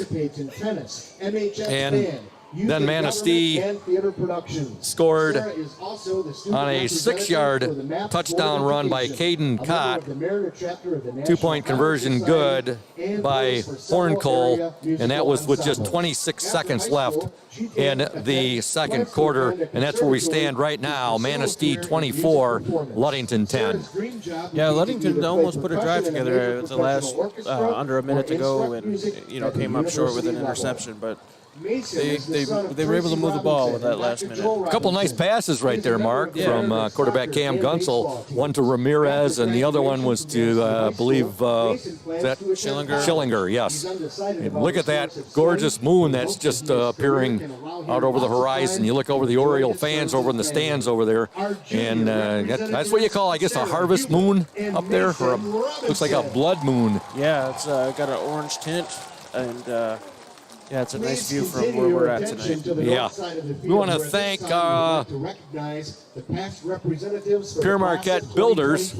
And Then Manistee scored on a 6-yard touchdown run by Caden Cott. 2-point conversion good by Horncole, and that was with just 26 seconds left in the second quarter, and that's where we stand right now. Manistee 24, Ludington 10. Yeah, Ludington almost put a drive together at the last under a minute to go, and came up short with an interception, but they were able to move the ball with that last minute. A couple nice passes right there, Mark, from quarterback Cam Gunsel. One to Ramirez, and the other one was to, I believe, that Schillinger, yes. And look at that gorgeous moon that's just appearing out over the horizon. You look over the Oriole fans over in the stands over there, and that's what you call, I guess, a harvest moon up there, or looks like a blood moon. Yeah, it's got an orange tint, and yeah, it's a nice view from where we're at tonight. Yeah. We want to thank Pure Marquette Builders.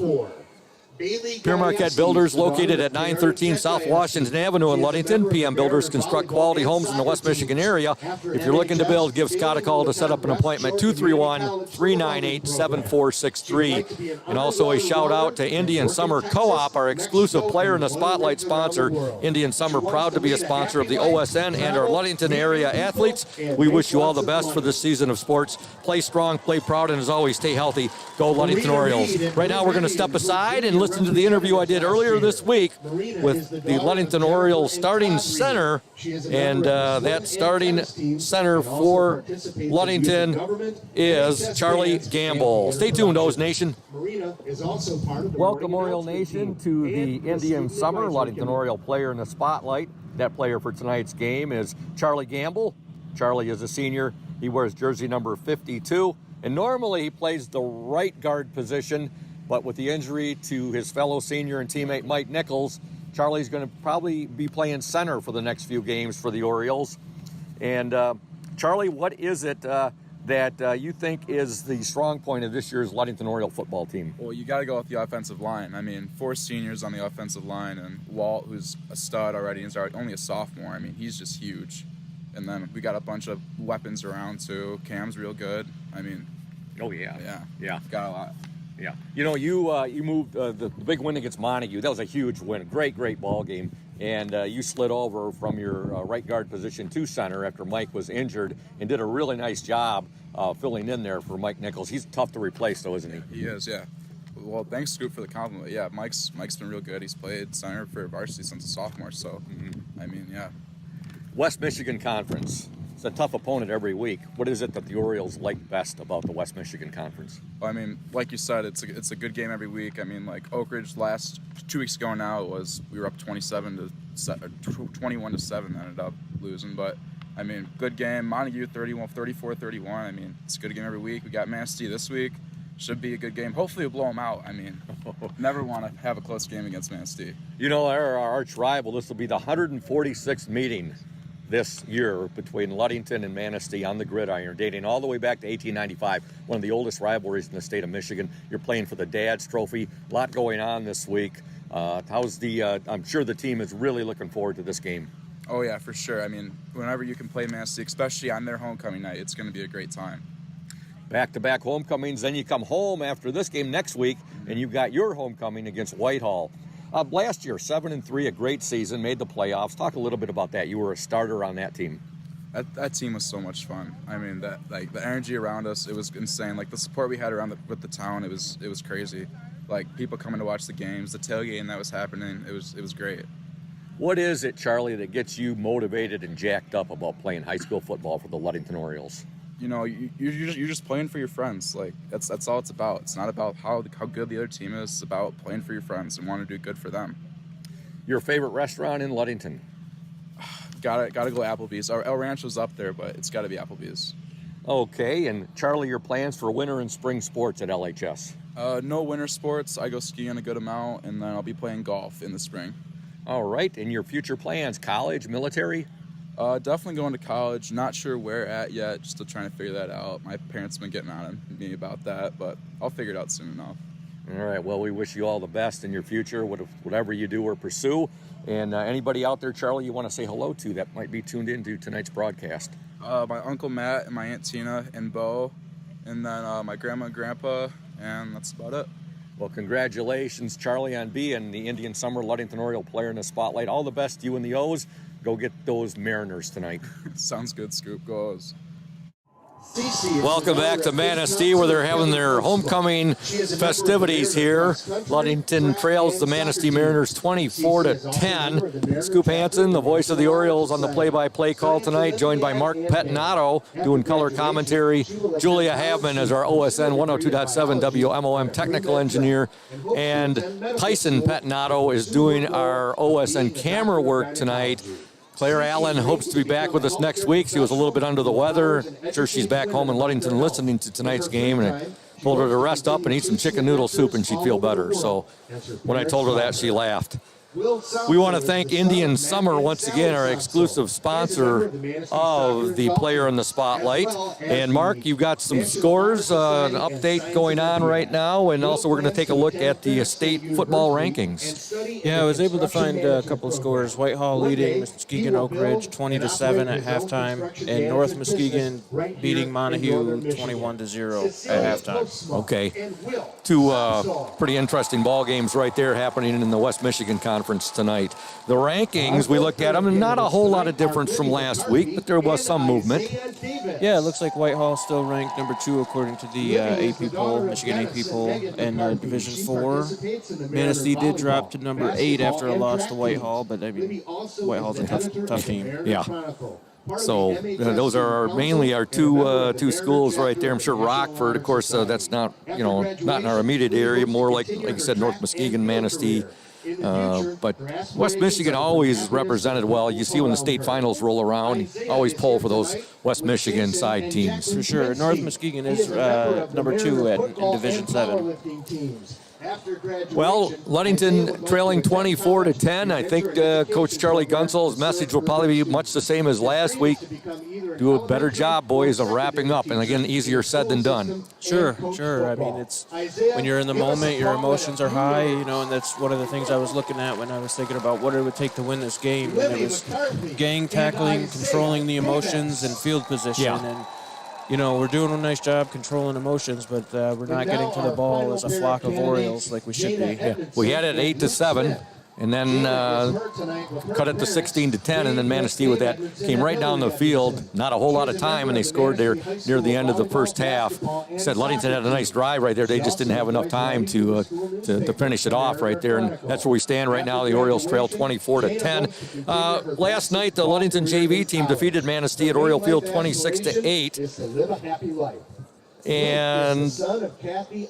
Pure Marquette Builders, located at 913 South Washington Avenue in Ludington. PM Builders construct quality homes in the West Michigan area. If you're looking to build, give Scott a call to set up an appointment, 231-398-7463. And also a shout out to Indian Summer Co-op, our exclusive player in the spotlight sponsor. Indian Summer, proud to be a sponsor of the OSN and our Ludington area athletes. We wish you all the best for this season of sports. Play strong, play proud, and as always, stay healthy. Go Ludington Orioles. Right now, we're going to step aside and listen to the interview I did earlier this week with the Ludington Orioles starting center, and that starting center for Ludington is Charlie Gamble. Stay tuned, O's Nation. Welcome, Oriole Nation, to the Indian Summer. Ludington Oriole player in the spotlight. That player for tonight's game is Charlie Gamble. Charlie is a senior. He wears jersey number 52, and normally he plays the right guard position. But with the injury to his fellow senior and teammate Mike Nichols, Charlie's going to probably be playing center for the next few games for the Orioles. And Charlie, what is it that you think is the strong point of this year's Ludington Oriole football team? Well, you got to go with the offensive line. I mean, 4 seniors on the offensive line, and Walt, who's a stud already, and is only a sophomore. I mean, he's just huge. And then we got a bunch of weapons around too. Cam's real good. I mean, oh yeah, yeah, got a lot. Yeah, you moved the big win against Montague. That was a huge win, great ball game, and you slid over from your right guard position to center after Mike was injured, and did a really nice job filling in there for Mike Nichols. He's tough to replace, though, isn't he? He is, yeah. Well, thanks, Scoop, for the compliment. Yeah, Mike's been real good. He's played center for varsity since a sophomore, so I mean, yeah. West Michigan Conference. It's a tough opponent every week. What is it that the Orioles like best about the West Michigan Conference? Well, I mean, like you said, it's a good game every week. I mean, like Oak Ridge 2 weeks ago now, we were up 21-7, ended up losing. But I mean, good game. Montague 34-31. I mean, it's a good game every week. We got Manistee this week. Should be a good game. Hopefully we'll blow them out. I mean, never want to have a close game against Manistee. You know, our arch rival, this will be the 146th meeting this year between Ludington and Manistee on the gridiron, dating all the way back to 1895, one of the oldest rivalries in the state of Michigan. You're playing for the Dad's Trophy. A lot going on this week. I'm sure the team is really looking forward to this game. Oh, yeah, for sure. I mean, whenever you can play Manistee, especially on their homecoming night, it's going to be a great time. Back-to-back homecomings. Then you come home after this game next week, and you've got your homecoming against Whitehall. Last year, 7-3, a great season, made the playoffs. Talk a little bit about that. You were a starter on that team. That team was so much fun. I mean, the energy around us, it was insane. Like the support we had around with the town, it was crazy. Like people coming to watch the games, the tailgating that was happening, it was great. What is it, Charlie, that gets you motivated and jacked up about playing high school football for the Ludington Orioles? You know, you're just playing for your friends. Like that's all it's about. It's not about how good the other team is. It's about playing for your friends and wanting to do good for them. Your favorite restaurant in Ludington? Gotta go Applebee's. El Rancho's up there, but it's got to be Applebee's. Okay, and Charlie, your plans for winter and spring sports at LHS? No winter sports. I go skiing a good amount, and then I'll be playing golf in the spring. All right, and your future plans? College, military? Definitely going to college. Not sure where at yet. Just still trying to figure that out. My parents have been getting on me about that, but I'll figure it out soon enough. All right, well, we wish you all the best in your future, whatever you do or pursue. And anybody out there, Charlie, you want to say hello to that might be tuned into tonight's broadcast? My Uncle Matt and my Aunt Tina and Bo, and then my grandma and grandpa, and that's about it. Well, congratulations, Charlie, on being the Indian Summer Ludington Oriole player in the spotlight. All the best to you and the O's. Go get those Mariners tonight. Sounds good, Scoop. Go O's. Welcome back to Manistee, where they're having their homecoming festivities here. Ludington trails the Manistee Mariners 24-10. Scoop Hansen, the voice of the Orioles, on the play-by-play call tonight, joined by Mark Pettinato doing color commentary. Julia Havman is our OSN 102.7 WMOM technical engineer, and Tyson Pettinato is doing our OSN camera work tonight. Claire Allen hopes to be back with us next week. She was a little bit under the weather. I'm sure she's back home in Ludington listening to tonight's game, and I told her to rest up and eat some chicken noodle soup and she'd feel better. So when I told her that, she laughed. We want to thank Indian Summer once again, our exclusive sponsor of the Player in the Spotlight. And Mark, you've got some scores, an update going on right now, and also we're going to take a look at the state football rankings. Yeah, I was able to find a couple of scores. Whitehall leading Muskegon Oak Ridge 20-7 at halftime, and North Muskegon beating Montague 21-0 at halftime. Okay, two pretty interesting ball games right there happening in the West Michigan Conference tonight. The rankings, we looked at them, and not a whole lot of difference from last week, but there was some movement. Yeah, it looks like Whitehall still ranked number 2 according to the AP poll, Michigan AP poll, in Division 4. Manistee did drop to number 8 after a loss to Whitehall, but I mean, Whitehall's a tough team. Yeah. So those are mainly our two schools right there. I'm sure Rockford, of course, that's not not in our immediate area. More like you said, North Muskegon, Manistee. But West Michigan always represented well. You see when the state finals roll around, always pull for those West Michigan side teams. For sure. North Muskegon is number 2 in Division 7. Well, Ludington trailing 24-10. I think Coach Charlie Gunsel's message will probably be much the same as last week. Do a better job, boys, of wrapping up. And again, easier said than done. Sure. I mean, it's when you're in the moment, your emotions are high, and that's one of the things I was looking at when I was thinking about what it would take to win this game. And it was gang tackling, controlling the emotions, and field position. Yeah. And we're doing a nice job controlling emotions, but we're not getting to the ball as a flock of Orioles like we should be. Yeah. We had it 8-7, and then cut it to 16-10, and then Manistee with that came right down the field. Not a whole lot of time, and they scored there near the end of the first half. Said Ludington had a nice drive right there. They just didn't have enough time to finish it off right there, and that's where we stand right now. The Orioles trail 24-10. Last night, the Ludington JV team defeated Manistee at Oriole Field 26-8. And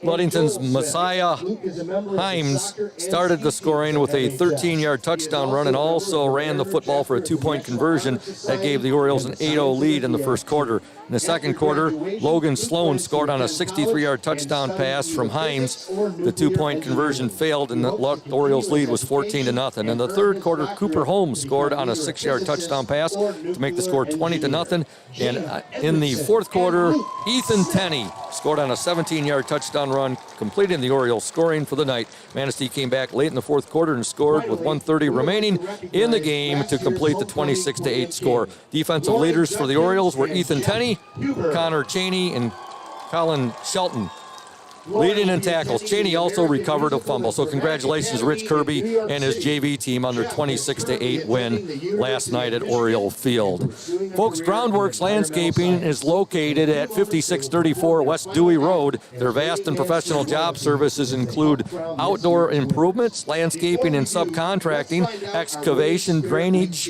Ludington's Messiah Himes started the scoring with a 13-yard touchdown run and also ran the football for a 2-point conversion that gave the Orioles an 8-0 lead in the first quarter. In the second quarter, Logan Sloan scored on a 63-yard touchdown pass from Himes. The 2-point conversion failed, and the Orioles' lead was 14-0. In the third quarter, Cooper Holmes scored on a 6-yard touchdown pass to make the score 20-0. And in the fourth quarter, Ethan Tenney scored on a 17-yard touchdown run, completing the Orioles' scoring for the night. Manistee came back late in the fourth quarter and scored with 1:30 remaining in the game to complete the 26-8 score. Defensive leaders for the Orioles were Ethan Tenney, Connor Cheney, and Colin Shelton. Leading in tackles. Cheney also recovered a fumble. So congratulations to Rich Kirby and his JV team on their 26-8 win last night at Oriole Field. Folks, Groundworks Landscaping is located at 5634 West Dewey Road. Their vast and professional job services include outdoor improvements, landscaping and subcontracting, excavation, drainage,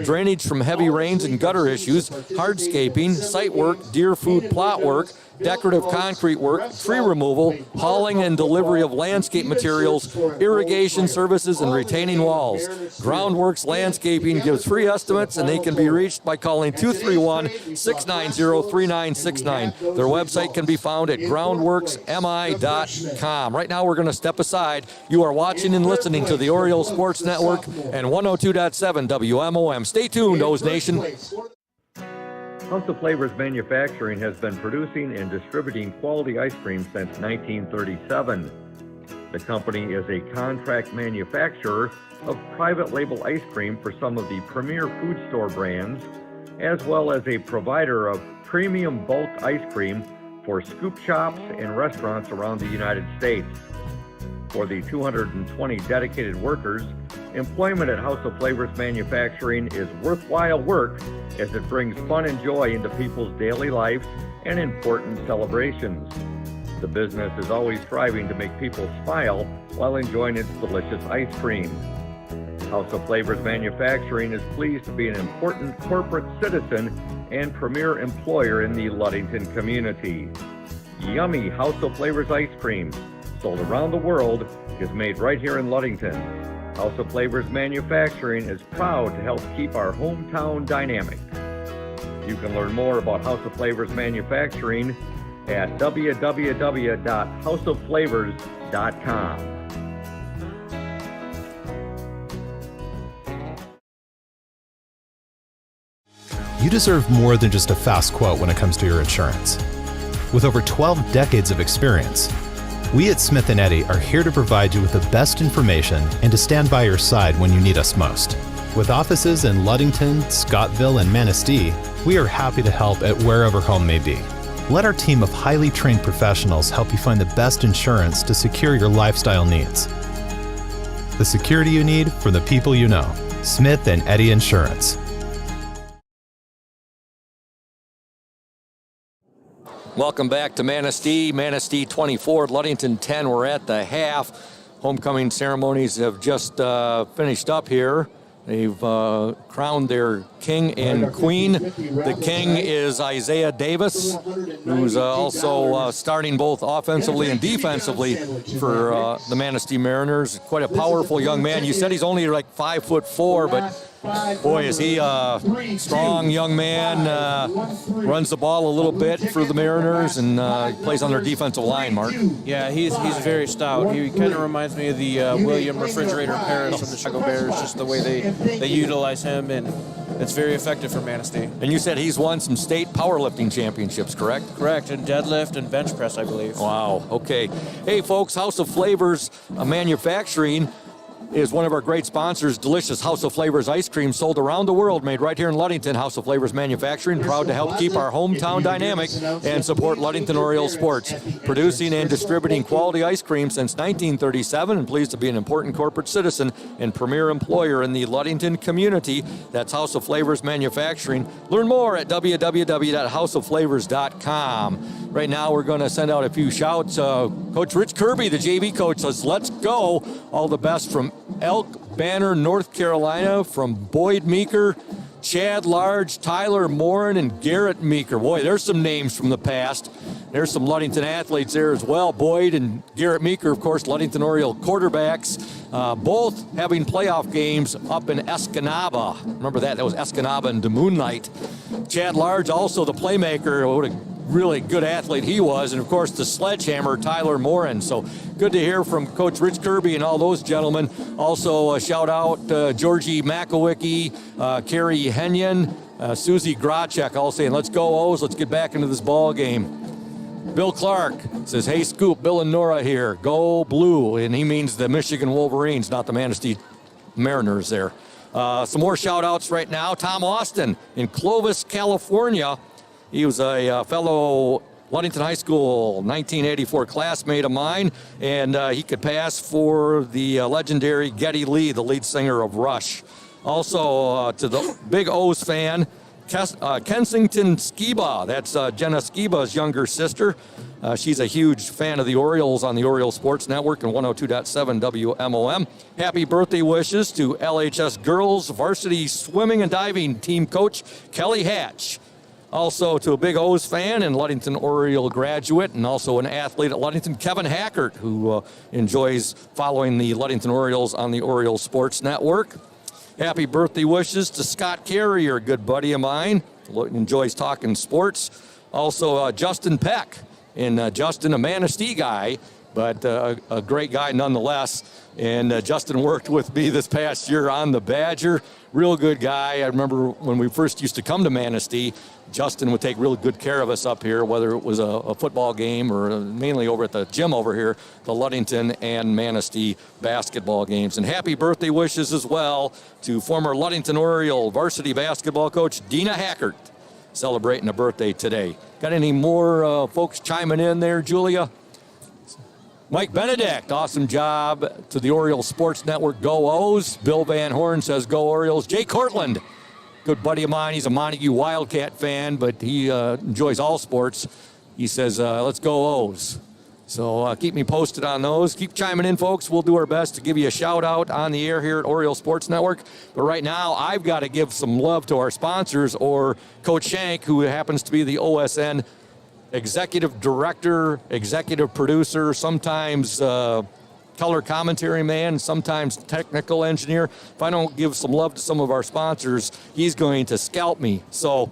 drainage from heavy rains and gutter issues, hardscaping, site work, deer food plot work, decorative concrete work, tree removal, hauling and delivery of landscape materials, irrigation services, and retaining walls. Groundworks Landscaping gives free estimates, and they can be reached by calling 231-690-3969. Their website can be found at groundworksmi.com. Right now, we're going to step aside. You are watching and listening to the Oriole Sports Network and 102.7 WMOM. Stay tuned, O's Nation. House of Flavors Manufacturing has been producing and distributing quality ice cream since 1937. The company is a contract manufacturer of private label ice cream for some of the premier food store brands, as well as a provider of premium bulk ice cream for scoop shops and restaurants around the United States. For the 220 dedicated workers, employment at House of Flavors Manufacturing is worthwhile work as it brings fun and joy into people's daily lives and important celebrations. The business is always striving to make people smile while enjoying its delicious ice cream. House of Flavors Manufacturing is pleased to be an important corporate citizen and premier employer in the Ludington community. Yummy House of Flavors ice cream, sold around the world, is made right here in Ludington. House of Flavors Manufacturing is proud to help keep our hometown dynamic. You can learn more about House of Flavors Manufacturing at www.houseofflavors.com. You deserve more than just a fast quote when it comes to your insurance. With over 12 decades of experience, we at Smith & Eddy are here to provide you with the best information and to stand by your side when you need us most. With offices in Ludington, Scottville, and Manistee, we are happy to help at wherever home may be. Let our team of highly trained professionals help you find the best insurance to secure your lifestyle needs. The security you need from the people you know. Smith & Eddy Insurance. Welcome back to Manistee. Manistee 24, Ludington 10. We're at the half. Homecoming ceremonies have just finished up here. They've crowned their king and queen. The king is Isaiah Davis, who's also starting both offensively and defensively for the Manistee Mariners. Quite a powerful young man. You said he's only like 5'4", but boy, is he a strong young man. Runs the ball a little bit for the Mariners and plays on their defensive line, Mark. Yeah, he's very stout. He kind of reminds me of the William Refrigerator Paris from the Chicago Bears, just the way they utilize him, and it's very effective for Manistee. And you said he's won some state powerlifting championships, correct? Correct, and deadlift and bench press, I believe. Wow, okay. Hey, folks, House of Flavors Manufacturing is one of our great sponsors. Delicious House of Flavors ice cream sold around the world, made right here in Ludington. House of Flavors Manufacturing, proud to help keep our hometown dynamic and support Ludington Oriole sports. Producing and distributing quality ice cream since 1937, and pleased to be an important corporate citizen and premier employer in the Ludington community. That's House of Flavors Manufacturing. Learn more at www.houseofflavors.com. Right now, we're going to send out a few shouts. Coach Rich Kirby, the JV coach, says, "Let's go." All the best from Elk Banner, North Carolina, from Boyd Meeker, Chad Large, Tyler Morin, and Garrett Meeker. Boy, there's some names from the past. There's some Ludington athletes there as well. Boyd and Garrett Meeker, of course, Ludington Oriole quarterbacks, both having playoff games up in Escanaba. Remember that? That was Escanaba and Des Moines night. Chad Large, also the playmaker. What a really good athlete he was, and of course the sledgehammer, Tyler Morin. So good to hear from Coach Rich Kirby and all those gentlemen. Also a shout out Georgie Makowicki, Carrie Henyon, Susie Grachek, all saying, "Let's go O's, let's get back into this ball game." Bill Clark says, "Hey Scoop, Bill and Nora here, go blue," and he means the Michigan Wolverines, not the Manistee Mariners there. Some more shout outs right now. Tom Austin in Clovis, California. He was a fellow Ludington High School 1984 classmate of mine, and he could pass for the legendary Geddy Lee, the lead singer of Rush. Also, to the big O's fan, Kensington Skiba. That's Jenna Skiba's younger sister. She's a huge fan of the Orioles on the Oriole Sports Network and 102.7 WMOM. Happy birthday wishes to LHS Girls Varsity Swimming and Diving Team Coach Kelly Hatch. Also to a big O's fan and Ludington Oriole graduate and also an athlete at Ludington, Kevin Hackert, who enjoys following the Ludington Orioles on the Oriole Sports Network. Happy birthday wishes to Scott Carrier, a good buddy of mine, enjoys talking sports. Also Justin Peck, and Justin, a Manistee guy, but a great guy nonetheless. And Justin worked with me this past year on the Badger. Real good guy. I remember when we first used to come to Manistee, Justin would take real good care of us up here, whether it was a football game or mainly over at the gym over here, the Ludington and Manistee basketball games. And happy birthday wishes as well to former Ludington Oriole varsity basketball coach Dina Hackert, celebrating a birthday today. Got any more folks chiming in there, Julia? Mike Benedict, awesome job to the Orioles Sports Network. Go O's. Bill Van Horn says go Orioles. Jay Cortland, good buddy of mine. He's a Montague Wildcat fan, but he enjoys all sports. He says, let's go O's. So keep me posted on those. Keep chiming in, folks. We'll do our best to give you a shout-out on the air here at Orioles Sports Network. But right now, I've got to give some love to our sponsors, or Coach Shank, who happens to be the OSN executive director, executive producer, sometimes color commentary man, sometimes technical engineer. If I don't give some love to some of our sponsors, he's going to scalp me. So,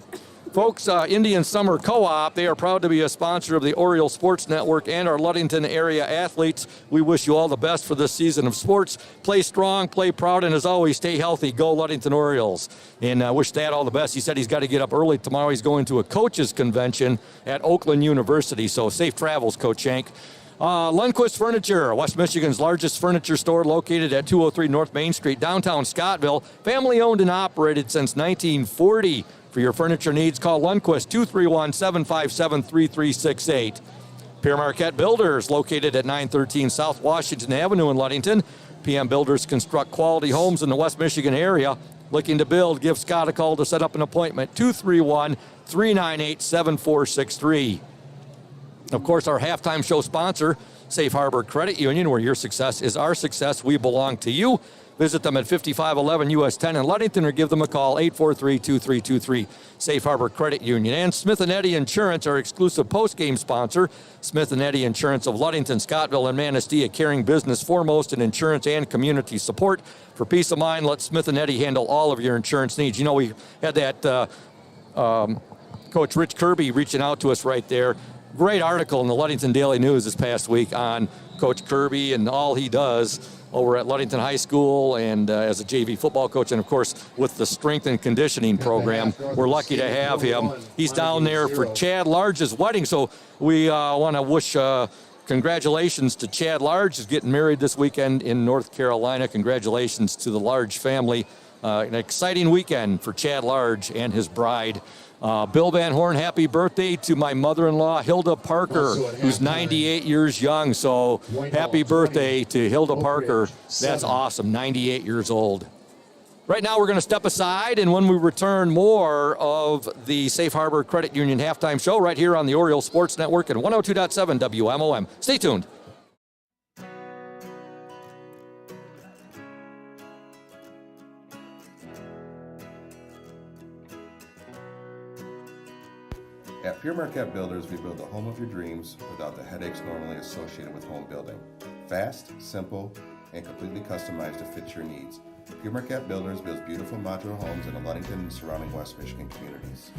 folks, Indian Summer Co-op, they are proud to be a sponsor of the Oriole Sports Network and our Ludington area athletes. We wish you all the best for this season of sports. Play strong, play proud, and as always, stay healthy. Go Ludington Orioles. And I wish Dad all the best. He said he's got to get up early tomorrow. He's going to a coaches convention at Oakland University. So safe travels, Coach Shank. Lundquist Furniture, West Michigan's largest furniture store, located at 203 North Main Street, downtown Scottville. Family owned and operated since 1940. For your furniture needs, call Lundquist 231-757-3368. Pierre Marquette Builders, located at 913 South Washington Avenue in Ludington. PM Builders construct quality homes in the West Michigan area. Looking to build, give Scott a call to set up an appointment, 231-398-7463. Of course, our halftime show sponsor, Safe Harbor Credit Union, where your success is our success. We belong to you. Visit them at 5511 US 10 in Ludington or give them a call, 843-2323. Safe Harbor Credit Union. And Smith & Eddy Insurance, our exclusive post-game sponsor. Smith & Eddy Insurance of Ludington, Scottville, and Manistee, a caring business foremost in insurance and community support. For peace of mind, let Smith & Eddy handle all of your insurance needs. You know, we had that Coach Rich Kirby reaching out to us right there. Great article in the Ludington Daily News this past week on Coach Kirby and all he does over at Ludington High School and as a JV football coach, and of course with the strength and conditioning program. We're lucky to have him. He's down there for Chad Large's wedding, so we want to wish congratulations to Chad Large. He's getting married this weekend in North Carolina. Congratulations to the Large family. An exciting weekend for Chad Large and his bride. Bill Van Horn, happy birthday to my mother-in-law, Hilda Parker, who's 98 years young. So happy birthday to Hilda Parker. That's awesome, 98 years old. Right now we're going to step aside, and when we return, more of the Safe Harbor Credit Union halftime show right here on the Oriole Sports Network at 102.7 WMOM. Stay tuned. At Pierre Marquette Builders, we build the home of your dreams without the headaches normally associated with home building. Fast, simple, and completely customized to fit your needs. Pierre Marquette Builders builds beautiful modular homes in the Ludington and surrounding West Michigan communities.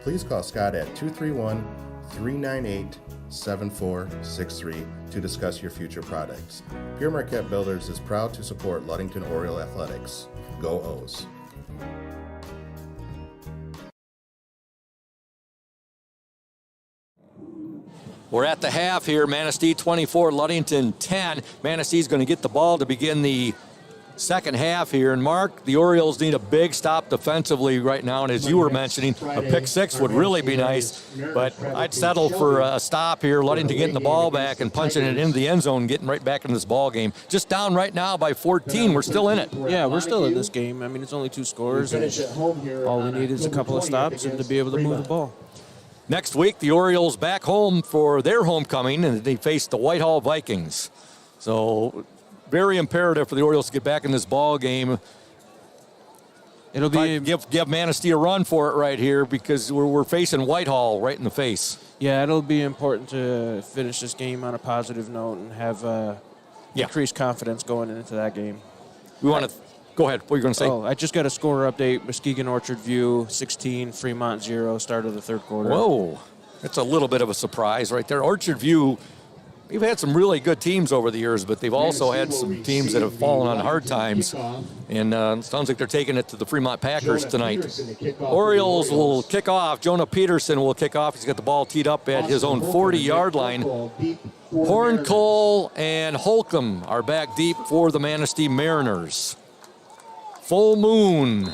Please call Scott at 231-398-7463 to discuss your future projects. Pierre Marquette Builders is proud to support Ludington Oriole Athletics. Go O's! We're at the half here. Manistee 24, Ludington 10. Manistee's going to get the ball to begin the second half here. And Mark, the Orioles need a big stop defensively right now. And as you were mentioning, a pick six would really be nice. But I'd settle for a stop here, Ludington getting the ball back and punching it into the end zone, getting right back in this ball game. Just down right now by 14. We're still in it. Yeah, we're still in this game. I mean, it's only 2 scores. And all we need is a couple of stops and to be able to move the ball. Next week, the Orioles back home for their homecoming, and they face the Whitehall Vikings. So very imperative for the Orioles to get back in this ball game. It'll be give Manistee a run for it right here because we're facing Whitehall right in the face. Yeah, it'll be important to finish this game on a positive note and have increased confidence going into that game. We want to go ahead. What are you going to say? Oh, I just got a score update. Muskegon Orchard View 16, Fremont 0. Start of the third quarter. Whoa, that's a little bit of a surprise right there. Orchard View. We've had some really good teams over the years, but they've also had some teams that have fallen on hard times. And it sounds like they're taking it to the Fremont Packers tonight. Orioles will kick off. Jonah Peterson will kick off. He's got the ball teed up at his own 40-yard line. Horncole and Holcomb are back deep for the Manistee Mariners. Full moon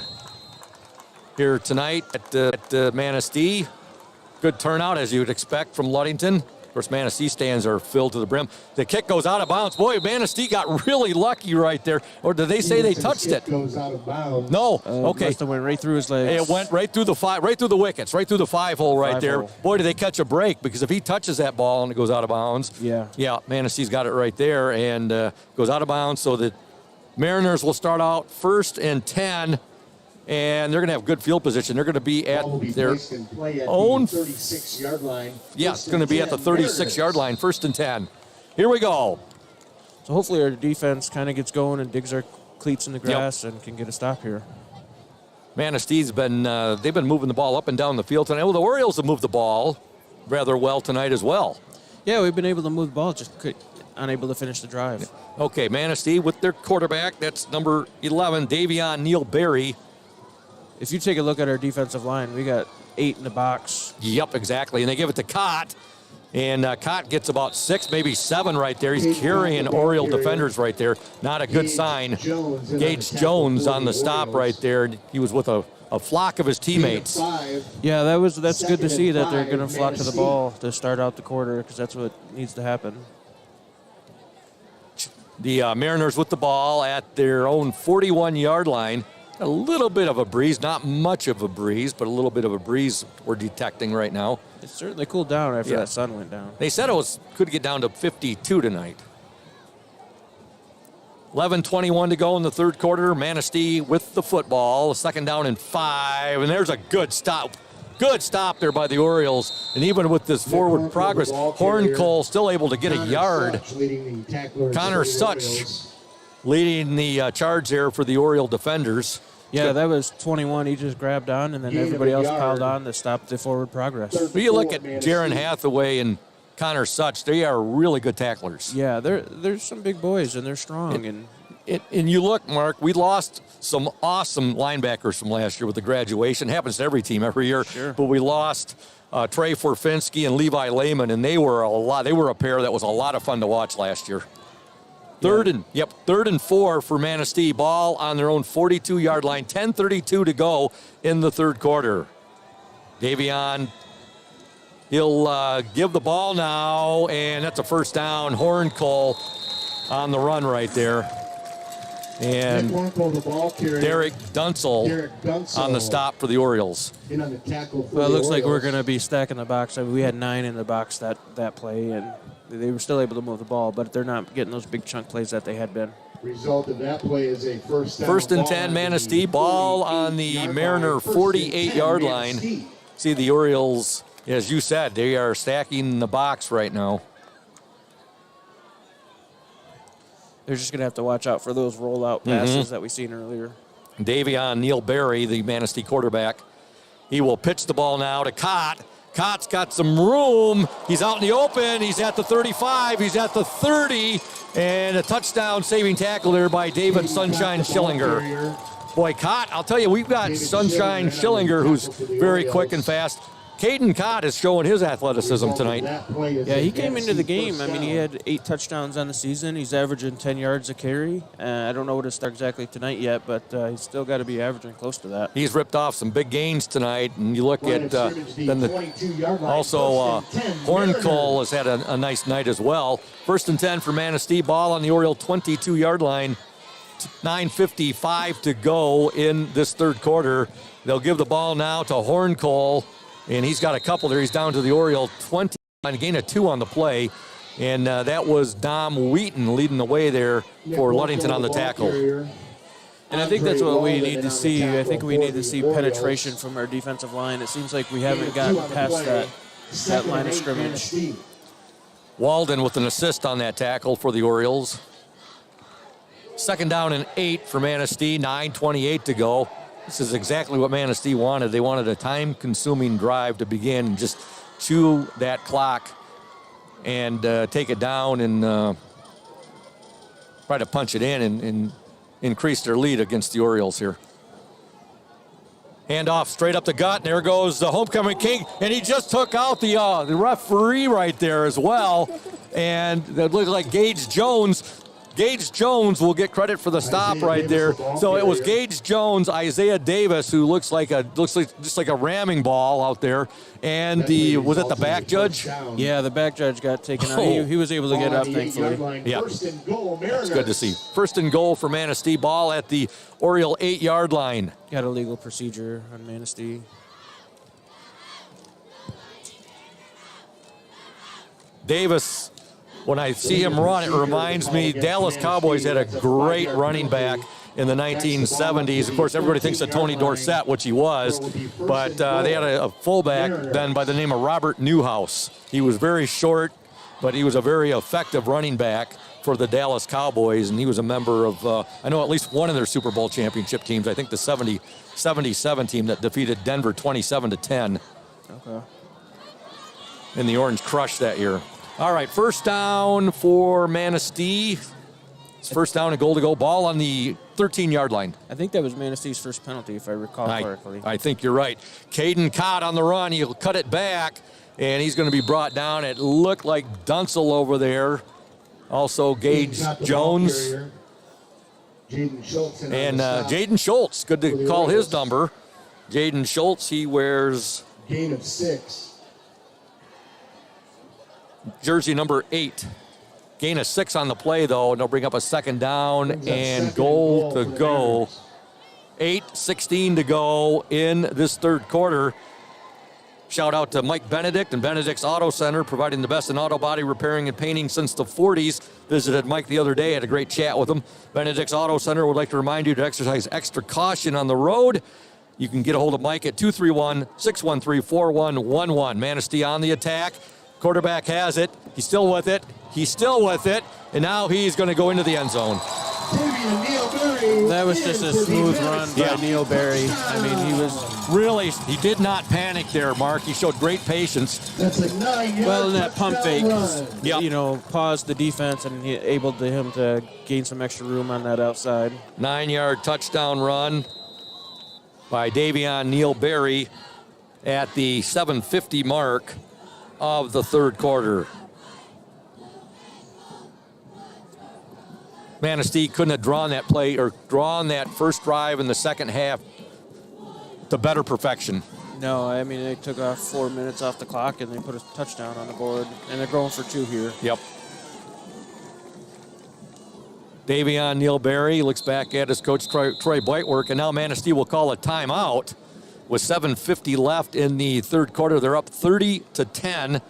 here tonight at Manistee. Good turnout, as you would expect from Ludington. Of course, Manistee stands are filled to the brim. The kick goes out of bounds. Boy, Manistee got really lucky right there. Or did they say they touched it? Goes out of bounds. No. Okay. Must have went right through his legs. It went right through the wickets, right through the 5-hole right there. Boy, did they catch a break, because if he touches that ball and it goes out of bounds, yeah, Manistee's got it right there and goes out of bounds. So the Mariners will start out 1st and 10. And they're going to have good field position. They're going to be at their own 36-yard line. Yeah, it's going to be at the 36-yard line, 1st and 10. Here we go. So hopefully our defense kind of gets going and digs our cleats in the grass and can get a stop here. Manistee's been they've been moving the ball up and down the field tonight. Well, the Orioles have moved the ball rather well tonight as well. Yeah, we've been able to move the ball, just unable to finish the drive. Okay, Manistee with their quarterback. That's number 11, Davion Neal Berry. If you take a look at our defensive line, we got 8 in the box. Yep, exactly. And they give it to Cott. And Cott gets about 6, maybe 7 right there. He's carrying Oriole defenders right there. Not a good sign. Gage Jones on the stop right there. He was with a flock of his teammates. Yeah, that's good to see that they're going to flock to the ball to start out the quarter, because that's what needs to happen. The Mariners with the ball at their own 41-yard line. A little bit of a breeze, not much of a breeze, but a little bit of a breeze we're detecting right now. It certainly cooled down after that sun went down. They said could get down to 52 tonight. 11:21 to go in the third quarter. Manistee with the football. 2nd down and 5, and there's a good stop. Good stop there by the Orioles. And even with this forward progress, Horncole still able to get a yard. Connor Such leading the charge there for the Oriole defenders. Yeah, that was 21. He just grabbed on, and then everybody else piled on to stop the forward progress. But you look at Jaron Hathaway and Connor Such, they are really good tacklers. Yeah, they're some big boys, and they're strong. And you look, Mark, we lost some awesome linebackers from last year with the graduation. Happens to every team every year. Sure. But we lost Trey Forfinski and Levi Lehman, and they were a pair that was a lot of fun to watch last year. Third and 4 for Manistee. Ball on their own 42-yard line. 10:32 to go in the third quarter. Davion, he'll give the ball now, and that's a 1st down. Horncole on the run right there. And Derek Dunsel on the stop for the Orioles. Well, it looks like we're going to be stacking the box. I mean, we had 9 in the box that play, and they were still able to move the ball, but they're not getting those big chunk plays that they had been. Result of that play is a 1st down. 1st and 10, Manistee. Ball on the Mariner 48-yard line. See the Orioles, as you said, they are stacking the box right now. They're just going to have to watch out for those rollout passes that we seen earlier. Davion Neal Berry, the Manistee quarterback. He will pitch the ball now to Cott. Cott's got some room. He's out in the open. He's at the 35. He's at the 30. And a touchdown saving tackle there by David Sunshine Schillinger. Boy, Cott, I'll tell you, we've got Sunshine Schillinger, who's very quick and fast. Caden Cott is showing his athleticism tonight. Yeah, he came into the game. I mean, he had 8 touchdowns on the season. He's averaging 10 yards a carry. I don't know what his start exactly tonight yet, but he's still got to be averaging close to that. He's ripped off some big gains tonight, and you look at also Horncole has had a nice night as well. 1st and 10 for Manistee. Ball on the Oriole 22-yard line. 9:55 to go in this third quarter. They'll give the ball now to Horncole. And he's got a couple there. He's down to the Oriole 20, and a gain of 2 on the play. And that was Dom Wheaton leading the way there for Ludington on the tackle. And I think that's what we need to see. I think we need to see penetration from our defensive line. It seems like we haven't gotten past that line of scrimmage. Walden with an assist on that tackle for the Orioles. 2nd down and 8 for Manistee, 9:28 to go. This is exactly what Manistee wanted. They wanted a time-consuming drive to begin and just chew that clock and take it down and try to punch it in and increase their lead against the Orioles here. Hand off straight up the gut, and there goes the homecoming king, and he just took out the referee right there as well, and it looked like Gage Jones. Gage Jones will get credit for the stop right there. So it was Gage Jones, Isaiah Davis, who looks like just like a ramming ball out there. And was it the back judge? Yeah, the back judge got taken out. He was able to get up, thankfully. Yeah, it's good to see. 1st and goal for Manistee. Ball at the Oriole 8-yard line. Got a legal procedure on Manistee. Davis, when I see him run, it reminds me Dallas Cowboys had a great running back in the 1970s. Of course, everybody thinks of Tony Dorsett, which he was, but they had a fullback then by the name of Robert Newhouse. He was very short, but he was a very effective running back for the Dallas Cowboys, and he was a member of, I know, at least one of their Super Bowl championship teams. I think the 77 team that defeated Denver 27-10. Okay. In the Orange Crush that year. All right, 1st down for Manistee. It's 1st down and goal to go. Ball on the 13-yard line. I think that was Manistee's first penalty, if I recall correctly. I think you're right. Caden Cott on the run. He'll cut it back, and he's going to be brought down. It looked like Dunsel over there. Also, Gage Jones. And Jaden Schultz. Good to call his number. Jaden Schultz, he wears gain of 6. Jersey number 8. Gain of 6 on the play, though, and they'll bring up a 2nd down and goal to go. 8:16 to go in this 3rd quarter. Shout out to Mike Benedict and Benedict's Auto Center, providing the best in auto body repairing and painting since the 40s. Visited Mike the other day, had a great chat with him. Benedict's Auto Center would like to remind you to exercise extra caution on the road. You can get a hold of Mike at 231-613-4111. Manistee on the attack. Quarterback has it. He's still with it. And now he's going to go into the end zone. That was just a smooth run by Neil Berry. I mean, he did not panic there, Mark. He showed great patience. Well, in that pump fake, paused the defense and enabled him to gain some extra room on that outside. 9-yard touchdown run by Davion Neil Berry at the 7:50 mark of the 3rd quarter. Manistee couldn't have drawn that play or drawn that first drive in the second half to better perfection. No, I mean, they took off 4 minutes off the clock and they put a touchdown on the board, and they're going for 2 here. Yep. Davion Neil Berry looks back at his coach, Troy Blightwork, and now Manistee will call a timeout with 7:50 left in the 3rd quarter. They're up 30-10.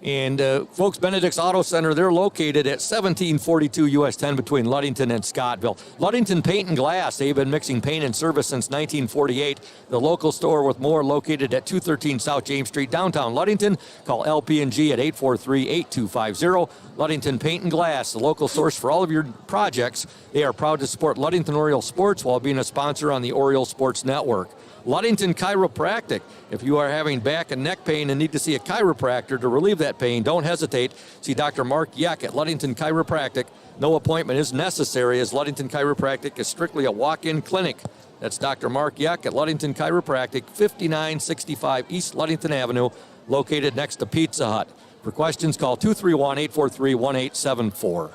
And folks, Benedict's Auto Center, they're located at 1742 US 10 between Ludington and Scottville. Ludington Paint and Glass, they've been mixing paint and service since 1948. The local store with more located at 213 South James Street, downtown Ludington. Call LP&G at 843-8250. Ludington Paint and Glass, the local source for all of your projects. They are proud to support Ludington Oriole Sports while being a sponsor on the Oriole Sports Network. Ludington Chiropractic. If you are having back and neck pain and need to see a chiropractor to relieve that pain, don't hesitate. See Dr. Mark Yeck at Ludington Chiropractic. No appointment is necessary, as Ludington Chiropractic is strictly a walk-in clinic. That's Dr. Mark Yeck at Ludington Chiropractic, 5965 East Ludington Avenue, located next to Pizza Hut. For questions, call 231-843-1874.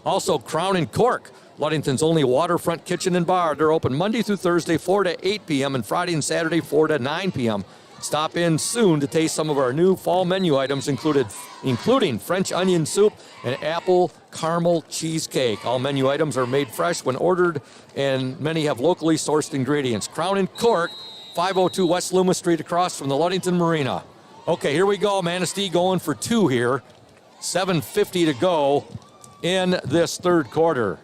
Also, Crown and Cork, Ludington's only waterfront kitchen and bar. They're open Monday through Thursday, 4 to 8 p.m., and Friday and Saturday, 4 to 9 p.m. Stop in soon to taste some of our new fall menu items, including French onion soup and apple caramel cheesecake. All menu items are made fresh when ordered, and many have locally sourced ingredients. Crown and Cork, 502 West Loomis Street, across from the Ludington Marina. Okay, here we go. Manistee going for 2 here. 7:50 to go in this 3rd quarter.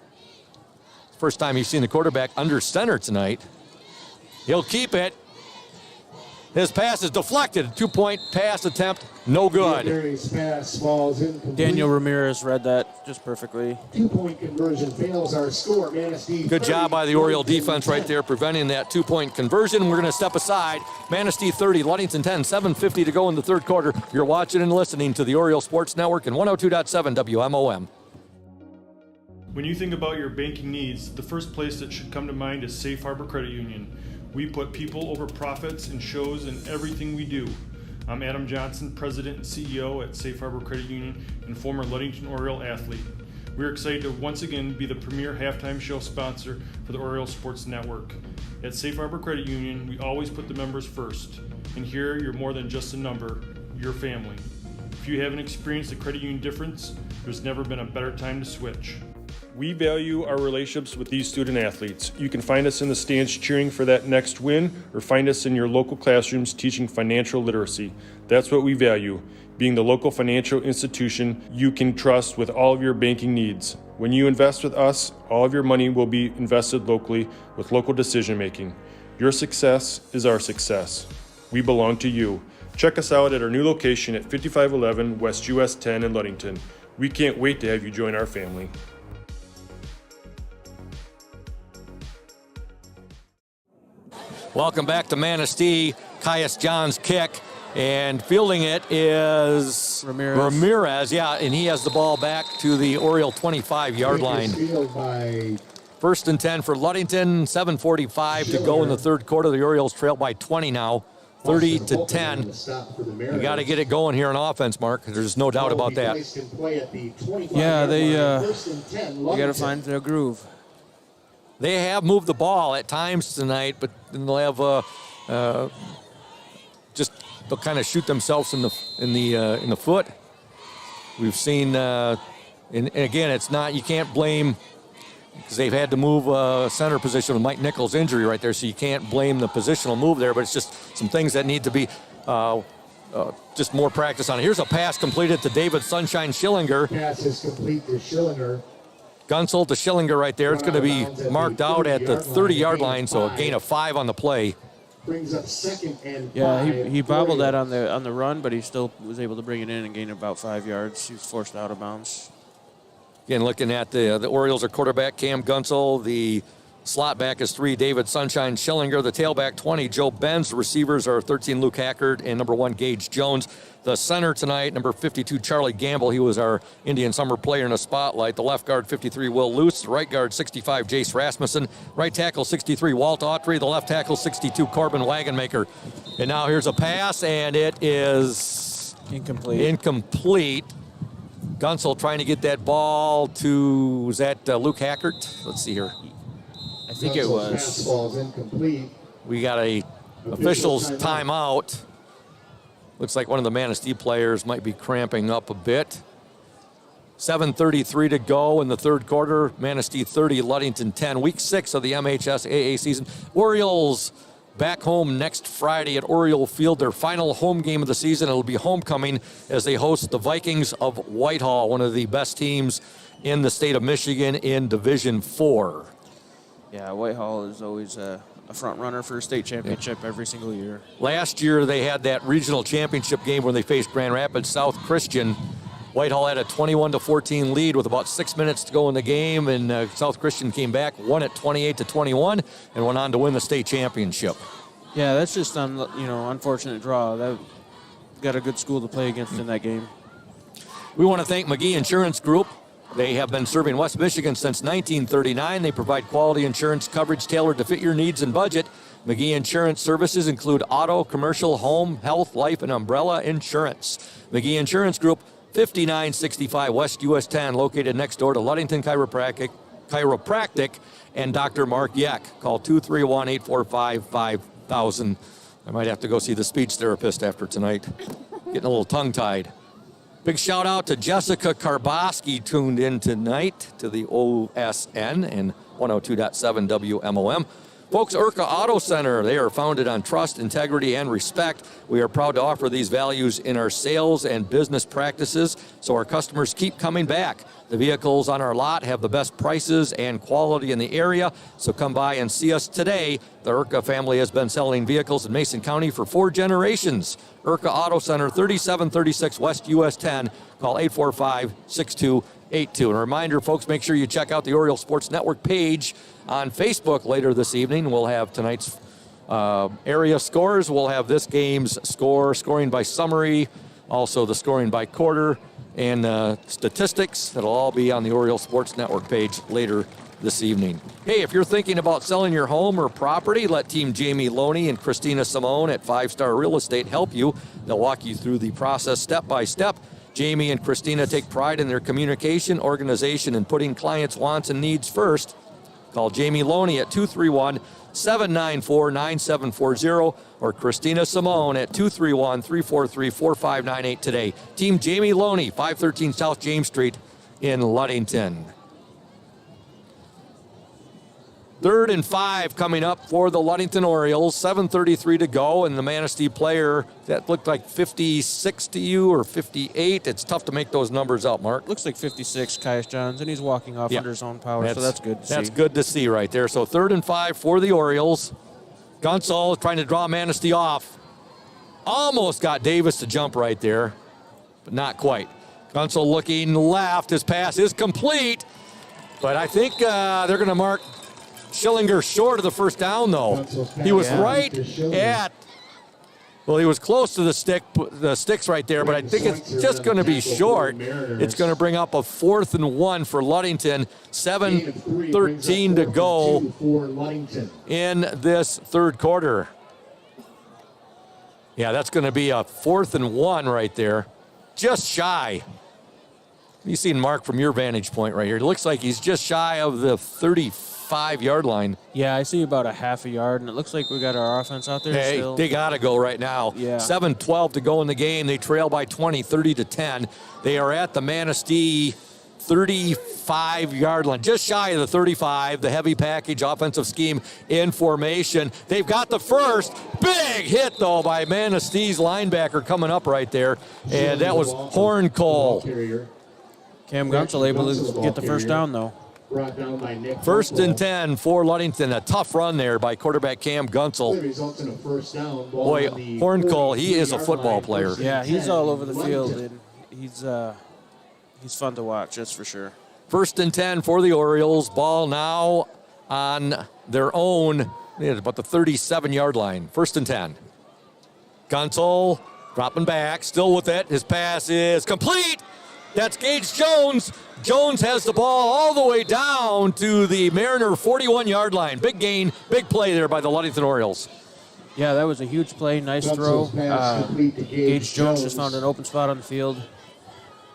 First time you've seen the quarterback under center tonight. He'll keep it. His pass is deflected. 2-point pass attempt, no good. Pass falls incomplete. Daniel Ramirez read that just perfectly. 2-point conversion fails our score. Manistee. Good job by the Oriole defense right there, preventing that 2-point conversion. We're going to step aside. Manistee 30, Ludington 10, 7:50 to go in the third quarter. You're watching and listening to the Oriole Sports Network and 102.7 WMOM. When you think about your banking needs, the first place that should come to mind is Safe Harbor Credit Union. We put people over profits and shows in everything we do. I'm Adam Johnson, President and CEO at Safe Harbor Credit Union and former Ludington Oriole athlete. We're excited to once again be the premier halftime show sponsor for the Oriole Sports Network. At Safe Harbor Credit Union, we always put the members first. And here, you're more than just a number, you're family. If you haven't experienced the credit union difference, there's never been a better time to switch. We value our relationships with these student athletes. You can find us in the stands cheering for that next win, or find us in your local classrooms teaching financial literacy. That's what we value, being the local financial institution you can trust with all of your banking needs. When you invest with us, all of your money will be invested locally with local decision making. Your success is our success. We belong to you. Check us out at our new location at 5511 West US 10 in Ludington. We can't wait to have you join our family. Welcome back to Manistee. Caius John's kick, and fielding it is Ramirez. Yeah, and he has the ball back to the Oriole 25-yard line. First and 10 for Ludington. 7:45 to go in the third quarter. The Orioles trail by 20 now, 30-10. You got to get it going here on offense, Mark. There's no doubt about that. Yeah, they got to find their groove. They have moved the ball at times tonight, but then they'll have they'll kind of shoot themselves in the foot. We've seen, and again, it's not, you can't blame, because they've had to move center position with Mike Nichols' injury right there, so you can't blame the positional move there, but it's just some things that need to be just more practice on. Here's a pass completed to David Sunshine Schillinger. Pass is complete to Schillinger. Gunsel to Schillinger right there. It's going to be marked out at the 30-yard line, so a gain of 5 on the play. Brings up second and 5. Yeah, he bobbled that on the run, but he still was able to bring it in and gain about 5 yards. He was forced out of bounds. Again, looking at the Orioles are quarterback Cam Gunsel. The slot back is 3, David Sunshine Schillinger. The tailback, 20, Joe Benz. The receivers are 13, Luke Hackard, and number 1, Gage Jones. The center tonight, number 52, Charlie Gamble. He was our Indian Summer Player in the Spotlight. The left guard, 53, Will Luce. The right guard, 65, Jace Rasmussen. Right tackle, 63, Walt Autry. The left tackle, 62, Corbin Wagonmaker. And now here's a pass, and it is incomplete. Gunsel trying to get that ball to, was that Luke Hackard? Let's see here. I think it was. Pass falls incomplete. We got a official's timeout. Looks like one of the Manistee players might be cramping up a bit. 7:33 to go in the third quarter. Manistee 30, Ludington 10. Week 6 of the MHSAA season. Orioles back home next Friday at Oriole Field, their final home game of the season. It'll be homecoming as they host the Vikings of Whitehall, one of the best teams in the state of Michigan in Division 4. Yeah, Whitehall is always a front runner for a state championship every single year. Last year they had that regional championship game where they faced Grand Rapids South Christian. Whitehall had a 21-14 lead with about 6 minutes to go in the game, and South Christian came back, won it 28-21, and went on to win the state championship. Yeah, that's just unfortunate draw. That got a good school to play against in that game. We want to thank McGee Insurance Group. They have been serving West Michigan since 1939. They provide quality insurance coverage tailored to fit your needs and budget. McGee Insurance services include auto, commercial, home, health, life, and umbrella insurance. McGee Insurance Group, 5965 West US 10, located next door to Ludington Chiropractic and Dr. Mark Yeck. Call 231-845-5000. I might have to go see the speech therapist after tonight. Getting a little tongue-tied. Big shout out to Jessica Karboski, tuned in tonight to the OSN and 102.7 WMOM. Folks, Urca Auto Center, they are founded on trust, integrity, and respect. We are proud to offer these values in our sales and business practices so our customers keep coming back. The vehicles on our lot have the best prices and quality in the area, so come by and see us today. The Urca family has been selling vehicles in Mason County for 4 generations. Urca Auto Center, 3736 West US 10. Call 845-6282. And a reminder, folks, make sure you check out the Oriole Sports Network page on Facebook later this evening. We'll have tonight's area scores. We'll have this game's scoring by summary, also the scoring by quarter, and statistics. That'll all be on the Oriole Sports Network page later this evening. Hey, if you're thinking about selling your home or property, let Team Jamie Loney and Christina Simone at 5 Star Real Estate help you. They'll walk you through the process step by step. Jamie and Christina take pride in their communication, organization, and putting clients' wants and needs first. Call Jamie Loney at 231-794-9740 or Christina Simone at 231-343-4598 today. Team Jamie Loney, 513 South James Street in Ludington. 3rd and 5 coming up for the Ludington Orioles. 7:33 to go, and the Manistee player, that looked like 56 to you or 58. It's tough to make those numbers out, Mark. Looks like 56, Caius Johns, and he's walking off under his own power, so that's good to see. That's good to see right there. So 3rd and 5 for the Orioles. Gunsall trying to draw Manistee off. Almost got Davis to jump right there, but not quite. Gunsall looking left. His pass is complete, but I think they're going to mark Schillinger short of the first down, though. He was right at, well, he was close to the sticks right there, but I think it's just going to be short. It's going to bring up a 4th and 1 for Ludington. 7:13 to go in this 3rd quarter. Yeah, that's going to be a 4th and 1 right there. Just shy. You've seen Mark from your vantage point right here. It looks like he's just shy of the 35-yard line. Yeah, I see about a half a yard, and it looks like we got our offense out there still. They got to go right now. Yeah. 7:12 to go in the game. They trail by 20, 30-10. They are at the Manistee 35-yard line, just shy of the 35. The heavy package offensive scheme in formation. They've got the first. Big hit, though, by Manistee's linebacker coming up right there, and that was Horncole. Cam Gunsall able to get the first down, though. 1st and 10 for Ludington. A tough run there by quarterback Cam Gunsall. Boy, Horncole, he is a football player. Yeah, he's all over the field, and he's fun to watch, that's for sure. 1st and 10 for the Orioles. Ball now on their own, about the 37-yard line. 1st and 10. Gunsall dropping back, still with it. His pass is complete. That's Gage Jones. Jones has the ball all the way down to the Mariner 41-yard line. Big gain, big play there by the Ludington Orioles. Yeah, that was a huge play, nice throw. Gage Jones just found an open spot on the field.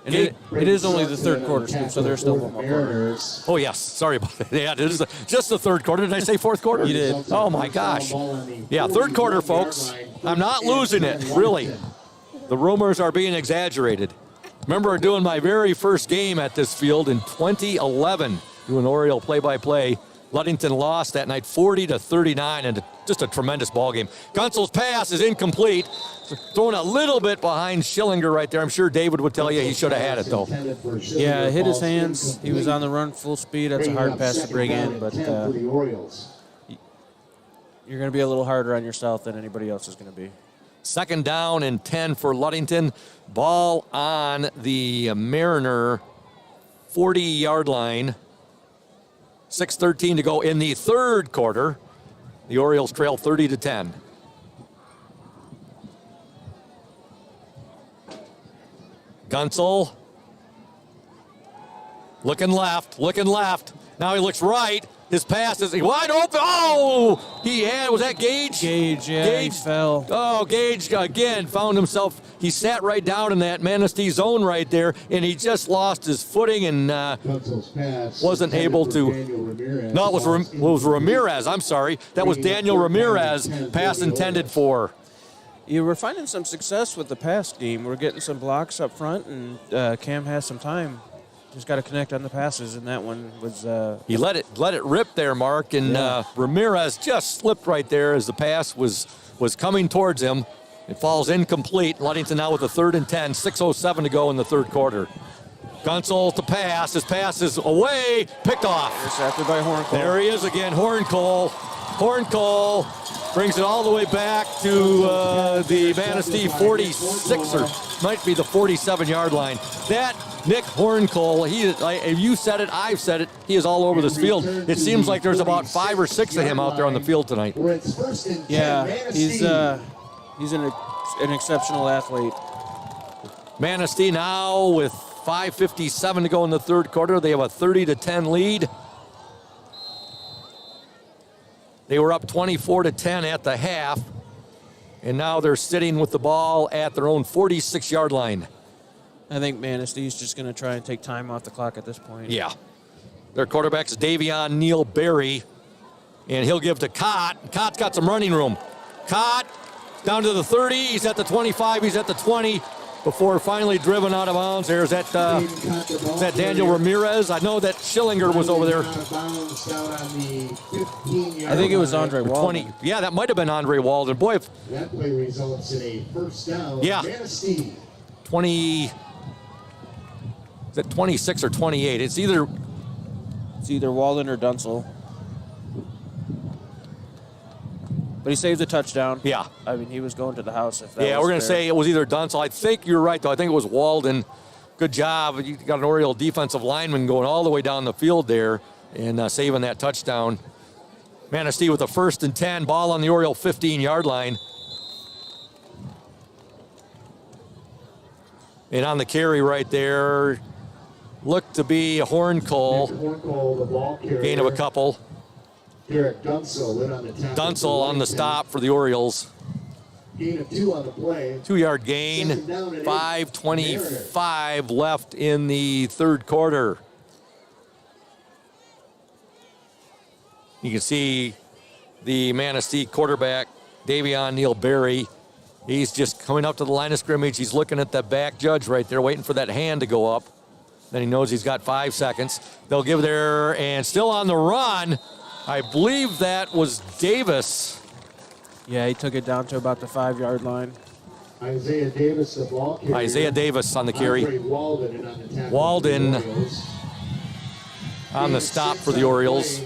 And it is only the 3rd quarter, so there's still one more quarter. Oh, yes. Sorry about that. Yeah, it is just the 3rd quarter. Did I say 4th quarter? You did. Oh, my gosh. Yeah, 3rd quarter, folks. I'm not losing it, really. The rumors are being exaggerated. Remember doing my very first game at this field in 2011, doing Oriole play-by-play. Ludington lost that night 40-39, and just a tremendous ball game. Gunsall's pass is incomplete. Thrown a little bit behind Schillinger right there. I'm sure David would tell you he should have had it, though. Yeah, it hit his hands. He was on the run full speed. That's a hard pass to bring in, but you're going to be a little harder on yourself than anybody else is going to be. 2nd down and 10 for Ludington. Ball on the Mariner 40-yard line. 6:13 to go in the 3rd quarter. The Orioles trail 30-10. Gunsall looking left. Now he looks right. His pass is wide open. Oh, was that Gage? Gage, yeah, he fell. Oh, Gage again found himself. He sat right down in that Manistee zone right there, and he just lost his footing and wasn't able to. No, it was Ramirez. I'm sorry. That was Daniel Ramirez. Pass intended for. Yeah, we're finding some success with the pass game. We're getting some blocks up front, and Cam has some time. just got to connect on the passes, and that one was. He let it rip there, Mark, and Ramirez just slipped right there as the pass was coming towards him. It falls incomplete. Ludington now with a 3rd and 10, 6:07 to go in the third quarter. Gunsel to pass. His pass is away, picked off. Intercepted by Horncole. There he is again, Horncole. Horncole brings it all the way back to the Manistee 46, or might be the 47-yard line. That Nick Horncole, you said it, I've said it, he is all over this field. It seems like there's about 5 or 6 of him out there on the field tonight. Yeah, he's an exceptional athlete. Manistee now with 5:57 to go in the third quarter. They have a 30-10 lead. They were up 24-10 at the half, and now they're sitting with the ball at their own 46-yard line. I think Manistee's just going to try and take time off the clock at this point. Yeah. Their quarterback's Davion Neal Berry, and he'll give to Cott. Cott's got some running room. Cott down to the 30. He's at the 25. He's at the 20 before finally driven out of bounds. There's that Daniel Ramirez. I know that Schillinger was over there. I think it was Andre Walden. Yeah, that might have been Andre Walden. Boy, if that play results in a first down. Yeah. Manistee. 20. Is it 26 or 28? It's either Walden or Dunsel. But he saved the touchdown. Yeah. I mean, he was going to the house if that we're going to say it was either Dunsel. I think you're right, though. I think it was Walden. Good job. You got an Oriole defensive lineman going all the way down the field there and saving that touchdown. Manistee with a 1st and 10, ball on the Oriole 15-yard line. And on the carry right there, looked to be a Horncole. The ball carrier. Gain of a couple. Derek Dunsel in on the tackle. Dunsel on the stop for the Orioles. Gain of 2 on the play. 2-yard gain. 5:25 left in the third quarter. You can see the Manistee quarterback, Davion Neal Berry. He's just coming up to the line of scrimmage. He's looking at the back judge right there, waiting for that hand to go up. Then he knows he's got 5 seconds. They'll give there, and still on the run. I believe that was Davis. Yeah, he took it down to about the 5-yard line. Isaiah Davis, the ball carrier. Isaiah Davis on the carry. Walden on the tackle. Walden on the stop for the Orioles.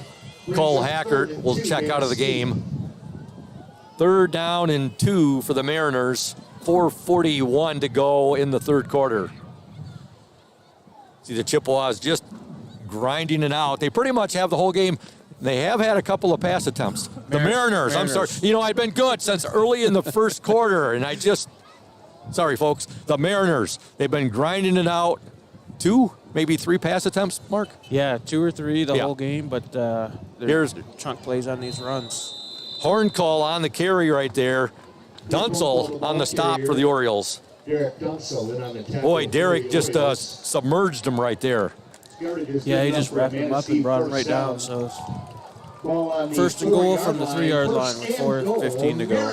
Cole Hackert will check out of the game. 3rd down and 2 for the Mariners. 4:41 to go in the third quarter. See the Chippewas just grinding it out. They pretty much have the whole game. They have had a couple of pass attempts. The Mariners, I'm sorry. You know, I've been good since early in the first quarter, and sorry, folks. The Mariners, they've been grinding it out. 2, maybe 3 pass attempts, Mark? Yeah, 2 or 3 the whole game, but there's chunk plays on these runs. Horncole on the carry right there. Dunsel on the stop for the Orioles. Derek Dunsel in on the tackle. Boy, Derek just submerged him right there. Yeah, he just wrapped him up and brought him right down. So 1st and goal from the 3-yard line with 4:15 to go.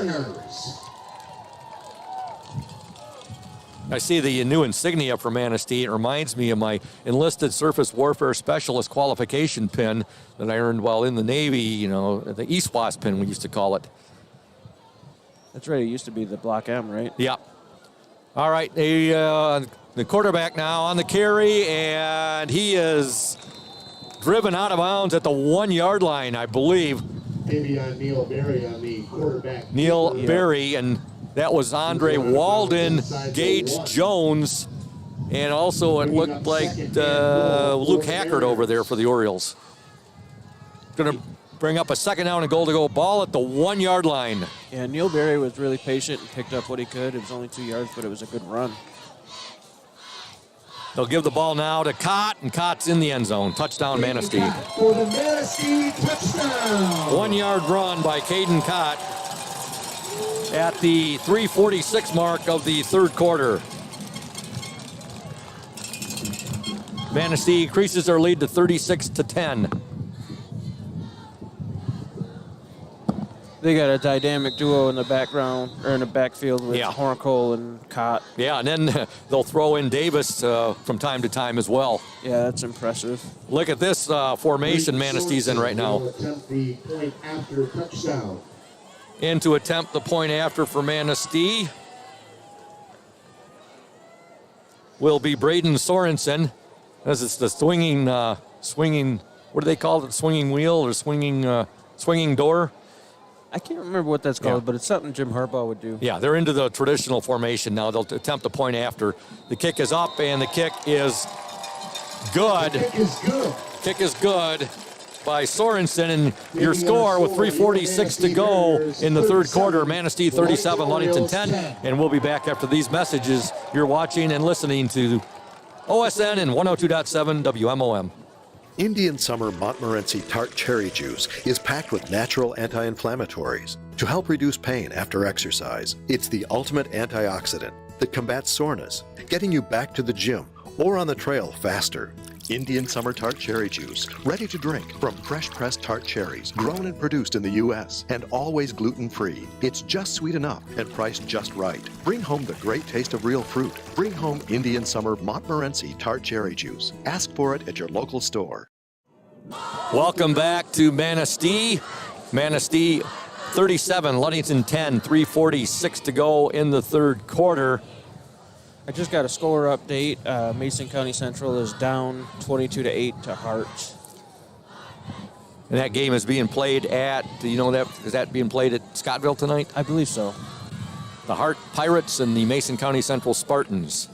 I see the new insignia for Manistee. It reminds me of my enlisted surface warfare specialist qualification pin that I earned while in the Navy, you know, the ESWAS pin we used to call it. That's right, it used to be the Block M, right? Yeah. All right, the quarterback now on the carry, and he is driven out of bounds at the 1-yard line, I believe. Davion Neal Berry on the quarterback. Neal Berry, and that was Andre Walden, Gage Jones, and also it looked like Luke Hackert over there for the Orioles. Going to bring up a 2nd down and goal to go. Ball at the 1-yard line. Yeah, Neal Berry was really patient and picked up what he could. It was only 2 yards, but it was a good run. They'll give the ball now to Cott, and Cott's in the end zone. Touchdown, Manistee. For the Manistee touchdown. 1-yard run by Caden Cott at the 3:46 mark of the third quarter. Manistee increases their lead to 36-10. They got a dynamic duo in the background, or in the backfield with Horncole and Cott. Yeah, and then they'll throw in Davis from time to time as well. Yeah, that's impressive. Look at this formation Manistee's in right now. In to attempt the point after for Manistee will be Braden Sorensen. As it's the swinging, what do they call it? Swinging wheel or swinging door? I can't remember what that's called, but it's something Jim Harbaugh would do. Yeah, they're into the traditional formation now. They'll attempt the point after. The kick is up, and the kick is good. Kick is good by Sorensen, and your score with 3:46 to go in the third quarter, Manistee 37, Ludington 10, and we'll be back after these messages. You're watching and listening to OSN and 102.7 WMOM. Indian Summer Montmorency Tart Cherry Juice is packed with natural anti-inflammatories to help reduce pain after exercise. It's the ultimate antioxidant that combats soreness, getting you back to the gym or on the trail faster. Indian Summer Tart Cherry Juice, ready to drink from fresh-pressed tart cherries, grown and produced in the U.S. and always gluten-free. It's just sweet enough and priced just right. Bring home the great taste of real fruit. Bring home Indian Summer Montmorency Tart Cherry Juice. Ask for it at your local store. Welcome back to Manistee. Manistee 37, Ludington 10, 3:46 to go in the third quarter. I just got a score update. Mason County Central is down 22-8 to Hart. And that game is being played at, is that being played at Scottville tonight? I believe so. The Hart Pirates and the Mason County Central Spartans.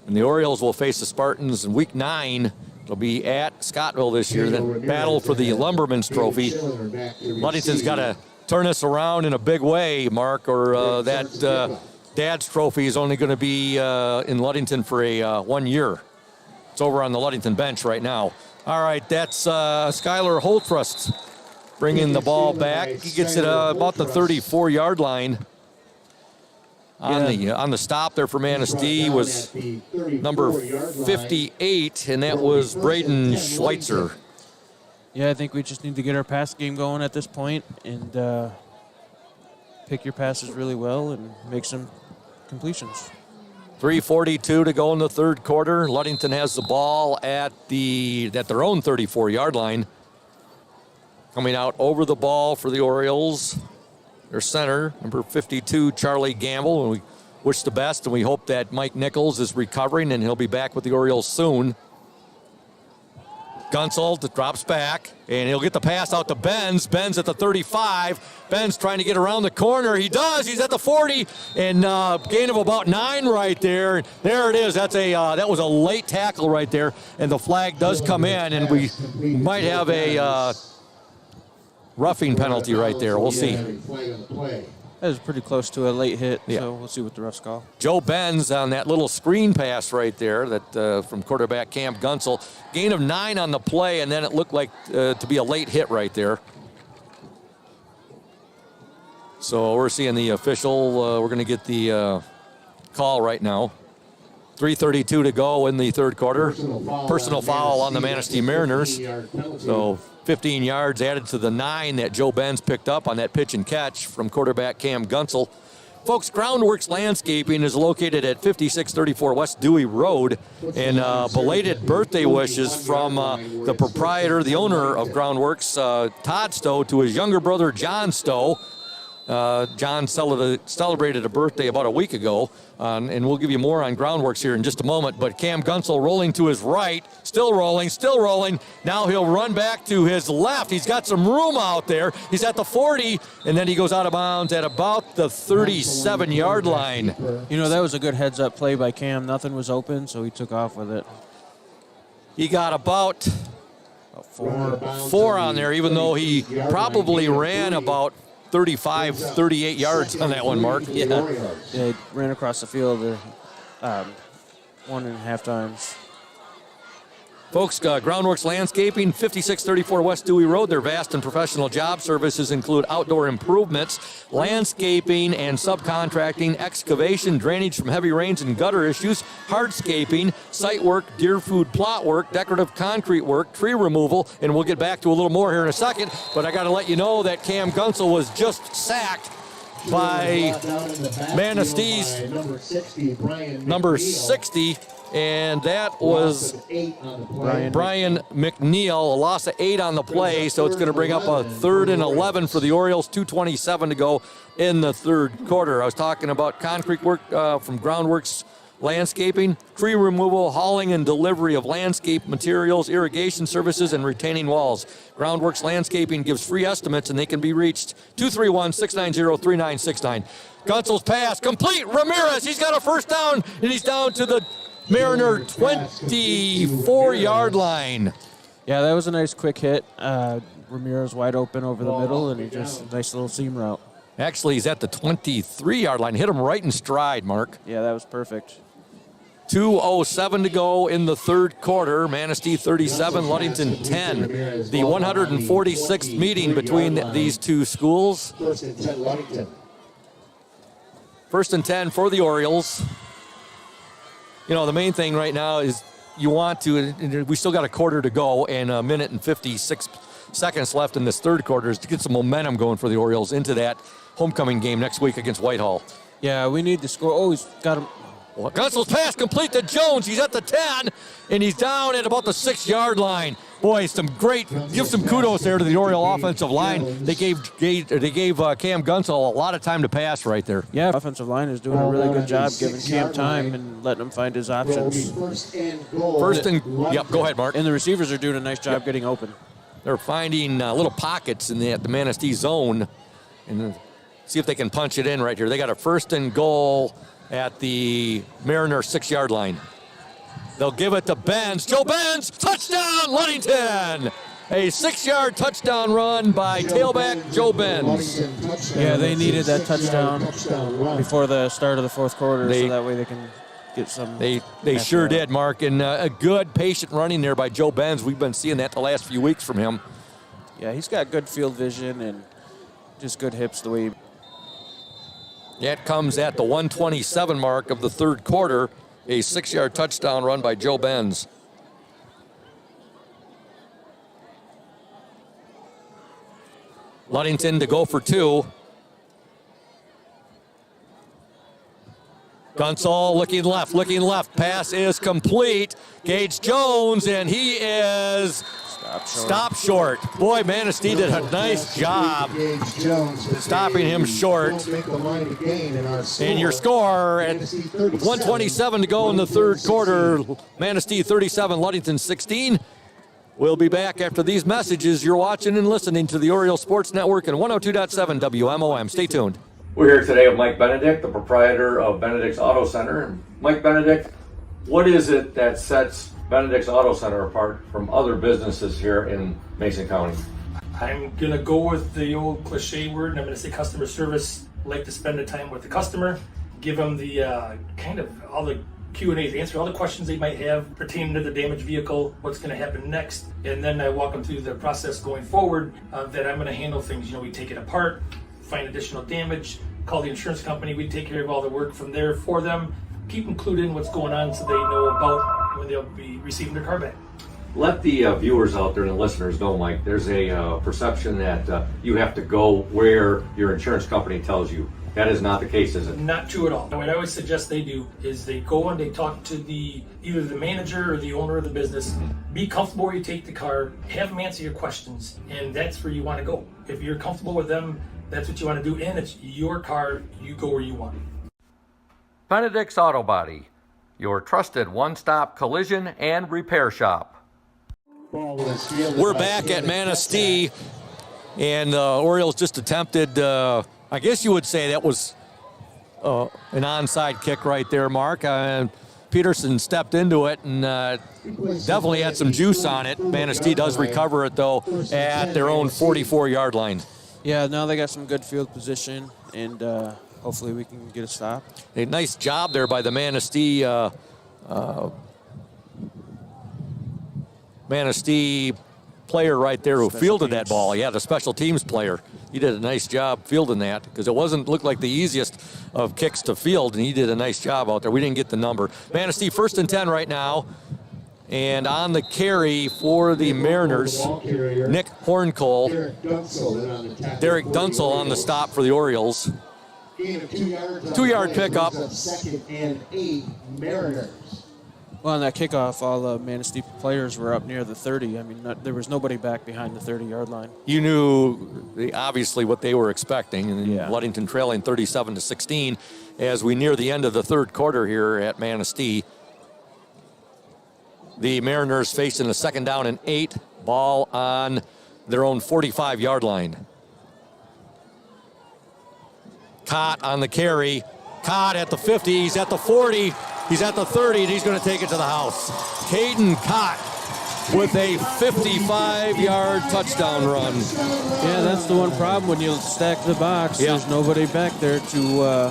And the Orioles will face the Spartans in week 9. It'll be at Scottville this year. Then battle for the Lumberman's Trophy. Ludington's got to turn us around in a big way, Mark, or that Dad's Trophy is only going to be in Ludington for 1 year. It's over on the Ludington bench right now. All right, that's Skylar Holtrust bringing the ball back. He gets it about the 34-yard line. On the stop there for Manistee was number 58, and that was Braden Schweitzer. Yeah, I think we just need to get our pass game going at this point and pick your passes really well and make some completions. 3:42 to go in the third quarter. Ludington has the ball at their own 34-yard line. Coming out over the ball for the Orioles. Their center, number 52, Charlie Gamble. And we wish the best, and we hope that Mike Nichols is recovering, and he'll be back with the Orioles soon. Gunsel drops back, and he'll get the pass out to Benz. Benz at the 35. Benz trying to get around the corner. He does. He's at the 40, and gain of about 9 right there. There it is. That was a late tackle right there, and the flag does come in, and we might have a roughing penalty right there. We'll see. That was pretty close to a late hit, so we'll see what the refs call. Joe Benz on that little screen pass right there that from quarterback Cam Gunsel. Gain of 9 on the play, and then it looked like to be a late hit right there. So we're seeing the official. We're going to get the call right now. 3:32 to go in the third quarter. Personal foul on the Manistee Mariners. So 15 yards added to the 9 that Joe Benz picked up on that pitch and catch from quarterback Cam Gunsel. Folks, Groundworks Landscaping is located at 5634 West Dewey Road. And belated birthday wishes from the proprietor, the owner of Groundworks, Todd Stowe, to his younger brother, John Stowe. John celebrated a birthday about a week ago, and we'll give you more on Groundworks here in just a moment. But Cam Gunsel rolling to his right, still rolling. Now he'll run back to his left. He's got some room out there. He's at the 40, and then he goes out of bounds at about the 37-yard line. You know, that was a good heads-up play by Cam. Nothing was open, so he took off with it. He got about 4 on there, even though he probably ran about 35, 38 yards on that one, Mark. Yeah, he ran across the field 1.5 times. Folks, Groundworks Landscaping, 5634 West Dewey Road. Their vast and professional job services include outdoor improvements, landscaping and subcontracting, excavation, drainage from heavy rains and gutter issues, hardscaping, site work, deer food plot work, decorative concrete work, tree removal, and we'll get back to a little more here in a second, but I got to let you know that Cam Gunsel was just sacked by Manistee's number 60, and that was Brian McNeil, a loss of 8 on the play, so it's going to bring up a 3rd and 11 for the Orioles, 2:27 to go in the third quarter. I was talking about concrete work from Groundworks Landscaping, tree removal, hauling and delivery of landscape materials, irrigation services, and retaining walls. Groundworks Landscaping gives free estimates, and they can be reached 231-690-3969. Gunsel's pass, complete. Ramirez, he's got a first down, and he's down to the Mariner 24-yard line. Yeah, that was a nice quick hit. Ramirez wide open over the middle, and he just a nice little seam route. Actually, he's at the 23-yard line. Hit him right in stride, Mark. Yeah, that was perfect. 2:07 to go in the third quarter. Manistee 37, Ludington 10. The 146th meeting between these two schools. First and 10, Ludington. First and 10 for the Orioles. You know, the main thing right now is you want to, we still got a quarter to go and a minute and 56 seconds left in this third quarter, is to get some momentum going for the Orioles into that homecoming game next week against Whitehall. Yeah, we need to score. Oh, he's got him. Gunsel's pass complete to Jones. He's at the 10, and he's down at about the 6-yard line. Boy, give some kudos there to the Oriole offensive line. They gave Cam Gunsel a lot of time to pass right there. Yeah, offensive line is doing a really good job giving Cam time and letting him find his options. Go ahead, Mark. And the receivers are doing a nice job getting open. They're finding little pockets in the Manistee zone and see if they can punch it in right here. They got a first and goal at the Mariner 6-yard line. They'll give it to Benz. Joe Benz, touchdown, Ludington! A 6-yard touchdown run by tailback Joe Benz. Yeah, they needed that touchdown before the start of the fourth quarter, so that way they can get some. They sure did, Mark, and a good patient running there by Joe Benz. We've been seeing that the last few weeks from him. Yeah, he's got good field vision and just good hips the way he. That comes at the 1:27 mark of the third quarter. A 6-yard touchdown run by Joe Benz. Ludington to go for 2. Gunsel looking left. Pass is complete. Gage Jones, and he is Stop short. Boy, Manistee did a nice job stopping him short. And your score at 1:27 to go in the third quarter. Manistee 37, Ludington 16. We'll be back after these messages. You're watching and listening to the Oriole Sports Network and 102.7 WMOM. Stay tuned. We're here today with Mike Benedict, the proprietor of Benedict's Auto Center. And Mike Benedict, what is it that sets Benedict's Auto Center apart from other businesses here in Mason County? I'm going to go with the old cliche word, and I'm going to say customer service. Like to spend the time with the customer, give them the kind of all the Q&As, answer all the questions they might have pertaining to the damaged vehicle, what's going to happen next, and then I walk them through the process going forward that I'm going to handle things. You know, we take it apart, find additional damage, call the insurance company, we take care of all the work from there for them, keep included in what's going on so they know about when they'll be receiving their car back. Let the viewers out there and the listeners know, Mike, there's a perception that you have to go where your insurance company tells you. That is not the case, is it? Not true at all. What I always suggest they do is they go and they talk to either the manager or the owner of the business. Be comfortable where you take the car, have them answer your questions, and that's where you want to go. If you're comfortable with them, that's what you want to do, and it's your car, you go where you want. Benedict's Auto Body, your trusted one-stop collision and repair shop. We're back at Manistee, and Orioles just attempted, I guess you would say that was an onside kick right there, Mark. Peterson stepped into it and definitely had some juice on it. Manistee does recover it, though, at their own 44-yard line. Yeah, now they got some good field position, and hopefully we can get a stop. A nice job there by the Manistee Manistee player right there who fielded that ball. Yeah, the special teams player. He did a nice job fielding that because it looked like the easiest of kicks to field, and he did a nice job out there. We didn't get the number. Manistee 1st and 10 right now. And on the carry for the Mariners, Nick Horncole. Derek Dunsel on the stop for the Orioles. 2-yard pickup. 2nd and 8 Mariners. Well, on that kickoff, all the Manistee players were up near the 30. I mean, there was nobody back behind the 30-yard line. You knew obviously what they were expecting, and Ludington trailing 37-16 as we near the end of the 3rd quarter here at Manistee. The Mariners facing a 2nd down and 8, ball on their own 45-yard line. Cott on the carry. Cott at the 50, he's at the 40, he's at the 30, and he's going to take it to the house. Caden Cott with a 55-yard touchdown run. Yeah, that's the one problem when you stack the box. Yeah. There's nobody back there to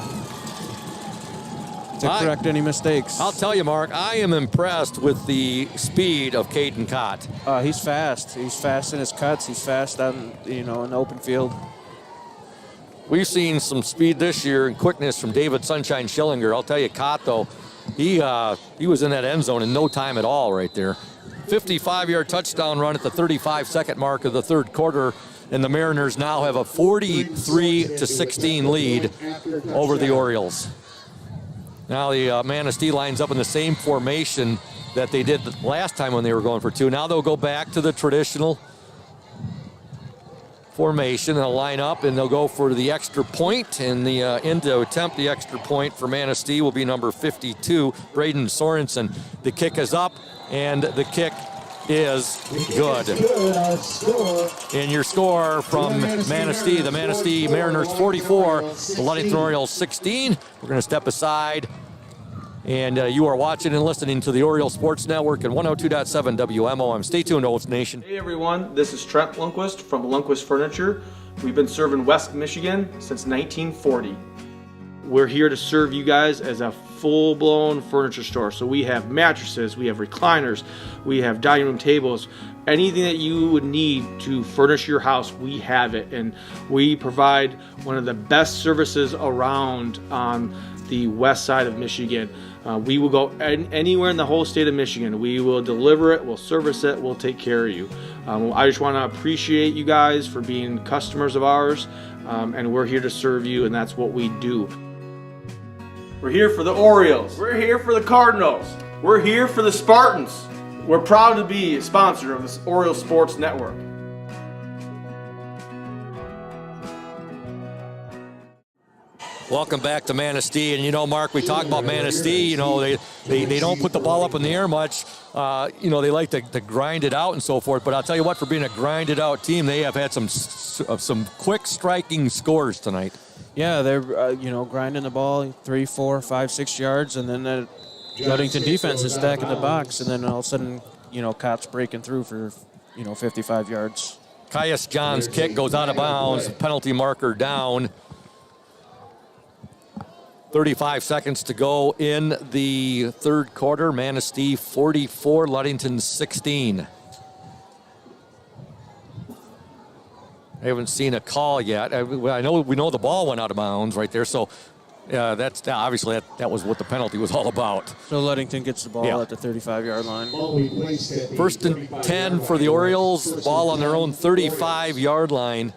correct any mistakes. I'll tell you, Mark, I am impressed with the speed of Caden Cott. He's fast. He's fast in his cuts. He's fast on, in the open field. We've seen some speed this year and quickness from David Sunshine Schillinger. I'll tell you, Cott, though, he was in that end zone in no time at all right there. 55-yard touchdown run at the 35-second mark of the 3rd quarter, and the Mariners now have a 43-16 lead over the Orioles. Now the Manistee lines up in the same formation that they did the last time when they were going for 2. Now they'll go back to the traditional formation. They'll line up and they'll go for the extra point, and the end to attempt the extra point for Manistee will be number 52, Braden Sorensen. The kick is up, and the kick is good. And your score from Manistee, the Manistee Mariners 44, the Ludington Orioles 16. We're going to step aside. And you are watching and listening to the Oriole Sports Network and 102.7 WMOM. Stay tuned, Oats Nation. Hey everyone, this is Trent Lundquist from Lundquist Furniture. We've been serving West Michigan since 1940. We're here to serve you guys as a full-blown furniture store. So we have mattresses, we have recliners, we have dining room tables. Anything that you would need to furnish your house, we have it. And we provide one of the best services around on the west side of Michigan. We will go anywhere in the whole state of Michigan. We will deliver it, we'll service it, we'll take care of you. I just want to appreciate you guys for being customers of ours, and we're here to serve you, and that's what we do. We're here for the Orioles. We're here for the Cardinals. We're here for the Spartans. We're proud to be a sponsor of this Oriole Sports Network. Welcome back to Manistee. And Mark, we talk about Manistee. They don't put the ball up in the air much. They like to grind it out and so forth. But I'll tell you what, for being a grinded out team, they have had some quick striking scores tonight. Yeah, they're grinding the ball 3, 4, 5, 6 yards, and then the Ludington defense is stacking the box, and then all of a sudden, Cott's breaking through for 55 yards. Caius John's kick goes out of bounds. Penalty marker down. 35 seconds to go in the 3rd quarter. Manistee 44, Ludington 16. I haven't seen a call yet. We know the ball went out of bounds right there. So that's obviously that was what the penalty was all about. So Ludington gets the ball at the 35-yard line. 1st and 10 for the Orioles. Ball on their own 35-yard line.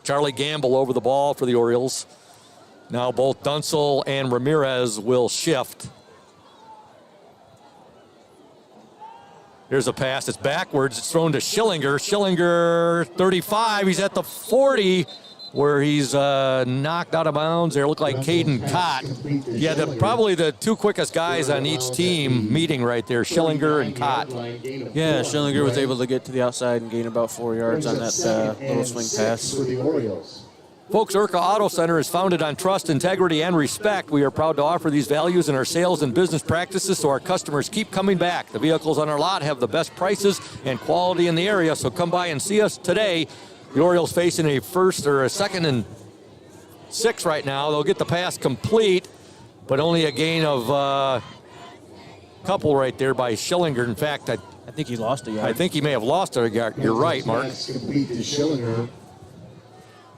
Charlie Gamble over the ball for the Orioles. Now both Dunsel and Ramirez will shift. Here's a pass. It's backwards. It's thrown to Schillinger. Schillinger, 35. He's at the 40, where he's knocked out of bounds. There look like Caden Cott. Yeah, probably the 2 quickest guys on each team meeting right there, Schillinger and Cott. Yeah, Schillinger was able to get to the outside and gain about 4 yards on that little swing pass. Folks, Urca Auto Center is founded on trust, integrity, and respect. We are proud to offer these values in our sales and business practices so our customers keep coming back. The vehicles on our lot have the best prices and quality in the area, so come by and see us today. The Orioles facing a 2nd and 6 right now. They'll get the pass complete, but only a gain of couple right there by Schillinger. In fact, I think he lost a yard. I think he may have lost a yard. You're right, Mark. Complete to Schillinger.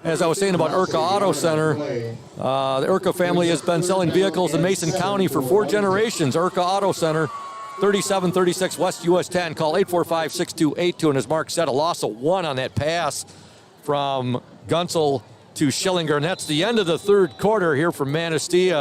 As I was saying about Urca Auto Center, the Urca family has been selling vehicles in Mason County for 4 generations. Urca Auto Center, 3736 West US 10. Call 845-6282. And as Mark said, a loss of 1 on that pass from Gunsel to Schillinger. And that's the end of the third quarter here from Manistee.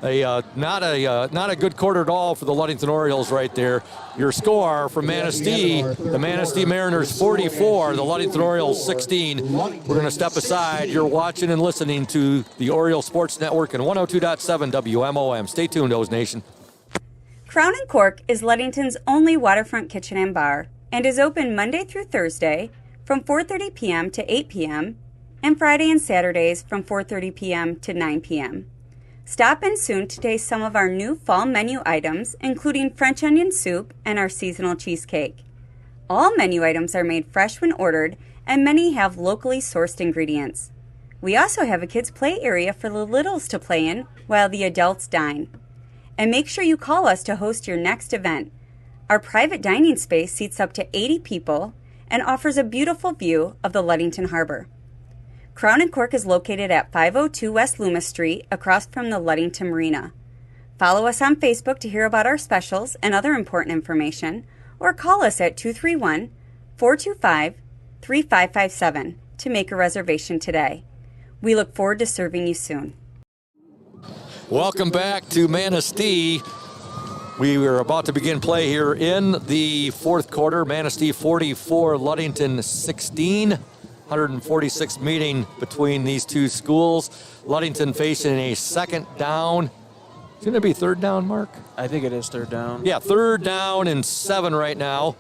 Not a good quarter at all for the Ludington Orioles right there. Your score from Manistee, the Manistee Mariners 44, the Ludington Orioles 16. We're going to step aside. You're watching and listening to the Oriole Sports Network and 102.7 WMOM. Stay tuned, O's Nation. Crown and Cork is Ludington's only waterfront kitchen and bar and is open Monday through Thursday from 4:30 p.m. to 8 p.m. and Friday and Saturdays from 4:30 p.m. to 9 p.m. Stop in soon to taste some of our new fall menu items, including French onion soup and our seasonal cheesecake. All menu items are made fresh when ordered, and many have locally sourced ingredients. We also have a kids' play area for the littles to play in while the adults dine. And make sure you call us to host your next event. Our private dining space seats up to 80 people and offers a beautiful view of the Ludington Harbor. Crown and Cork is located at 502 West Loomis Street, across from the Ludington Marina. Follow us on Facebook to hear about our specials and other important information, or call us at 231-425-3557 to make a reservation today. We look forward to serving you soon. Welcome back to Manistee. We are about to begin play here in the fourth quarter. Manistee 44, Ludington 16. 146th meeting between these two schools. Ludington facing a second down. Shouldn't it be third down, Mark? I think it is third down. Yeah, third down and 7 right now.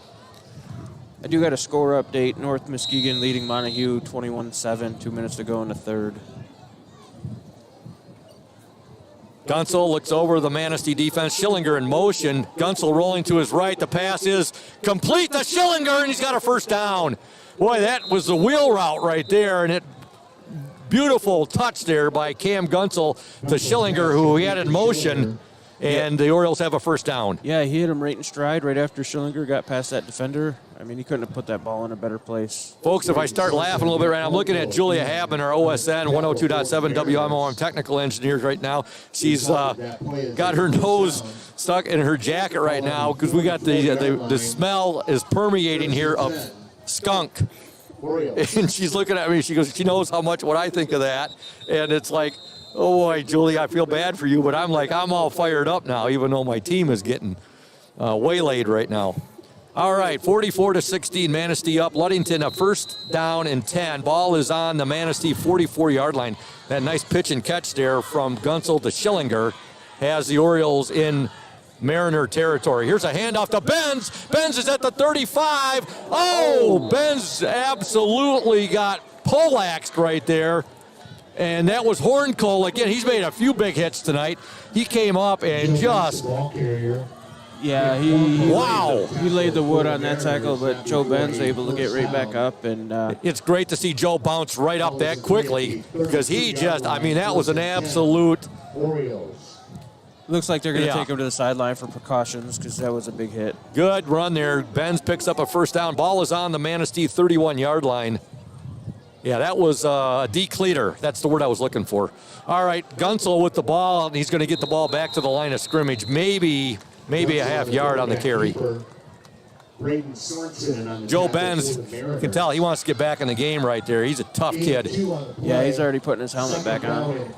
I do got a score update. North Muskegon leading Montague 21-7, 2 minutes to go in the third. Gunsel looks over the Manistee defense. Schillinger in motion. Gunsel rolling to his right. The pass is complete to Schillinger, and he's got a first down. Boy, that was the wheel route right there, and beautiful touch there by Cam Gunsel to Schillinger, who he had in motion, and the Orioles have a first down. Yeah, he hit him right in stride right after Schillinger got past that defender. I mean, he couldn't have put that ball in a better place. Folks, if I start laughing a little bit right now, I'm looking at Julia Habman, our OSN 102.7 WMOM technical engineers right now. She's got her nose stuck in her jacket right now because we got the smell is permeating here of skunk. And she's looking at me. She goes, she knows what I think of that. And it's like, oh boy, Julie, I feel bad for you, but I'm all fired up now, even though my team is getting waylaid right now. All right, 44-16, Manistee up. Ludington a first down and 10. Ball is on the Manistee 44-yard line. That nice pitch and catch there from Gunsel to Schillinger has the Orioles in Mariner territory. Here's a handoff to Benz. Benz is at the 35. Oh, Benz absolutely got poleaxed right there. And that was Horncole. Again, he's made a few big hits tonight. He came up and just... Yeah, he laid the wood on that tackle, but Joe Ben's able to get right back up. And it's great to see Joe bounce right up that quickly because he just, that was an absolute... Looks like they're going to take him to the sideline for precautions because that was a big hit. Good run there. Benz picks up a first down. Ball is on the Manistee 31-yard line. Yeah, that was a decleater. That's the word I was looking for. All right, Gunsel with the ball, and he's going to get the ball back to the line of scrimmage. Maybe a half yard on the carry. Joe Benz, you can tell he wants to get back in the game right there. He's a tough kid. Yeah, he's already putting his helmet back on.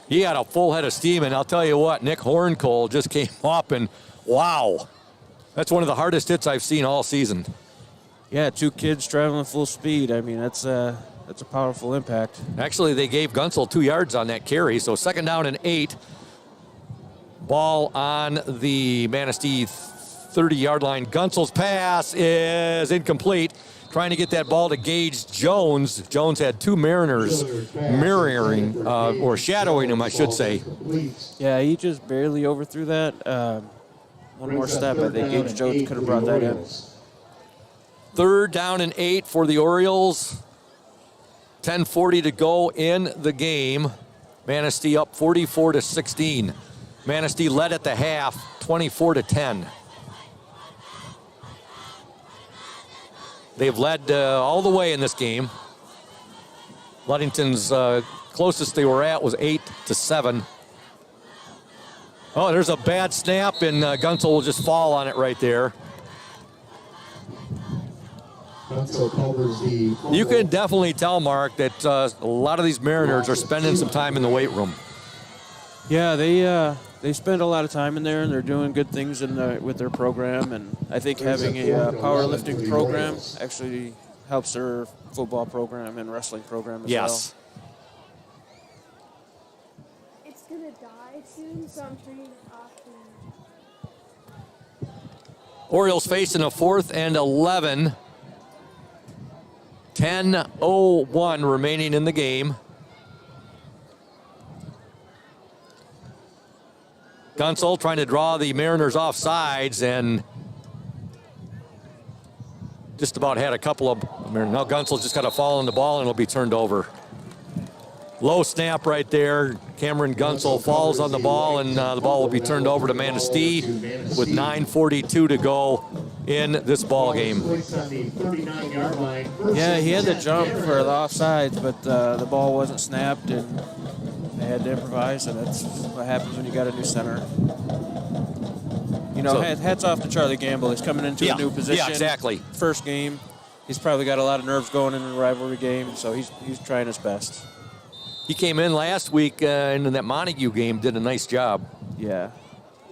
He had a full head of steam, and I'll tell you what, Nick Horncole just came up, and wow. That's one of the hardest hits I've seen all season. Yeah, 2 kids traveling full speed. I mean, that's a powerful impact. Actually, they gave Gunsel 2 yards on that carry, so second down and 8. Ball on the Manistee 30-yard line. Gunsel's pass is incomplete. Trying to get that ball to Gage Jones. Jones had 2 Mariners mirroring or shadowing him, I should say. Yeah, he just barely overthrew that. One more step, I think Gage Jones could have brought that in. Third down and 8 for the Orioles. 10:40 to go in the game. Manistee up 44-16. Manistee led at the half, 24-10. They've led all the way in this game. Ludington's closest they were at was 8-7. Oh, there's a bad snap, and Gunsel will just fall on it right there. You can definitely tell, Mark, that a lot of these Mariners are spending some time in the weight room. Yeah, they spend a lot of time in there, and they're doing good things with their program. And I think having a powerlifting program actually helps their football program and wrestling program as well. Yes. It's gonna die soon, so I'm turning it off. Orioles facing a 4th and 11. 10:01 remaining in the game. Gunsel trying to draw the Mariners off sides and just about had a couple of. Now Gunsel's just got to fall on the ball and it'll be turned over. Low snap right there. Cameron Gunsel falls on the ball, and the ball will be turned over to Manistee with 9:42 to go in this ball game. Yeah, he had the jump for the offsides, but the ball wasn't snapped, and they had to improvise, and that's what happens when you got a new center. You know, hats off to Charlie Gamble. He's coming into a new position. Yeah, exactly. First game. He's probably got a lot of nerves going into the rivalry game, so he's trying his best. He came in last week in that Montague game, did a nice job. Yeah,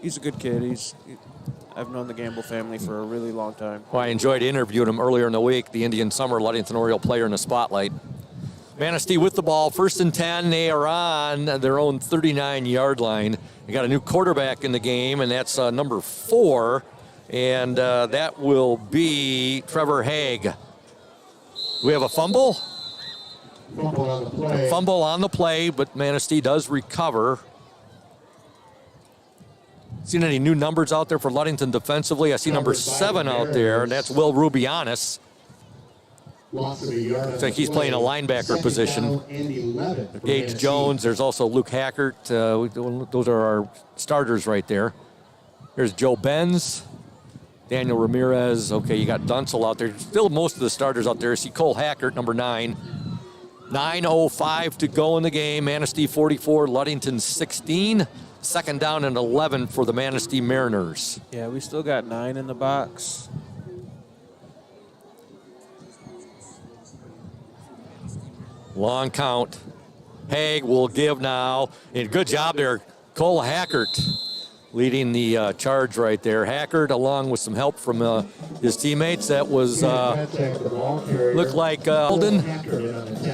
he's a good kid. I've known the Gamble family for a really long time. Well, I enjoyed interviewing him earlier in the week, the Indian Summer Ludington Oriole player in the spotlight. Manistee with the ball, 1st and 10. They are on their own 39-yard line. They got a new quarterback in the game, and that's number 4, and that will be Trevor Haig. Do we have a fumble? Fumble on the play, but Manistee does recover. Seen any new numbers out there for Ludington defensively? I see number 7 out there, and that's Will Rubianis. Looks like he's playing a linebacker position. Gage Jones, there's also Luke Hackert. Those are our starters right there. There's Joe Benz, Daniel Ramirez. Okay, you got Dunsel out there. Still most of the starters out there. I see Cole Hackert, number 9. 9:05 to go in the game. Manistee 44, Ludington 16. 2nd down and 11 for the Manistee Mariners. Yeah, we still got 9 in the box. Long count. Haig will give now. And good job there, Cole Hackert leading the charge right there. Hackert, along with some help from his teammates. That was, looked like Alden.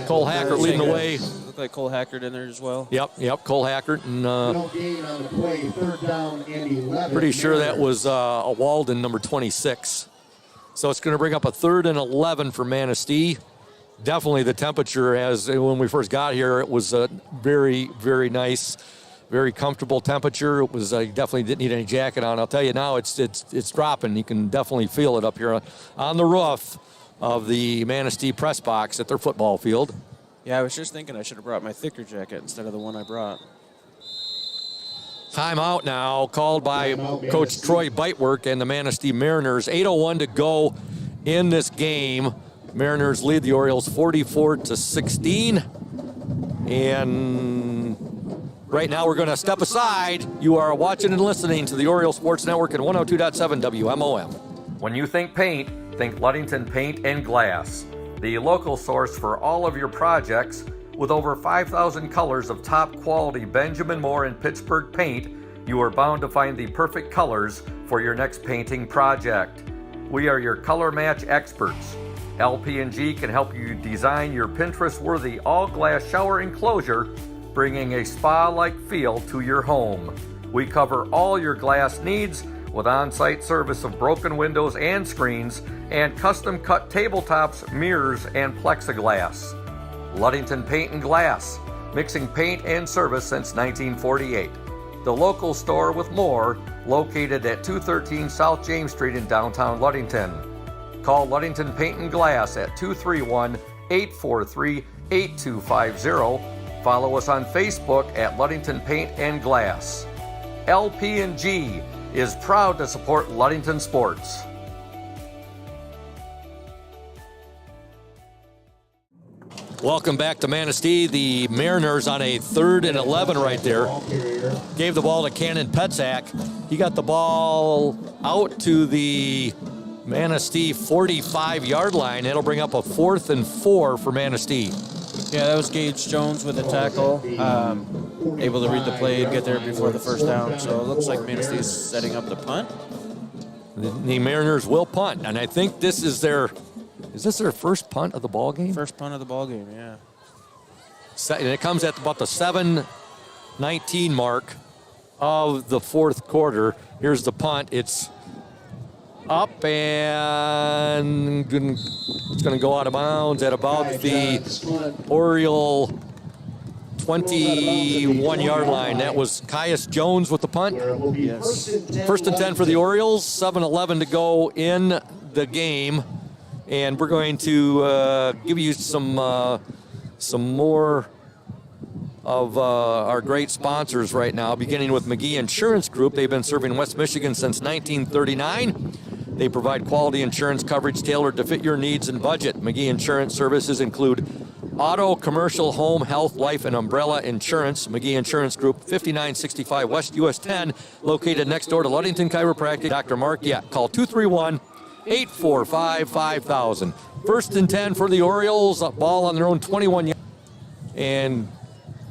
Cole Hackert leading the way. Looked like Cole Hackert in there as well. Yep, Cole Hackert. And pretty sure that was a Walden, number 26. So it's going to bring up a 3rd and 11 for Manistee. Definitely the temperature, as when we first got here, it was a very, very nice, very comfortable temperature. It was definitely didn't need any jacket on. I'll tell you now, it's dropping. You can definitely feel it up here on the roof of the Manistee press box at their football field. Yeah, I was just thinking I should have brought my thicker jacket instead of the one I brought. Timeout now called by Coach Troy Bitework and the Manistee Mariners. 8:01 to go in this game. Mariners lead the Orioles 44-16. And right now we're going to step aside. You are watching and listening to the Oriole Sports Network at 102.7 WMOM. When you think paint, think Ludington Paint and Glass, the local source for all of your projects. With over 5,000 colors of top quality Benjamin Moore and Pittsburgh paint, you are bound to find the perfect colors for your next painting project. We are your color match experts. LP&G can help you design your Pinterest-worthy all-glass shower enclosure, bringing a spa-like feel to your home. We cover all your glass needs with on-site service of broken windows and screens and custom-cut tabletops, mirrors, and plexiglass. Ludington Paint and Glass, mixing paint and service since 1948. The local store with more, located at 213 South James Street in downtown Ludington. Call Ludington Paint and Glass at 231-843-8250. Follow us on Facebook at Ludington Paint and Glass. LP&G is proud to support Ludington sports. Welcome back to Manistee. The Mariners on a 3rd and 11 right there. Gave the ball to Cannon Petzak. He got the ball out to the Manistee 45-yard line. It'll bring up a 4th and 4 for Manistee. Yeah, that was Gage Jones with a tackle. Able to read the play and get there before the first down. So it looks like Manistee's setting up the punt. The Mariners will punt, and I think this is their... Is this their first punt of the ball game? First punt of the ball game, yeah. And it comes at about the 7:19 mark of the 4th quarter. Here's the punt. It's up and it's going to go out of bounds at about the Oriole 21-yard line. That was Caius Jones with the punt. Yes. 1st and 10 for the Orioles. 7:11 to go in the game. And we're going to give you some more of our great sponsors right now, beginning with McGee Insurance Group. They've been serving West Michigan since 1939. They provide quality insurance coverage tailored to fit your needs and budget. McGee Insurance services include auto, commercial, home, health, life, and umbrella insurance. McGee Insurance Group, 5965 West US 10, located next door to Ludington Chiropractic. Dr. Mark Yett. Call 231-845-5000. 1st and 10 for the Orioles. Ball on their own 21 yard. And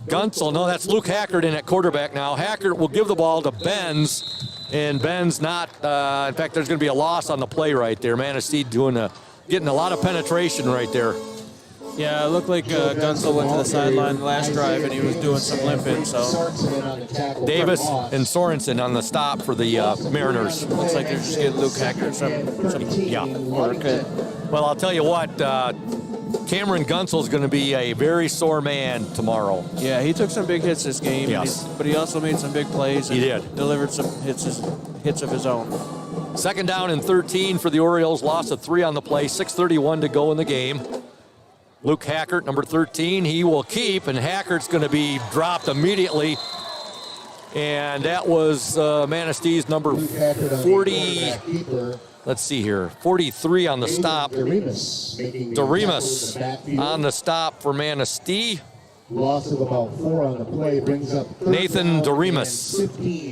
Gunsel, no, that's Luke Hackert in at quarterback now. Hackert will give the ball to Benz. And Ben's not, in fact, there's going to be a loss on the play right there. Manistee getting a lot of penetration right there. Yeah, it looked like Gunsel went to the sideline the last drive and he was doing some limping. So Davis and Sorensen on the stop for the Mariners. Looks like they're just getting Luke Hackert some work. Well, I'll tell you what, Cameron Gunsel is going to be a very sore man tomorrow. Yeah, he took some big hits this game, yes. But he also made some big plays. He did. Delivered some hits of his own. 2nd down and 13 for the Orioles. Loss of 3 on the play. 6:31 to go in the game. Luke Hackert, number 13, he will keep, and Hackert's going to be dropped immediately. And that was Manistee's number 40. Let's see here, 43 on the stop. Doremus on the stop for Manistee. Loss of about 4 on the play brings up Nathan Doremus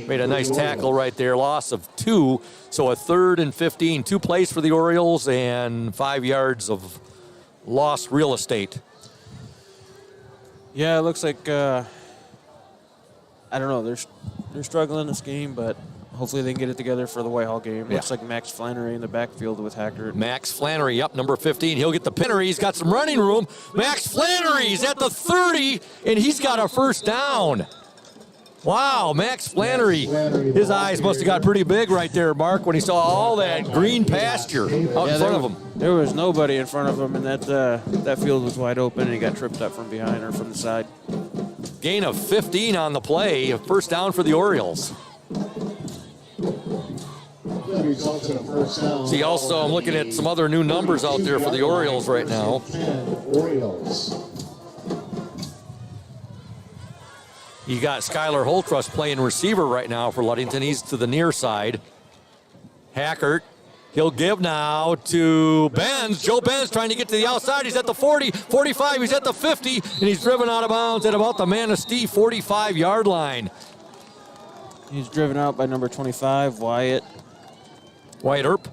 made a nice tackle right there. Loss of 2, so a 3rd and 15. 2 plays for the Orioles and 5 yards of lost real estate. Yeah, it looks like I don't know. They're struggling this game, but hopefully they can get it together for the Whitehall game. Yeah. Looks like Max Flannery in the backfield with Hackert. Max Flannery, up number 15. He'll get the pinner. He's got some running room. Max Flannery's at the 30, and he's got a 1st down. Wow, Max Flannery. His eyes must have got pretty big right there, Mark, when he saw all that green pasture out in front of him. There was nobody in front of him, and that field was wide open, and he got tripped up from behind or from the side. Gain of 15 on the play. 1st down for the Orioles. See, also, I'm looking at some other new numbers out there for the Orioles right now. You got Skylar Holtrust playing receiver right now for Ludington. He's to the near side. Hackert, he'll give now to Benz. Joe Benz trying to get to the outside. He's at the 40, 45, he's at the 50, and he's driven out of bounds at about the Manistee 45-yard line. He's driven out by number 25, Wyatt Earp?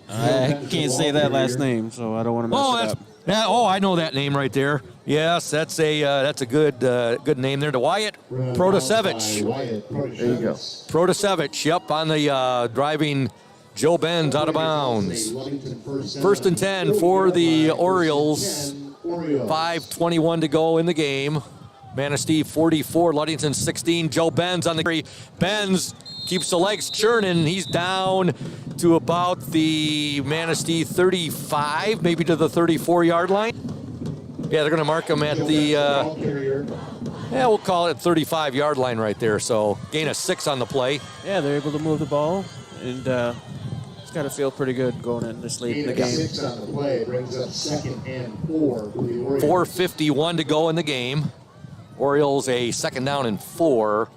I can't say that last name, so I don't want to mess it up. I know that name right there. Yes, that's a good name there to Wyatt Protasevich. There you go. Protasevich, yep, on the driving Joe Benz out of bounds. 1st and 10 for the Orioles. 5:21 to go in the game. Manistee 44, Ludington 16. Joe Benz on the three. Benz keeps the legs churning. He's down to about the Manistee 35, maybe to the 34-yard line. Yeah, they're going to mark him at the, we'll call it 35-yard line right there. So gain of 6 on the play. Yeah, they're able to move the ball, and it's got to feel pretty good going in this late in the game. 6 on the play brings up 2nd and 4 for the Orioles. 4:51 to go in the game. Orioles a 2nd down and 4.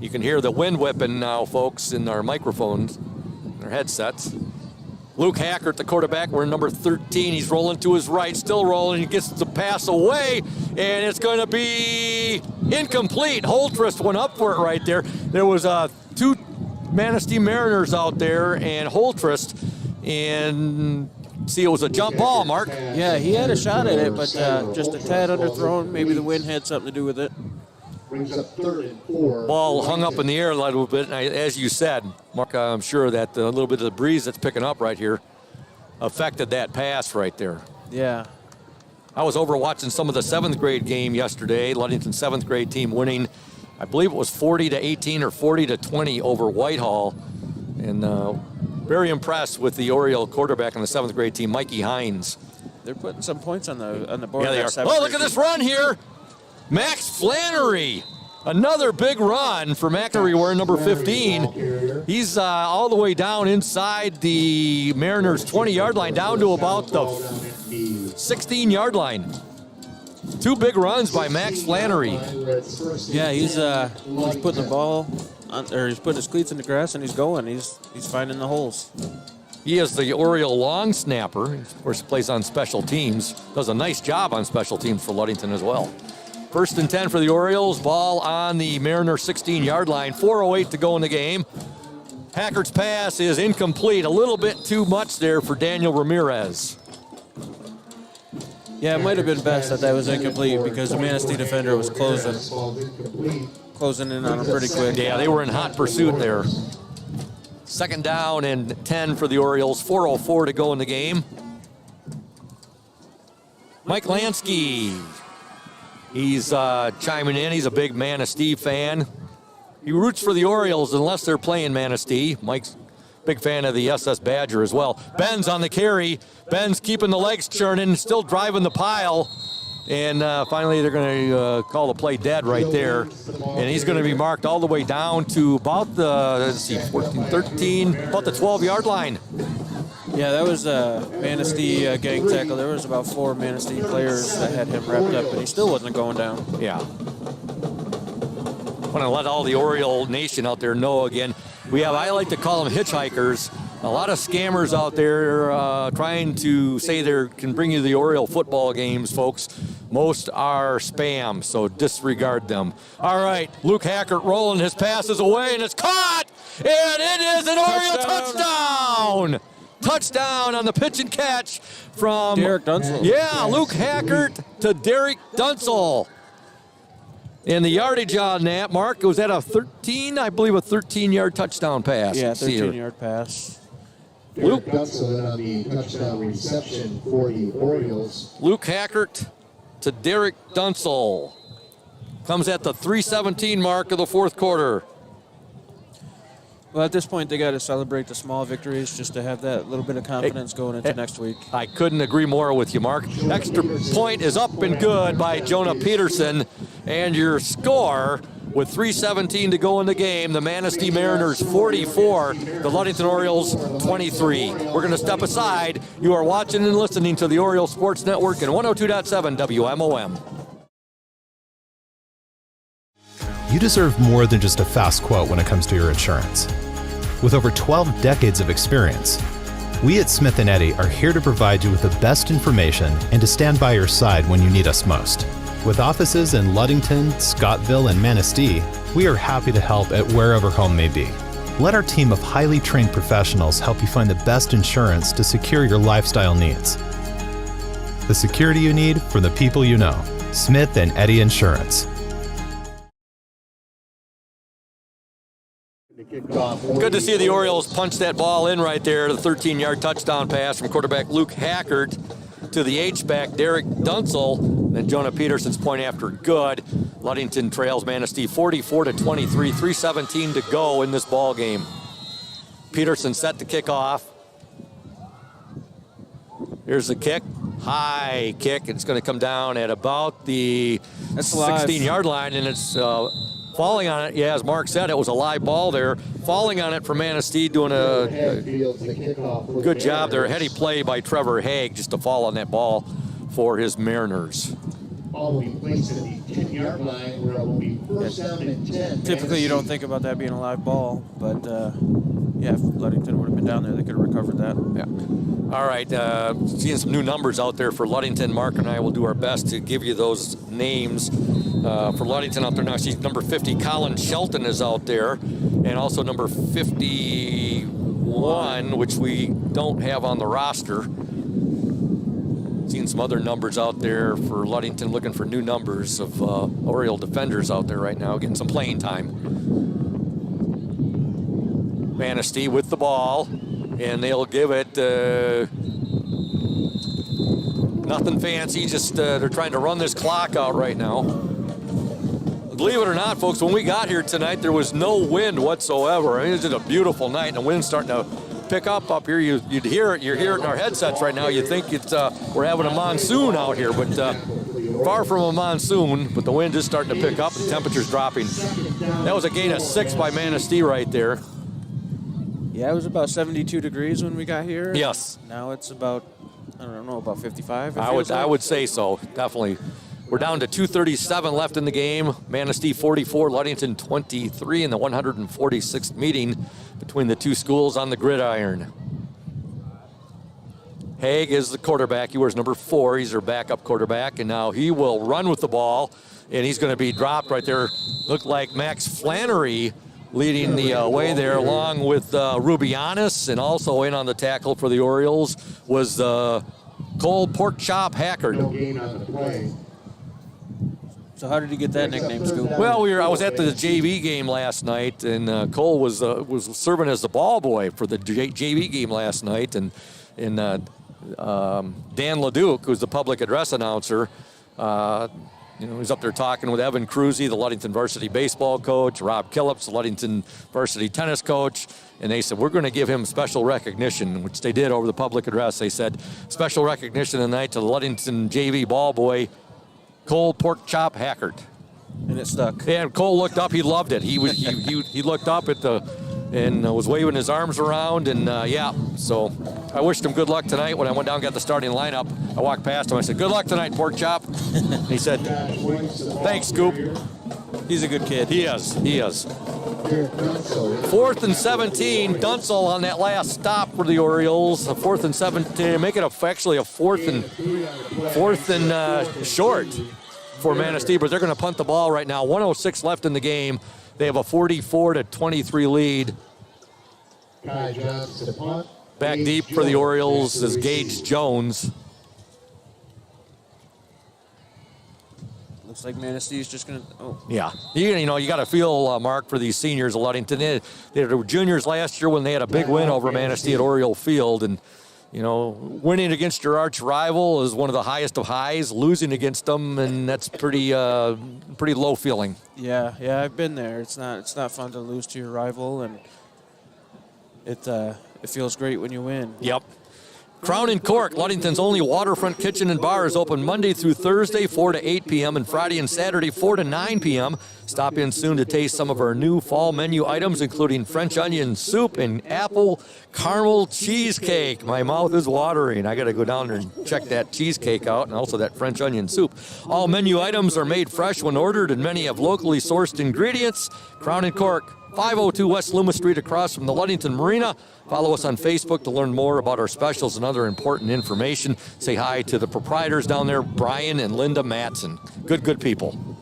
You can hear the wind whipping now, folks, in our microphones, our headsets. Luke Hackert, the quarterback, we're number 13. He's rolling to his right, still rolling. He gets the pass away, and it's going to be incomplete. Holtrist went up for it right there. There was two Manistee Mariners out there, and Holtrist, and see, it was a jump ball, Mark. Yeah, he had a shot at it, but just a tad underthrown. Maybe the wind had something to do with it. Brings up 3rd and 4. Ball hung up in the air a little bit, and as you said, Mark, I'm sure that a little bit of the breeze that's picking up right here affected that pass right there. Yeah. I was over watching some of the 7th grade game yesterday. Ludington 7th grade team winning, I believe it was 40-18 or 40-20 over Whitehall, and very impressed with the Oriole quarterback on the 7th grade team, Mikey Hines. They're putting some points on the board. Yeah, they are. Oh, look at this run here. Max Flannery, another big run for McInerney, wearing number 15. He's all the way down inside the Mariners' 20-yard line, down to about the 16-yard line. 2 big runs by Max Flannery. Yeah, he's putting the ball on, or he's putting his cleats in the grass and he's going. He's finding the holes. He is the Oriole long snapper. Of course, plays on special teams. Does a nice job on special teams for Ludington as well. 1st and 10 for the Orioles. Ball on the Mariner 16-yard line. 4:08 to go in the game. Hackert's pass is incomplete. A little bit too much there for Daniel Ramirez. Yeah, it might have been best that was incomplete because the Manistee defender was closing in on him pretty quick. Yeah, they were in hot pursuit there. 2nd down and 10 for the Orioles. 4:04 to go in the game. Mike Lansky. He's chiming in. He's a big Manistee fan. He roots for the Orioles unless they're playing Manistee. Mike's a big fan of the SS Badger as well. Ben's on the carry. Ben's keeping the legs churning, still driving the pile. And finally, they're going to call the play dead right there. And he's going to be marked all the way down to about the, 14, 13, about the 12-yard line. Yeah, that was a Manistee gang tackle. There was about 4 Manistee players that had him wrapped up, but he still wasn't going down. Yeah. I want to let all the Oriole Nation out there know again, we have, I like to call them hitchhikers, a lot of scammers out there trying to say they can bring you the Oriole football games, folks. Most are spam, so disregard them. All right, Luke Hackert rolling, his pass is away, and it's caught! And it is an Oriole touchdown! Touchdown on the pitch and catch from Derek Dunsel. Yeah, Luke Hackert to Derek Dunsel. And the yardage on that, Mark, was that a 13? I believe a 13-yard touchdown pass. Yeah, 13-yard pass. Luke Dunsel on the touchdown reception for the Orioles. Luke Hackert to Derek Dunsel. Comes at the 3:17 mark of the 4th quarter. Well, at this point, they got to celebrate the small victories just to have that little bit of confidence going into next week. I couldn't agree more with you, Mark. Extra point is up and good by Jonah Peterson. And your score, with 3:17 to go in the game, the Manistee Mariners 44, the Ludington Orioles 23. We're going to step aside. You are watching and listening to the Oriole Sports Network and 102.7 WMOM. You deserve more than just a fast quote when it comes to your insurance. With over 12 decades of experience, we at Smith & Eddy are here to provide you with the best information and to stand by your side when you need us most. With offices in Ludington, Scottville, and Manistee, we are happy to help at wherever home may be. Let our team of highly trained professionals help you find the best insurance to secure your lifestyle needs. The security you need from the people you know. Smith & Eddy Insurance. Good to see the Orioles punch that ball in right there. The 13-yard touchdown pass from quarterback Luke Hackert to the H-back Derek Dunsel. And Jonah Peterson's point after good. Ludington trails Manistee 44-23, 3:17 to go in this ball game. Peterson set to kick off. Here's the kick. High kick. It's going to come down at about the 16-yard line, and it's falling on it. Yeah, as Mark said, it was a live ball there. Falling on it for Manistee, doing a good job there. Heady play by Trevor Haig just to fall on that ball for his Mariners. Ball will be placed at the 10-yard line where it will be first down and 10. Typically, you don't think about that being a live ball, but yeah, if Ludington would have been down there, they could have recovered that. Yeah. All right, seeing some new numbers out there for Ludington. Mark and I will do our best to give you those names. For Ludington out there now, see number 50, Colin Shelton is out there, and also number 51, which we don't have on the roster. Seeing some other numbers out there for Ludington, looking for new numbers of Oriole defenders out there right now, getting some playing time. Manistee with the ball, and they'll give it nothing fancy, just they're trying to run this clock out right now. Believe it or not, folks, when we got here tonight, there was no wind whatsoever. I mean, it's just a beautiful night, and the wind's starting to pick up here. You'd hear it. You hear it in our headsets right now. You think it's we're having a monsoon out here, but far from a monsoon. But the wind is starting to pick up, and the temperature's dropping. That was a gain of 6 by Manistee right there. Yeah, it was about 72 degrees when we got here. Yes. Now it's about, I don't know, about 55. I would say so, definitely. We're down to 2:37 left in the game. Manistee 44, Ludington 23 in the 146th meeting between the two schools on the gridiron. Haig is the quarterback. He wears number 4. He's their backup quarterback, and now he will run with the ball, and he's going to be dropped right there. Looked like Max Flannery leading the way there, along with Rubianis, and also in on the tackle for the Orioles was Cole Porkchop Hackard. No gain on the play. So how did he get that nickname, Scoop? Well, I was at the JV game last night, and Cole was serving as the ball boy for the JV game last night, and Dan LeDuc, who's the public address announcer, he's up there talking with Evan Cruzy, the Ludington varsity baseball coach, Rob Killips, the Ludington varsity tennis coach, and they said, we're going to give him special recognition, which they did over the public address. They said, special recognition tonight to the Ludington JV ball boy, Cole Porkchop Hackard. And it stuck. And Cole looked up. He loved it. He looked up at and was waving his arms around. And, so I wished him good luck tonight. When I went down and got the starting lineup, I walked past him. I said, good luck tonight, Porkchop. And he said, thanks, Scoop. He's a good kid. He is. 4th and 17. Dunsel on that last stop for the Orioles. A 4th and 17. Make it actually a fourth and short for Manistee, but they're going to punt the ball right now. 1:06 left in the game. They have a 44-23 lead. Back deep for the Orioles is Gage Jones. Looks like Manistee's just going to, Yeah. You got to feel, Mark, for these seniors of Ludington. They were juniors last year when they had a big win over Manistee at Oriole Field. And, winning against your arch rival is one of the highest of highs. Losing against them, and that's pretty low feeling. Yeah, I've been there. It's not fun to lose to your rival, and it feels great when you win. Yep. Crown and Cork, Ludington's only waterfront kitchen and bar, is open Monday through Thursday, 4 to 8 p.m., and Friday and Saturday, 4 to 9 p.m. Stop in soon to taste some of our new fall menu items, including French onion soup and apple caramel cheesecake. My mouth is watering. I got to go down there and check that cheesecake out, and also that French onion soup. All menu items are made fresh when ordered, and many have locally sourced ingredients. Crown and Cork, 502 West Loomis Street, across from the Ludington Marina. Follow us on Facebook to learn more about our specials and other important information. Say hi to the proprietors down there, Brian and Linda Matson. Good people.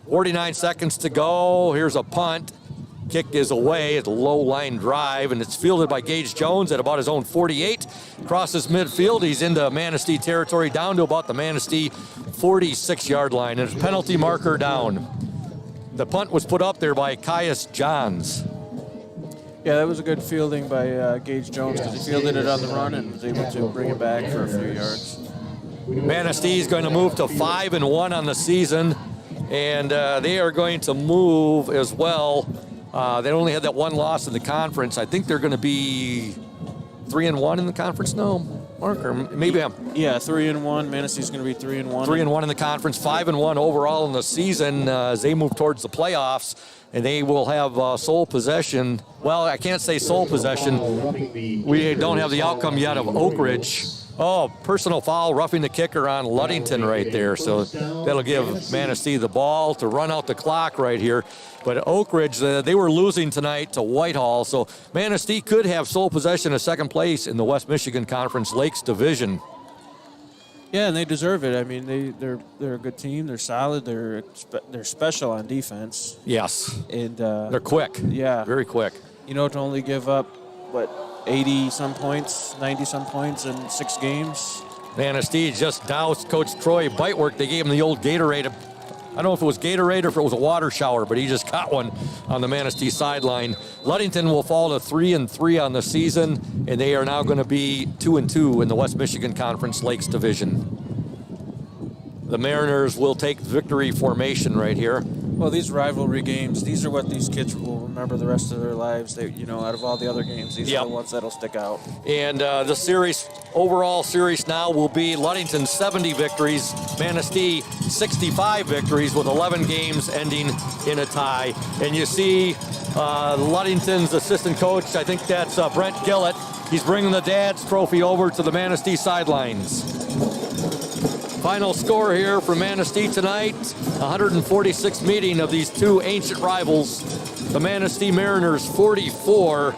49 seconds to go. Here's a punt. Kick is away. It's a low line drive, and it's fielded by Gage Jones at about his own 48. Crosses midfield. He's into Manistee territory, down to about the Manistee 46-yard line, and it's penalty marker down. The punt was put up there by Caius Johns. Yeah, that was a good fielding by Gage Jones, because he fielded it on the run and was able to bring it back for a few yards. Manistee is going to move to 5-1 on the season, and they are going to move as well. They only had that one loss in the conference. I think they're going to be 3-1 in the conference now, Mark, or maybe I'm... Yeah, 3-1. Manistee's going to be 3-1. 3-1 in the conference, 5-1 overall in the season as they move towards the playoffs, and they will have sole possession. Well, I can't say sole possession. We don't have the outcome yet of Oak Ridge Oh, personal foul, roughing the kicker on Ludington right there. So that'll give Manistee the ball to run out the clock right here. But Oak Ridge, they were losing tonight to Whitehall. So Manistee could have sole possession of second place in the West Michigan Conference Lakes Division. Yeah, and they deserve it. I mean, they're a good team. They're solid. They're special on defense. Yes. And they're quick. Yeah. Very quick. You know, to only give up, 80-some points, 90-some points in 6 games. Manistee just doused Coach Troy Bitework. They gave him the old Gatorade. I don't know if it was Gatorade or if it was a water shower, but he just got one on the Manistee sideline. Ludington will fall to 3-3 on the season, and they are now going to be 2-2 in the West Michigan Conference Lakes Division. The Mariners will take victory formation right here. Well, these rivalry games, these are what these kids will remember the rest of their lives. They, out of all the other games, these are the ones that'll stick out. And the series, overall series now will be Ludington 70 victories, Manistee 65 victories with 11 games ending in a tie. And you see Ludington's assistant coach, I think that's Brent Gillett. He's bringing the dad's trophy over to the Manistee sidelines. Final score here for Manistee tonight, 146th meeting of these two ancient rivals. The Manistee Mariners 44,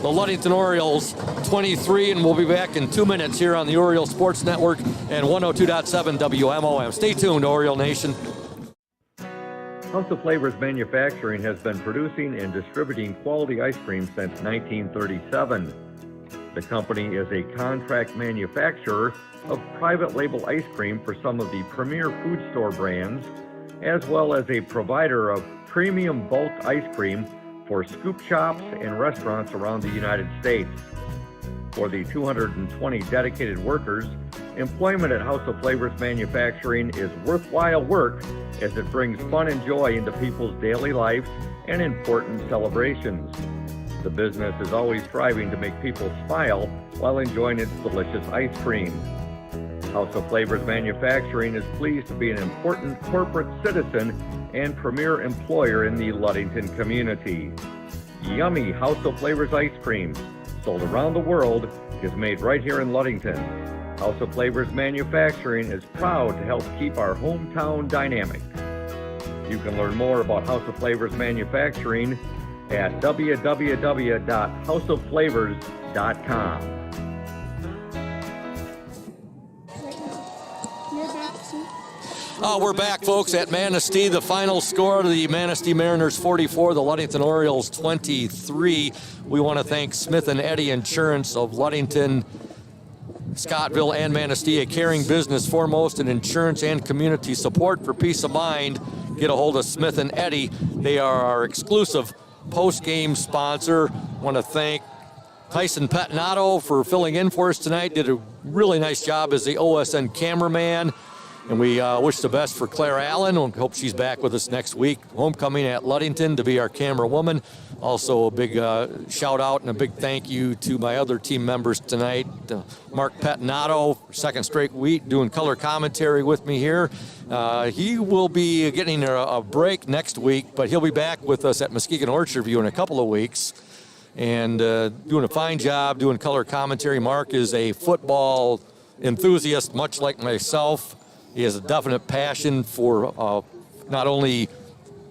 the Ludington Orioles 23, and we'll be back in 2 minutes here on the Oriole Sports Network and 102.7 WMOM. Stay tuned, Oriole Nation. House of Flavors Manufacturing has been producing and distributing quality ice cream since 1937. The company is a contract manufacturer of private label ice cream for some of the premier food store brands, as well as a provider of premium bulk ice cream for scoop shops and restaurants around the United States. For the 220 dedicated workers, employment at House of Flavors Manufacturing is worthwhile work as it brings fun and joy into people's daily lives and important celebrations. The business is always striving to make people smile while enjoying its delicious ice cream. House of Flavors Manufacturing is pleased to be an important corporate citizen and premier employer in the Ludington community. Yummy House of Flavors ice cream, sold around the world, is made right here in Ludington. House of Flavors Manufacturing is proud to help keep our hometown dynamic. You can learn more about House of Flavors Manufacturing at www.houseofflavors.com. We're back, folks, at Manistee. The final score, the Manistee Mariners 44, the Ludington Orioles 23. We want to thank Smith & Eddy Insurance of Ludington, Scottville, and Manistee, a caring business foremost in insurance and community support for peace of mind. Get a hold of Smith & Eddy. They are our exclusive post-game sponsor. Want to thank Tyson Pettinato for filling in for us tonight. Did a really nice job as the OSN cameraman. And we wish the best for Claire Allen. We hope she's back with us next week. Homecoming at Ludington to be our camera woman. Also a big shout out and a big thank you to my other team members tonight. Mark Pettinato, second straight week, doing color commentary with me here. He will be getting a break next week, but he'll be back with us at Muskegon Orchard View in a couple of weeks. And doing a fine job doing color commentary. Mark is a football enthusiast, much like myself. He has a definite passion for not only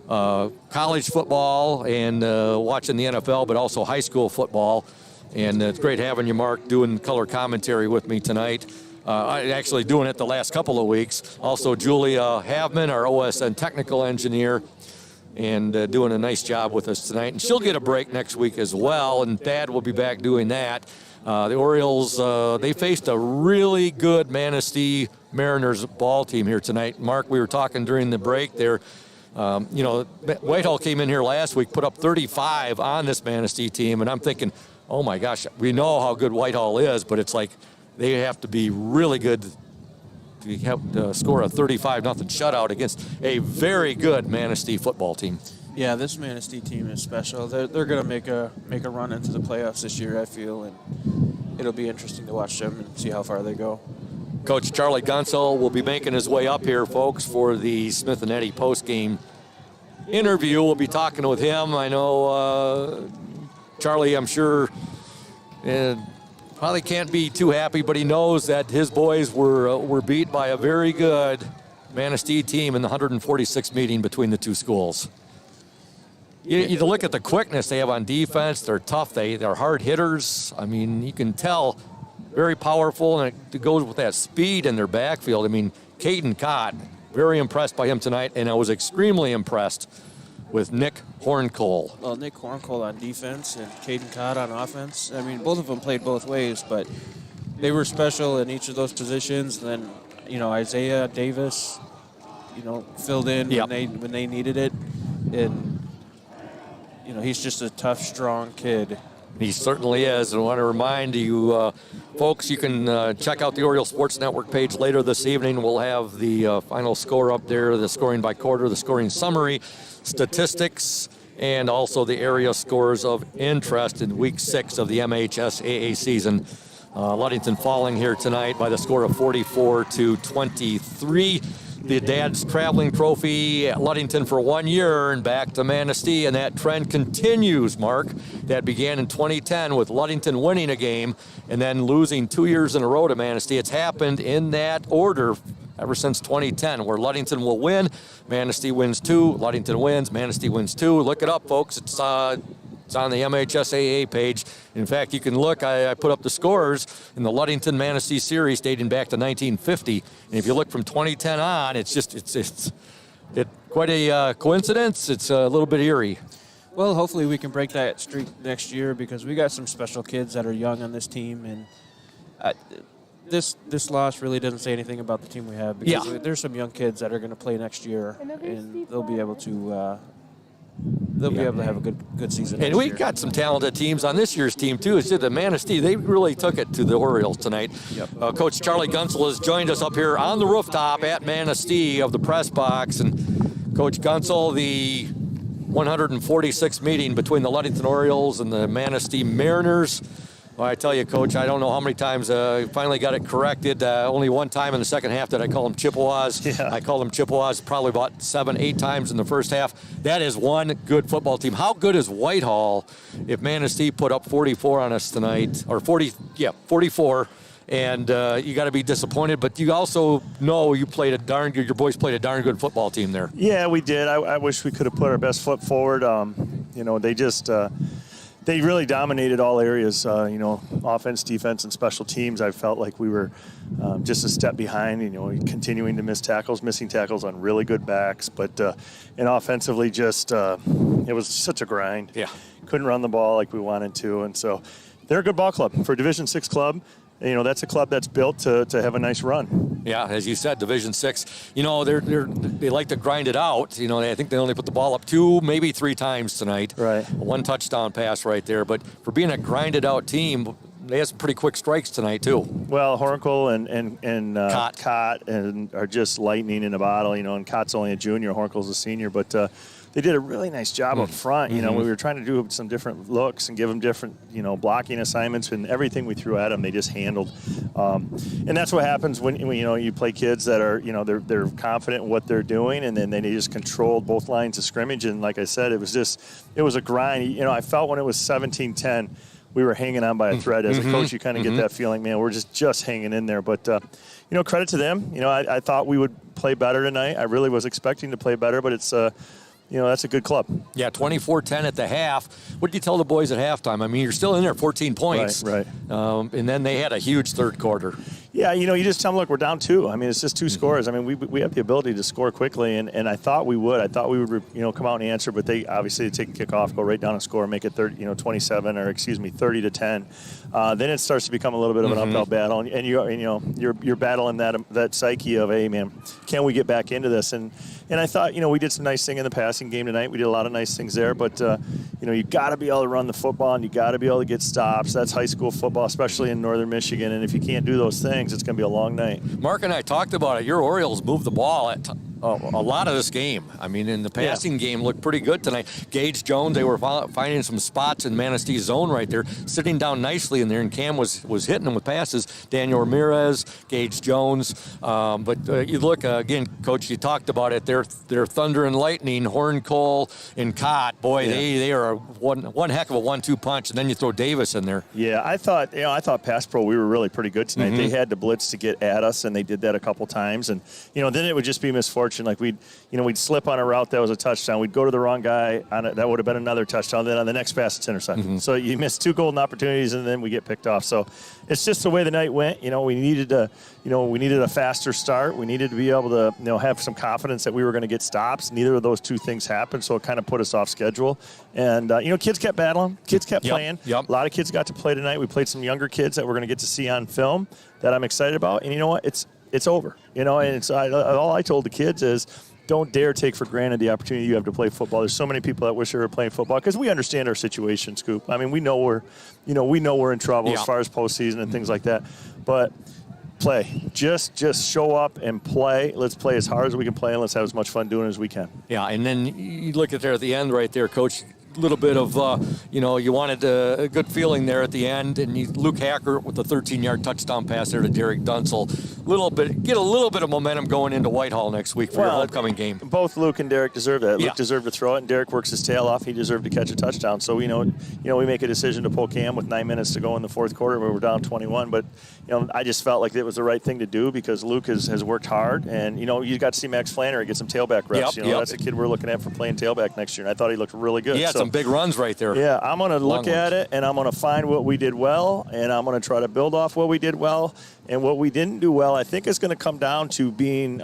college football and watching the NFL, but also high school football. And it's great having you, Mark, doing color commentary with me tonight. Actually doing it the last couple of weeks. Also, Julia Havman, our OSN technical engineer, and doing a nice job with us tonight. And she'll get a break next week as well, and Thad will be back doing that. The Orioles, they faced a really good Manistee Mariners ball team here tonight. Mark, we were talking during the break there. Whitehall came in here last week, put up 35 on this Manistee team, and I'm thinking, oh my gosh, we know how good Whitehall is, but it's like they have to be really good to have to score a 35-0 shutout against a very good Manistee football team. Yeah, this Manistee team is special. They're going to make a run into the playoffs this year, I feel, and it'll be interesting to watch them and see how far they go. Coach Charlie Gunsel will be making his way up here, folks, for the Smith & Eddy post-game interview. We'll be talking with him. I know Charlie, I'm sure, probably can't be too happy, but he knows that his boys were beat by a very good Manistee team in the 146th meeting between the two schools. You look at the quickness they have on defense. They're tough. They're hard hitters. I mean, you can tell, very powerful, and it goes with that speed in their backfield. I mean, Caden Cott, very impressed by him tonight, and I was extremely impressed with Nick Horncole. Well, Nick Horncole on defense and Caden Cott on offense. I mean, both of them played both ways, but they were special in each of those positions. And then, Isaiah Davis, filled in when they needed it. And, he's just a tough, strong kid. He certainly is. And I want to remind you, folks, you can check out the Oriole Sports Network page later this evening. We'll have the final score up there, the scoring by quarter, the scoring summary, statistics, and also the area scores of interest in Week 6 of the MHSAA season. Ludington falling here tonight by the score of 44-23. The Dad's Traveling Trophy at Ludington for 1 year and back to Manistee, and that trend continues, Mark. That began in 2010 with Ludington winning a game and then losing 2 years in a row to Manistee. It's happened in that order ever since 2010, where Ludington will win, Manistee wins 2, Ludington wins, Manistee wins 2. Look it up, folks. It's on the MHSAA page. In fact, you can look. I put up the scores in the Ludington-Manistee series dating back to 1950. And if you look from 2010 on, it's quite a coincidence. It's a little bit eerie. Well, hopefully we can break that streak next year because we got some special kids that are young on this team. And this loss really doesn't say anything about the team we have because there's some young kids that are going to play next year, and they'll be able to have a good season. And we've got some talented teams on this year's team, too. It's the Manistee. They really took it to the Orioles tonight. Yep. Coach Charlie Gunsel has joined us up here on the rooftop at Manistee of the press box. And Coach Gunsel, the 146th meeting between the Ludington Orioles and the Manistee Mariners. Well, I tell you, Coach, I don't know how many times I finally got it corrected. Only one time in the second half did I call them Chippewas. Yeah. I called them Chippewas probably about 7-8 times in the first half. That is one good football team. How good is Whitehall if Manistee put up 44 on us tonight? Or 44. And you got to be disappointed, but you also know your boys played a darn good football team there. Yeah, we did. I wish we could have put our best foot forward. They just... They really dominated all areas, offense, defense, and special teams. I felt like we were just a step behind, continuing to missing tackles on really good backs. But and offensively, it was such a grind. Yeah. Couldn't run the ball like we wanted to. And so they're a good ball club. For a Division VI club, that's a club that's built to have a nice run. Yeah, as you said, Division VI. They like to grind it out. I think they only put the ball up 2, maybe 3 times tonight. Right. 1 touchdown pass right there. But for being a grinded out team, they had some pretty quick strikes tonight too. Well, Horncole and Cott and are just lightning in a bottle. And Cott's only a junior, Horncle's a senior, but. They did a really nice job up front. We were trying to do some different looks and give them different, blocking assignments, and everything we threw at them, they just handled. And that's what happens when you play kids that are, they're confident in what they're doing, and then they just controlled both lines of scrimmage. And like I said, it was a grind. I felt when it was 17-10, we were hanging on by a thread. As a coach, you kind of get that feeling, man, we're just hanging in there. But, credit to them. I thought we would play better tonight. I really was expecting to play better, but it's that's a good club. Yeah, 24-10 at the half. What did you tell the boys at halftime? I mean, you're still in there, 14 points. Right. And then they had a huge third quarter. Yeah, you just tell them, look, we're down 2. I mean, it's just 2 scores. I mean, we have the ability to score quickly, and I thought we would. I thought we would, come out and answer, but they obviously take a kickoff, go right down and score, make it 30-10. Then it starts to become a little bit of an uphill battle, and you're battling that psyche of, hey, man, can we get back into this? And I thought, we did some nice thing in the passing game tonight. We did a lot of nice things there, but you got to be able to run the football, and you got to be able to get stops. That's high school football, especially in northern Michigan, and if you can't do those things, it's going to be a long night. Mark and I talked about it. Your Orioles moved the ball lot of this game. I mean, in the passing game looked pretty good tonight. Gage Jones, they were finding some spots in Manistee's zone right there, sitting down nicely in there, and Cam was hitting them with passes. Daniel Ramirez, Gage Jones. But you look, again, Coach, you talked about it. They're thunder and lightning, Horncole and Cott. Boy, they are one heck of a 1-2 punch, and then you throw Davis in there. Yeah, I thought pass pro, we were really pretty good tonight. They had to blitz to get at us, and they did that a couple times. And, then it would just be misfortune. Like we'd slip on a route that was a touchdown. We'd go to the wrong guy on it. That would have been another touchdown. Then on the next pass, it's intercepted. So you miss 2 golden opportunities, and then we get picked off. So it's just the way the night went. We needed a faster start. We needed to be able to, have some confidence that we were going to get stops. Neither of those 2 things happened, so it kind of put us off schedule. And, kids kept battling. Kids kept playing. A lot of kids got to play tonight. We played some younger kids that we're going to get to see on film that I'm excited about. And you know what? It's over. And all I told the kids is, don't dare take for granted the opportunity you have to play football. There's so many people that wish they were playing football because we understand our situation, Scoop. I mean, we know we're in trouble as far as postseason and things like that. But play. Just show up and play. Let's play as hard as we can play, and let's have as much fun doing it as we can. Yeah, and then you look at there at the end right there, Coach. Little bit of, you wanted a good feeling there at the end, and Luke Hacker with the 13-yard touchdown pass there to Derek Dunsel. Get a little bit of momentum going into Whitehall next week for your homecoming game. Both Luke and Derek deserve that. Luke deserved to throw it, and Derek works his tail off. He deserved to catch a touchdown. So we make a decision to pull Cam with 9 minutes to go in the fourth quarter where we're down 21. But I just felt like it was the right thing to do because Luke has worked hard, and you got to see Max Flannery get some tailback reps. That's a kid we're looking at for playing tailback next year, and I thought he looked really good. Some big runs right there. Yeah, I'm going to look at it, and I'm going to find what we did well, and I'm going to try to build off what we did well. And what we didn't do well, I think, is going to come down to being,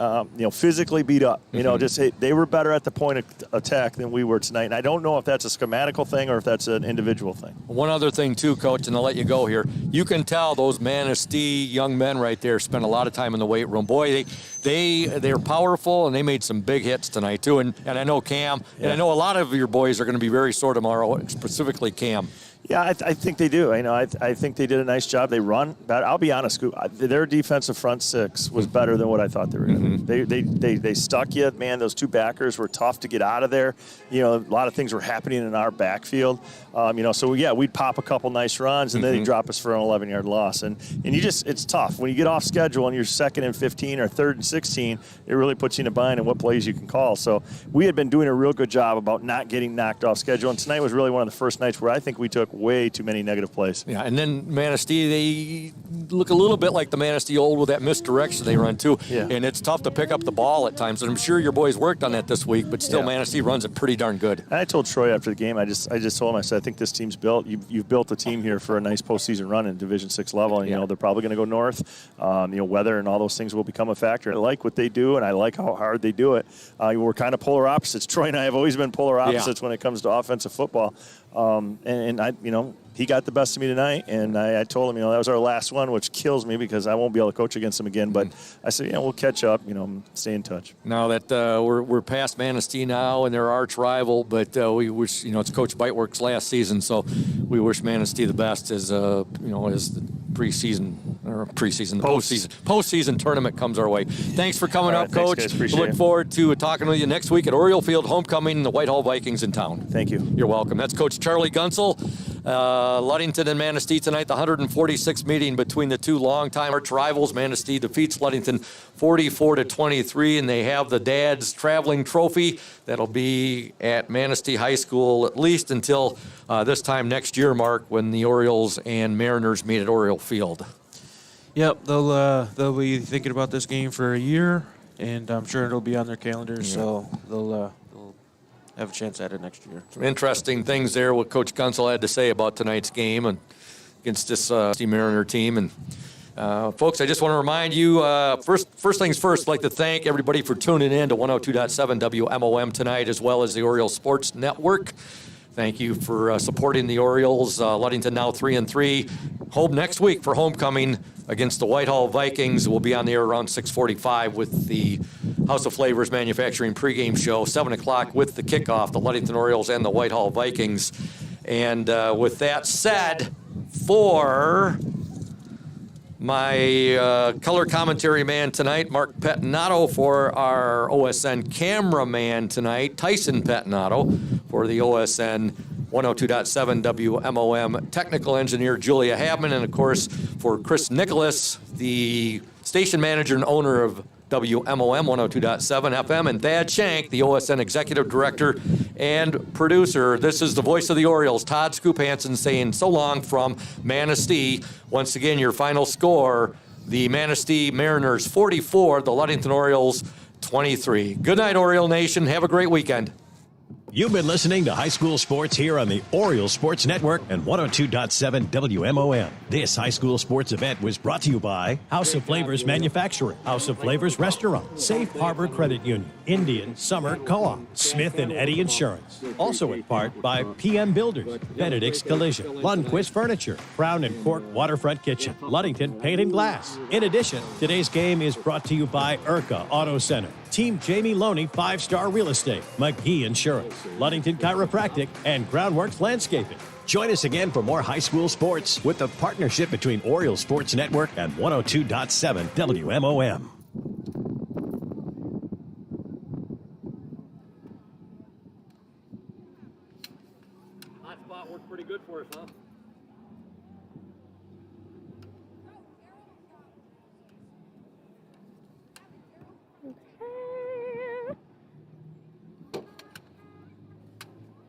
physically beat up. They were better at the point of attack than we were tonight. And I don't know if that's a schematical thing or if that's an individual thing. One other thing, too, Coach, and I'll let you go here. You can tell those Manistee young men right there spent a lot of time in the weight room. Boy, they're powerful, and they made some big hits tonight, too. And I know Cam, and I know a lot of your boys are going to be very sore tomorrow, specifically Cam. Yeah, I think they do. I think they did a nice job. They run. But I'll be honest, their defensive front six was better than what I thought they were going to be. They stuck you. Man, those 2 backers were tough to get out of there. A lot of things were happening in our backfield. We'd pop a couple nice runs, and then they'd drop us for an 11-yard loss. And it's tough. When you get off schedule and you're 2nd and 15 or 3rd and 16, it really puts you in a bind on what plays you can call. So we had been doing a real good job about not getting knocked off schedule. And tonight was really one of the first nights where I think we took way too many negative plays. Yeah, and then Manistee, they look a little bit like the Manistee old with that misdirection they run too. Yeah. And it's tough to pick up the ball at times. And I'm sure your boys worked on that this week, but still Manistee runs it pretty darn good. And I told Troy after the game, I just told him, I said, I think this team's built. You've built a team here for a nice postseason run in Division 6 level. And, they're probably going to go north. Weather and all those things will become a factor. I like what they do, and I like how hard they do it. We're kind of polar opposites. Troy and I have always been polar opposites when it comes to offensive football. He got the best of me tonight, and I told him, that was our last one, which kills me because I won't be able to coach against him again. But I said, we'll catch up, stay in touch. Now that we're past Manistee now and their arch rival, but we wish, it's Coach Bitework's last season, so we wish Manistee the best as the postseason tournament comes our way. Thanks for coming up, Coach. Thanks, guys. We look forward to talking with you next week at Oriole Field homecoming, the Whitehall Vikings in town. Thank you. You're welcome. That's Coach Charlie Gunsel. Ludington and Manistee tonight, the 146th meeting between the 2 longtime arch rivals. Manistee defeats Ludington 44-23, and they have the Dad's Traveling Trophy. That'll be at Manistee High School at least until this time next year, Mark, when the Orioles and Mariners meet at Oriole Field. Yep, they'll be thinking about this game for a year, and I'm sure it'll be on their calendar, so they'll have a chance at it next year. Some interesting things there, what Coach Gunsel had to say about tonight's game and against this Mariner team. And folks, I just want to remind you, first things first, I'd like to thank everybody for tuning in to 102.7 WMOM tonight, as well as the Oriole Sports Network. Thank you for supporting the Orioles. Ludington now 3-3. Home next week for homecoming against the Whitehall Vikings. We'll be on the air around 6:45 with the House of Flavors Manufacturing pregame show. 7 o'clock with the kickoff, the Ludington Orioles and the Whitehall Vikings. And with that said, for My color commentary man tonight, Mark Pettinato, for our OSN cameraman tonight, Tyson Pettinato, for the OSN 102.7 WMOM technical engineer, Julia Habman, and of course for Chris Nicholas, the station manager and owner of WMOM 102.7 FM, and Thad Shank, the OSN executive director and producer. This is the voice of the Orioles, Todd Scoop Hansen, saying so long from Manistee. Once again, your final score, the Manistee Mariners 44, the Ludington Orioles 23. Good night, Oriole Nation. Have a great weekend. You've been listening to High School Sports here on the Oriole Sports Network and 102.7 WMOM. This high school sports event was brought to you by House of Flavors Manufacturing, House of Flavors Restaurant, Safe Harbor Credit Union, Indian Summer Co-op, Smith & Eddy Insurance. Also in part by PM Builders, Benedict's Collision, Lundquist Furniture, Crown & Cork Waterfront Kitchen, Ludington Paint and Glass. In addition, today's game is brought to you by IRCA Auto Center, Team Jamie Loney 5-Star Real Estate, McGee Insurance, Ludington Chiropractic, and Groundworks Landscaping. Join us again for more high school sports with the partnership between Oriole Sports Network and 102.7 WMOM. Hot spot worked pretty good for us, huh?